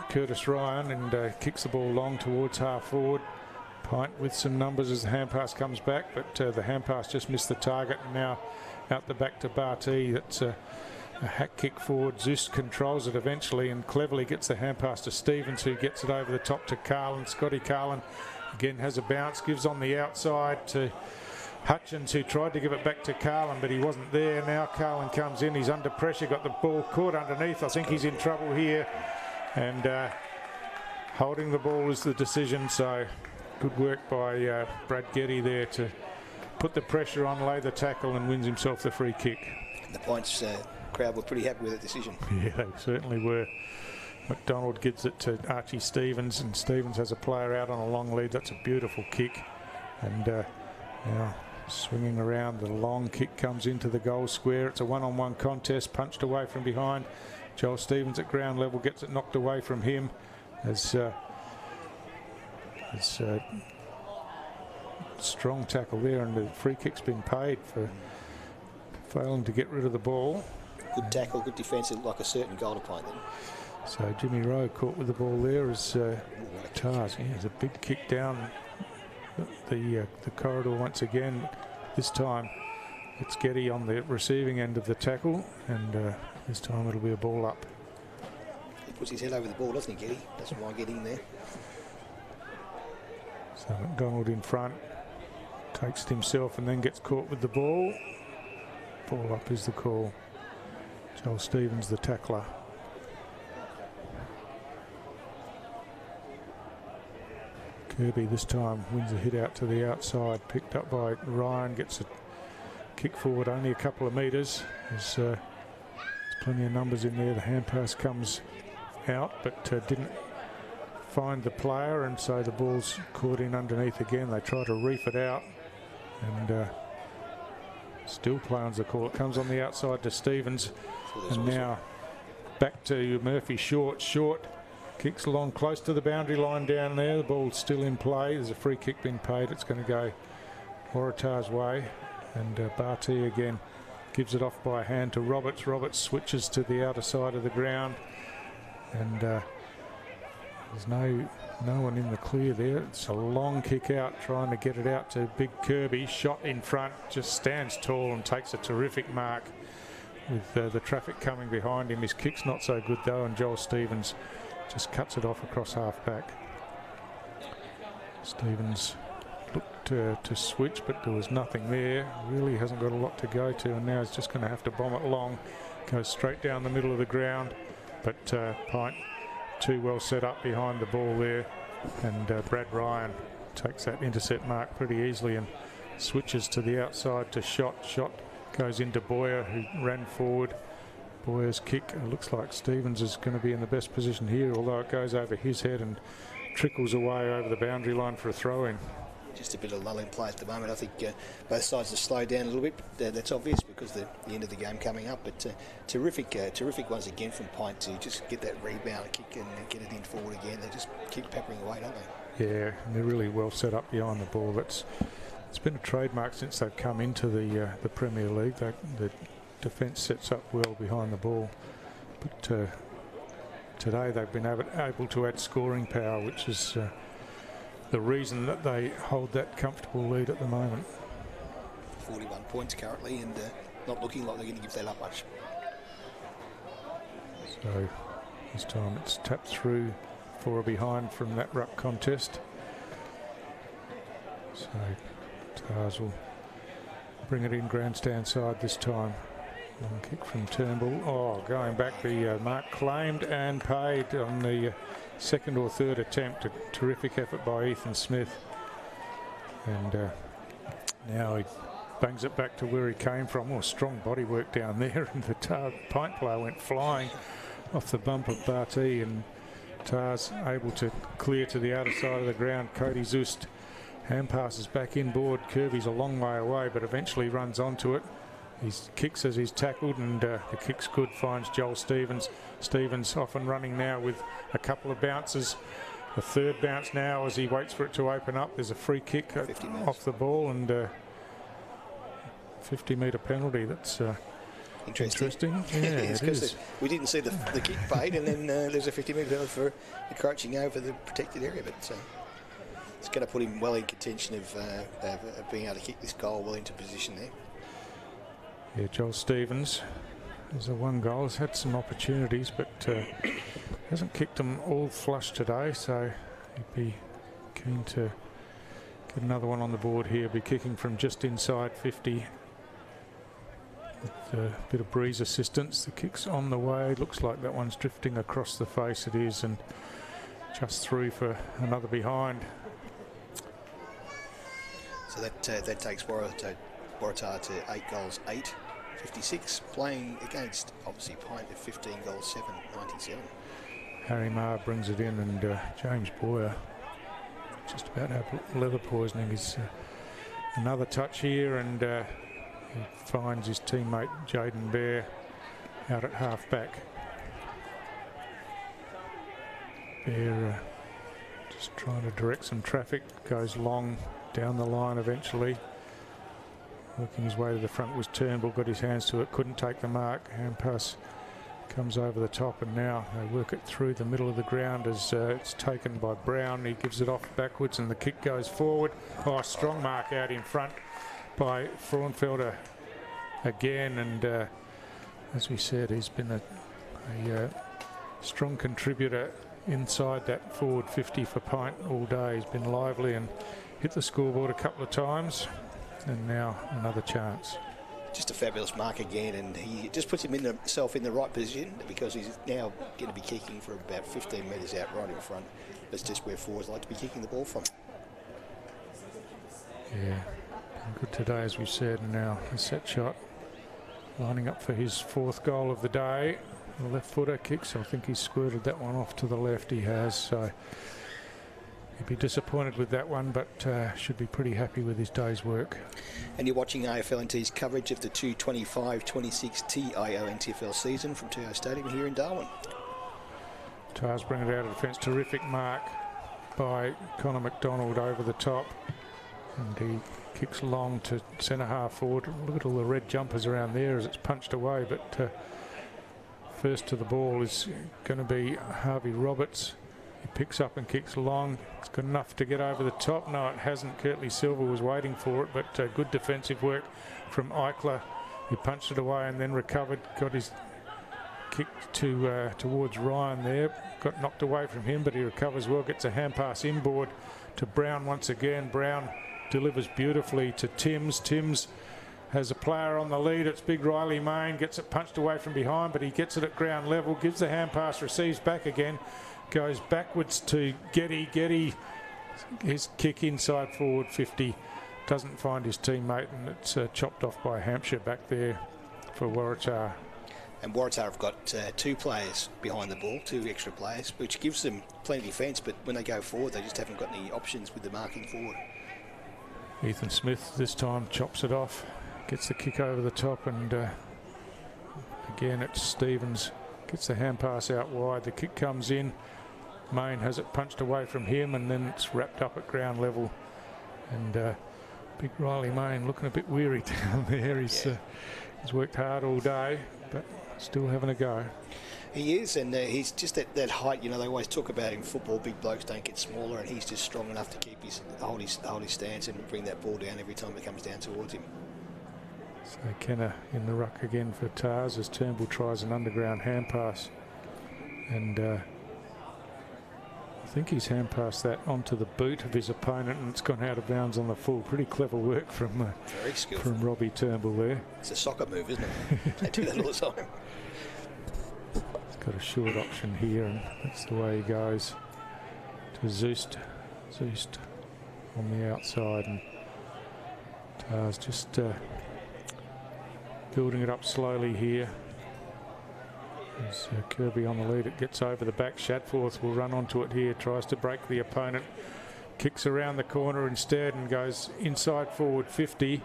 Curtis Ryan, and kicks the ball long towards half forward. Pint with some numbers as the hand pass comes back, but the hand pass just missed the target, and now out the back to Barty. That's a hack kick forward. Zeus controls it eventually and cleverly gets the hand pass to Stevens, who gets it over the top to Carlin. Scotty Carlin again has a bounce, gives on the outside to Hutchins, who tried to give it back to Carlin, but he wasn't there. Now Carlin comes in, he's under pressure, got the ball caught underneath. I think he's in trouble here, and holding the ball is the decision. So good work by Brad Getty there to put the pressure on, lay the tackle, and wins himself the free kick. And the Pints crowd were pretty happy with that decision. Yeah, they certainly were. McDonald gives it to Archie Stevens, and Stevens has a player out on a long lead. That's a beautiful kick, and now swinging around, the long kick comes into the goal square. It's a one-on-one contest, punched away from behind. Joel Stevens at ground level gets it knocked away from him as strong tackle there, and the free kick's been paid for failing to get rid of the ball. Good tackle, good defence, like a certain goal to point then. So Jimmy Rowe caught with the ball there as Tars. Yeah, there's a big kick down the corridor once again. This time it's Getty on the receiving end of the tackle, and this time it'll be a ball up. He puts his head over the ball, doesn't he, Getty? Doesn't mind getting there. So McDonald in front, takes it himself and then gets caught with the ball. Ball up is the call. Joel Stevens, the tackler. Kirby this time wins a hit out to the outside, picked up by Ryan, gets a kick forward only a couple of metres. There's plenty of numbers in there. The hand pass comes out, but didn't find the player, and so the ball's caught in underneath again. They try to reef it out, and still play on the call. It comes on the outside to Stevens, and now back to Murphy. Short kicks along close to the boundary line down there. The ball's still in play. There's a free kick being paid. It's going to go Waratah's way, and Barty again gives it off by hand to Roberts. Roberts switches to the outer side of the ground, and there's no one in the clear there. It's a long kick out, trying to get it out to Big Kirby. Shot in front, just stands tall and takes a terrific mark with the traffic coming behind him. His kick's not so good though, and Joel Stevens just cuts it off across half back. Stevens looked to switch, but there was nothing there. Really hasn't got a lot to go to, and now he's just going to have to bomb it long. Goes straight down the middle of the ground, but Pint too well set up behind the ball there, and Brad Ryan takes that intercept mark pretty easily and switches to the outside to Shot. Shot goes into Boyer, who ran forward. Boyer's kick, it looks like Stevens is going to be in the best position here, although it goes over his head and trickles away over the boundary line for a throw-in. Just a bit of lull in play at the moment. I think both sides have slowed down a little bit, but that's obvious because the end of the game coming up. But terrific once again from Pint to just get that rebound kick and get it in forward again. They just keep peppering away, don't they? Yeah, and they're really well set up behind the ball. It's been a trademark since they've come into the Premier League. The defence sets up well behind the ball, but today they've been able to add scoring power, which is the reason that they hold that comfortable lead at the moment. 41 points currently, and not looking like they're going to give that up much. So this time it's tapped through for a behind from that ruck contest. So Tars will bring it in grandstand side this time. Long kick from Turnbull. Oh, going back, the mark claimed and paid on the second or third attempt. A terrific effort by Ethan Smith. And now he bangs it back to where he came from. Oh, strong body work down there, and the Pint player went flying off the bump of Barty, and Tars able to clear to the outer side of the ground. Cody Zust hand passes back inboard. Kirby's a long way away, but eventually runs onto it. He kicks as he's tackled, and the kick's good, finds Joel Stevens. Stevens off and running now with a couple of bounces. The third bounce now as he waits for it to open up. There's a free kick off the ball, and 50-metre penalty. That's interesting. Yeah, it is. We didn't see the kick paid, and then there's a 50-metre penalty for encroaching over the protected area, but it's going to put him well in contention of being able to kick this goal well into position there. Yeah, Joel Stevens is a one goal. Has had some opportunities, but hasn't kicked them all flush today, so he'd be keen to get another one on the board here. Be kicking from just inside 50 with a bit of breeze assistance. The kick's on the way. Looks like that one's drifting across the face. It is, and just through for another behind. So that takes Waratah to 8 goals 8. 56, playing against obviously Pint at 15 goals 7, 97. Harry Marr brings it in, and James Boyer just about have leather poisoning. Is another touch here, and he finds his teammate Jaden Bear out at half back. Bear just trying to direct some traffic, goes long down the line eventually. Working his way to the front was Turnbull, got his hands to it, couldn't take the mark. Hand pass comes over the top, and now they work it through the middle of the ground as it's taken by Brown. He gives it off backwards and the kick goes forward. Oh, strong mark out in front by Frauenfelder again, and as we said, he's been a strong contributor inside that forward 50 for PINT all day. He's been lively and hit the scoreboard a couple of times, and now another chance. Just a fabulous mark again, and he just puts himself in the right position because he's now going to be kicking for about 15 metres out right in front. That's just where forwards like to be kicking the ball from. Yeah, good today, as we said, and now a set shot lining up for his fourth goal of the day. The left footer kicks. I think he's squirted that one off to the left. He has, so he'd be disappointed with that one, but should be pretty happy with his day's work. And you're watching AFLNT's coverage of the 2025-26 TIO NTFL season from TIO Stadium here in Darwin. Tars bring it out of defence. Terrific mark by Connor McDonald over the top, and he kicks long to centre half forward. Look at all the red jumpers around there as it's punched away, but first to the ball is going to be Harvey Roberts. He picks up and kicks long. It's good enough to get over the top. No, it hasn't. Kirtley Silver was waiting for it, but good defensive work from Eichler. He punched it away and then recovered. Got his kick towards Ryan there. Got knocked away from him, but he recovers well. Gets a hand pass inboard to Brown once again. Brown delivers beautifully to Timms. Timms has a player on the lead. It's big Riley Main. Gets it punched away from behind, but he gets it at ground level. Gives the hand pass, receives back again. Goes backwards to Getty. Getty, his kick inside forward 50. Doesn't find his teammate, and it's chopped off by Hampshire back there for Waratah. And Waratah have got two players behind the ball, two extra players, which gives them plenty of defence, but when they go forward, they just haven't got any options with the marking forward. Ethan Smith this time chops it off, gets the kick over the top, and again it's Stevens. Gets the hand pass out wide. The kick comes in. Main has it punched away from him, and then it's wrapped up at ground level. And big Riley Main looking a bit weary down there. He's worked hard all day, but still having a go. He is, and he's just that height. You know, they always talk about in football, big blokes don't get smaller, and he's just strong enough to keep hold his stance and bring that ball down every time it comes down towards him. So Kenner in the ruck again for Tars as Turnbull tries an underground hand pass, and I think he's hand passed that onto the boot of his opponent, and it's gone out of bounds on the full. Pretty clever work from Robbie Turnbull there. It's a soccer move, isn't it? They do that all the time. He's got a short option here, and that's the way he goes to Zoost. Zoost on the outside, and Tars just building it up slowly here. There's Kirby on the lead. It gets over the back. Shadforth will run onto it here. Tries to break the opponent. Kicks around the corner instead and goes inside forward 50.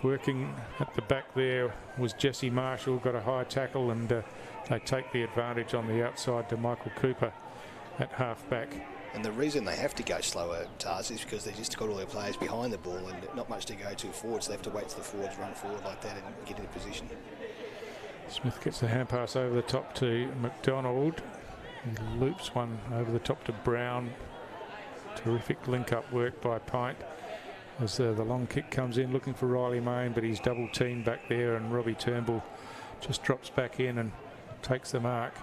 Working at the back there was Jesse Marshall. Got a high tackle, and they take the advantage on the outside to Michael Cooper at half back. And the reason they have to go slower, Tars, is because they've just got all their players behind the ball and not much to go to forward, so they have to wait till the forwards run forward like that and get into position. Smith gets the hand pass over the top to McDonald. He loops one over the top to Brown. Terrific link-up work by PINT as the long kick comes in, looking for Riley Main, but he's double-teamed back there, and Robbie Turnbull just drops back in and takes the mark.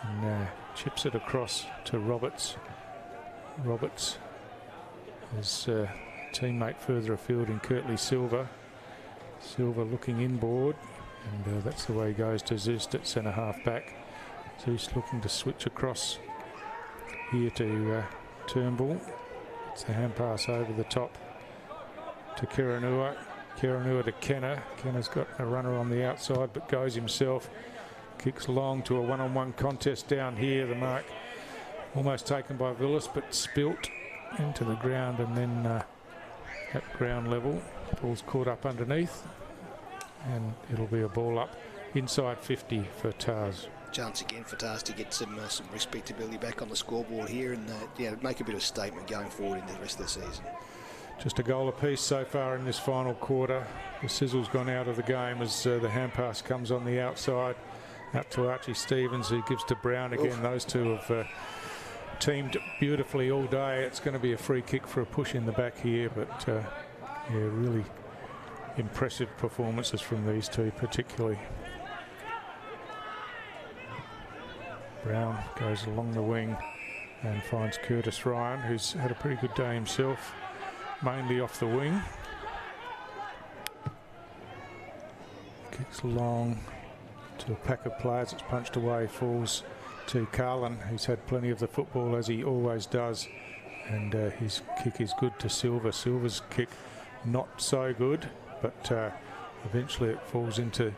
And chips it across to Roberts. Roberts, his teammate further afield in Kirtley Silver. Silver looking inboard, and that's the way he goes to Zoost at centre half back. Zoost looking to switch across here to Turnbull. It's a hand pass over the top to Kiranua. Kiranua to Kenner. Kenner's got a runner on the outside, but goes himself. Kicks long to a one-on-one contest down here. The mark almost taken by Villas, but spilt into the ground, and then at ground level, ball's caught up underneath, and it'll be a ball up inside 50 for Tars. chance again for Tars to get some respectability back on the scoreboard here and make a bit of a statement going forward into the rest of the season. Just a goal apiece so far in this final quarter. The sizzle's gone out of the game as the hand pass comes on the outside out to Archie Stevens, who gives to Brown again. Oof. Those two have teamed beautifully all day. It's going to be a free kick for a push in the back here, but really impressive performances from these two particularly. Brown goes along the wing and finds Curtis Ryan, who's had a pretty good day himself, mainly off the wing. Kicks long to a pack of players. It's punched away, falls to Carlin, who's had plenty of the football as he always does, and his kick is good to Silver. Silver's kick not so good, but eventually it falls into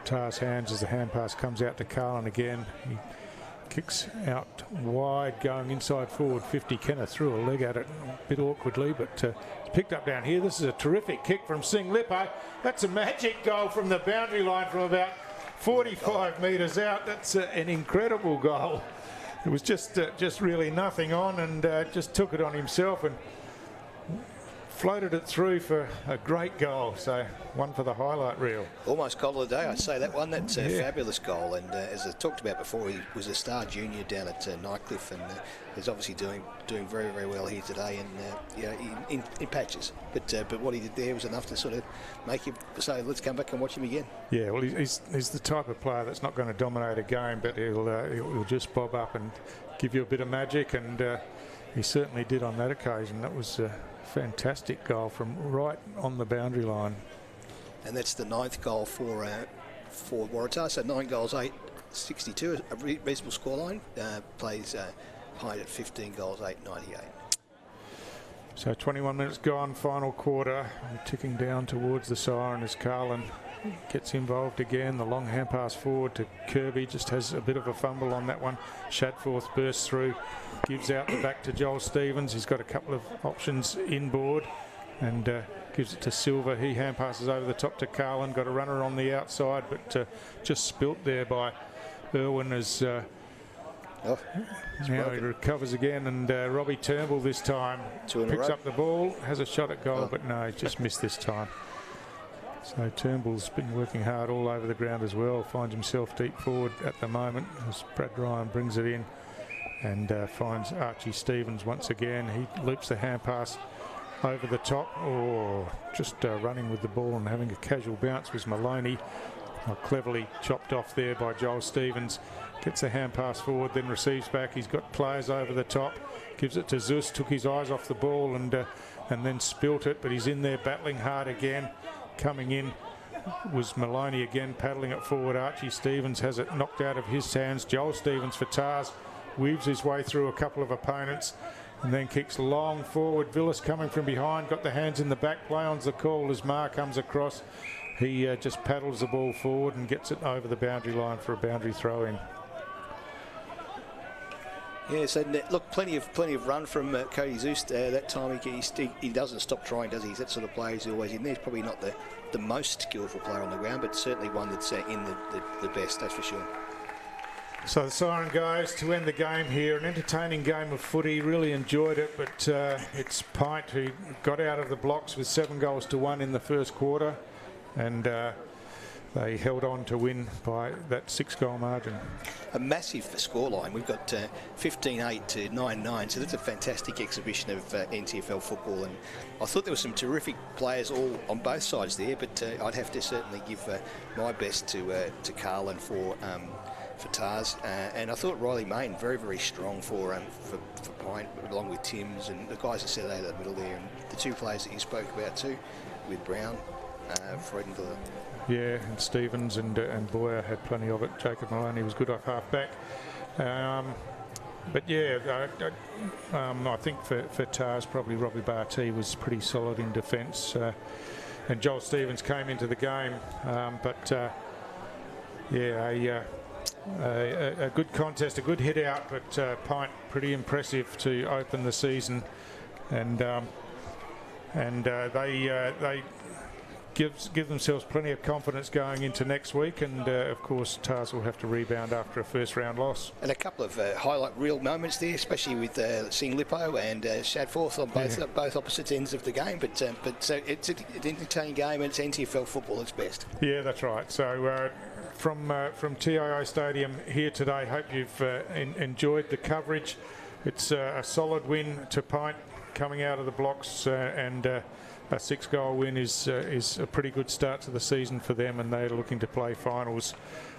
Tars' hands as the hand pass comes out to Carlin again. He kicks out wide, going inside forward 50. Kenneth threw a leg at it a bit awkwardly, but it's picked up down here. This is a terrific kick from Singh Lippo. That's a magic goal from the boundary line from about 45 metres out. That's an incredible goal. It was just really nothing on, and just took it on himself and floated it through for a great goal. So one for the highlight reel. Almost goal of the day, I'd say that one. That's a fabulous goal, and as I talked about before, he was a star junior down at Nightcliff, and he's obviously doing very, very well here today, and in patches. But what he did there was enough to sort of make him say, let's come back and watch him again. Yeah, well, he's the type of player that's not going to dominate a game, but he'll just bob up and give you a bit of magic, and he certainly did on that occasion. That was fantastic goal from right on the boundary line. And that's the 9th goal for Waratah. So 9 goals, 8-62, a reasonable scoreline. Plays high at 15 goals, 8-98. So 21 minutes gone, final quarter. We're ticking down towards the siren as Carlin gets involved again. The long hand pass forward to Kirby, just has a bit of a fumble on that one. Shadforth bursts through, gives out the back to Joel Stevens. He's got a couple of options inboard and gives it to Silver. He hand passes over the top to Carlin. Got a runner on the outside, but just spilt there by Irwin as now he recovers again, and Robbie Turnbull this time picks up the ball, has a shot at goal, but no, he's just missed this time. So Turnbull's been working hard all over the ground as well, finds himself deep forward at the moment as Brad Ryan brings it in and finds Archie Stevens once again. He loops the hand pass over the top, just running with the ball and having a casual bounce was Maloney. Cleverly chopped off there by Joel Stevens. Gets a hand pass forward, then receives back. He's got players over the top. Gives it to Zeus, took his eyes off the ball and then spilt it, but he's in there battling hard again. Coming in was Maloney again, paddling it forward. Archie Stevens has it knocked out of his hands. Joel Stevens for Tars weaves his way through a couple of opponents and then kicks long forward. Villas coming from behind, got the hands in the back. Play on's the call as Marr comes across. He just paddles the ball forward and gets it over the boundary line for a boundary throw in. Yeah, so look, plenty of run from Cody Zeus that time. He doesn't stop trying, does he? He's that sort of player who's always in there. He's probably not the most skillful player on the ground, but certainly one that's in the best, that's for sure. So the siren goes to end the game here. An entertaining game of footy, really enjoyed it, but it's PINT who got out of the blocks with 7-1 in the first quarter, and they held on to win by that 6-goal margin. A massive scoreline. We've got 15-8 to 9-9, so that's a fantastic exhibition of NTFL football. And I thought there were some terrific players all on both sides there, but I'd have to certainly give my best to Carlin for Tars, and I thought Riley Main very, very strong for PINT, along with Timms and the guys that set out of the middle there, and the two players that you spoke about too, with Brown, Freudenberg. Yeah, and Stevens and Boyer had plenty of it. Jacob Maloney was good off half back. But yeah, I think for Tars, probably Robbie Barty was pretty solid in defence. And Joel Stevens came into the game. A good contest, a good hit out, but PINT pretty impressive to open the season. And they give themselves plenty of confidence going into next week, and of course Tars will have to rebound after a first round loss. And a couple of highlight real moments there, especially with Sing Lippo and Shadforth on both opposite ends of the game. But it's an entertaining game, and it's NTFL football at its best. Yeah, that's right. So from TIO Stadium here today, hope you've enjoyed the coverage. It's a solid win to PINT coming out of the blocks, and a 6-goal win is a pretty good start to the season for them, and they're looking to play finals,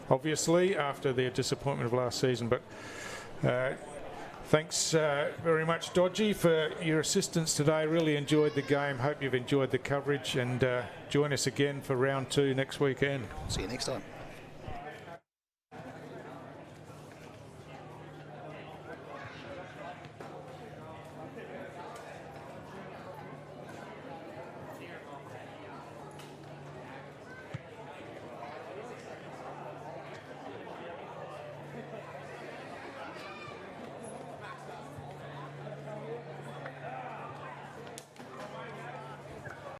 obviously, after their disappointment of last season. But thanks very much, Dodgy, for your assistance today. Really enjoyed the game. Hope you've enjoyed the coverage, and join us again for round 2 next weekend. See you next time.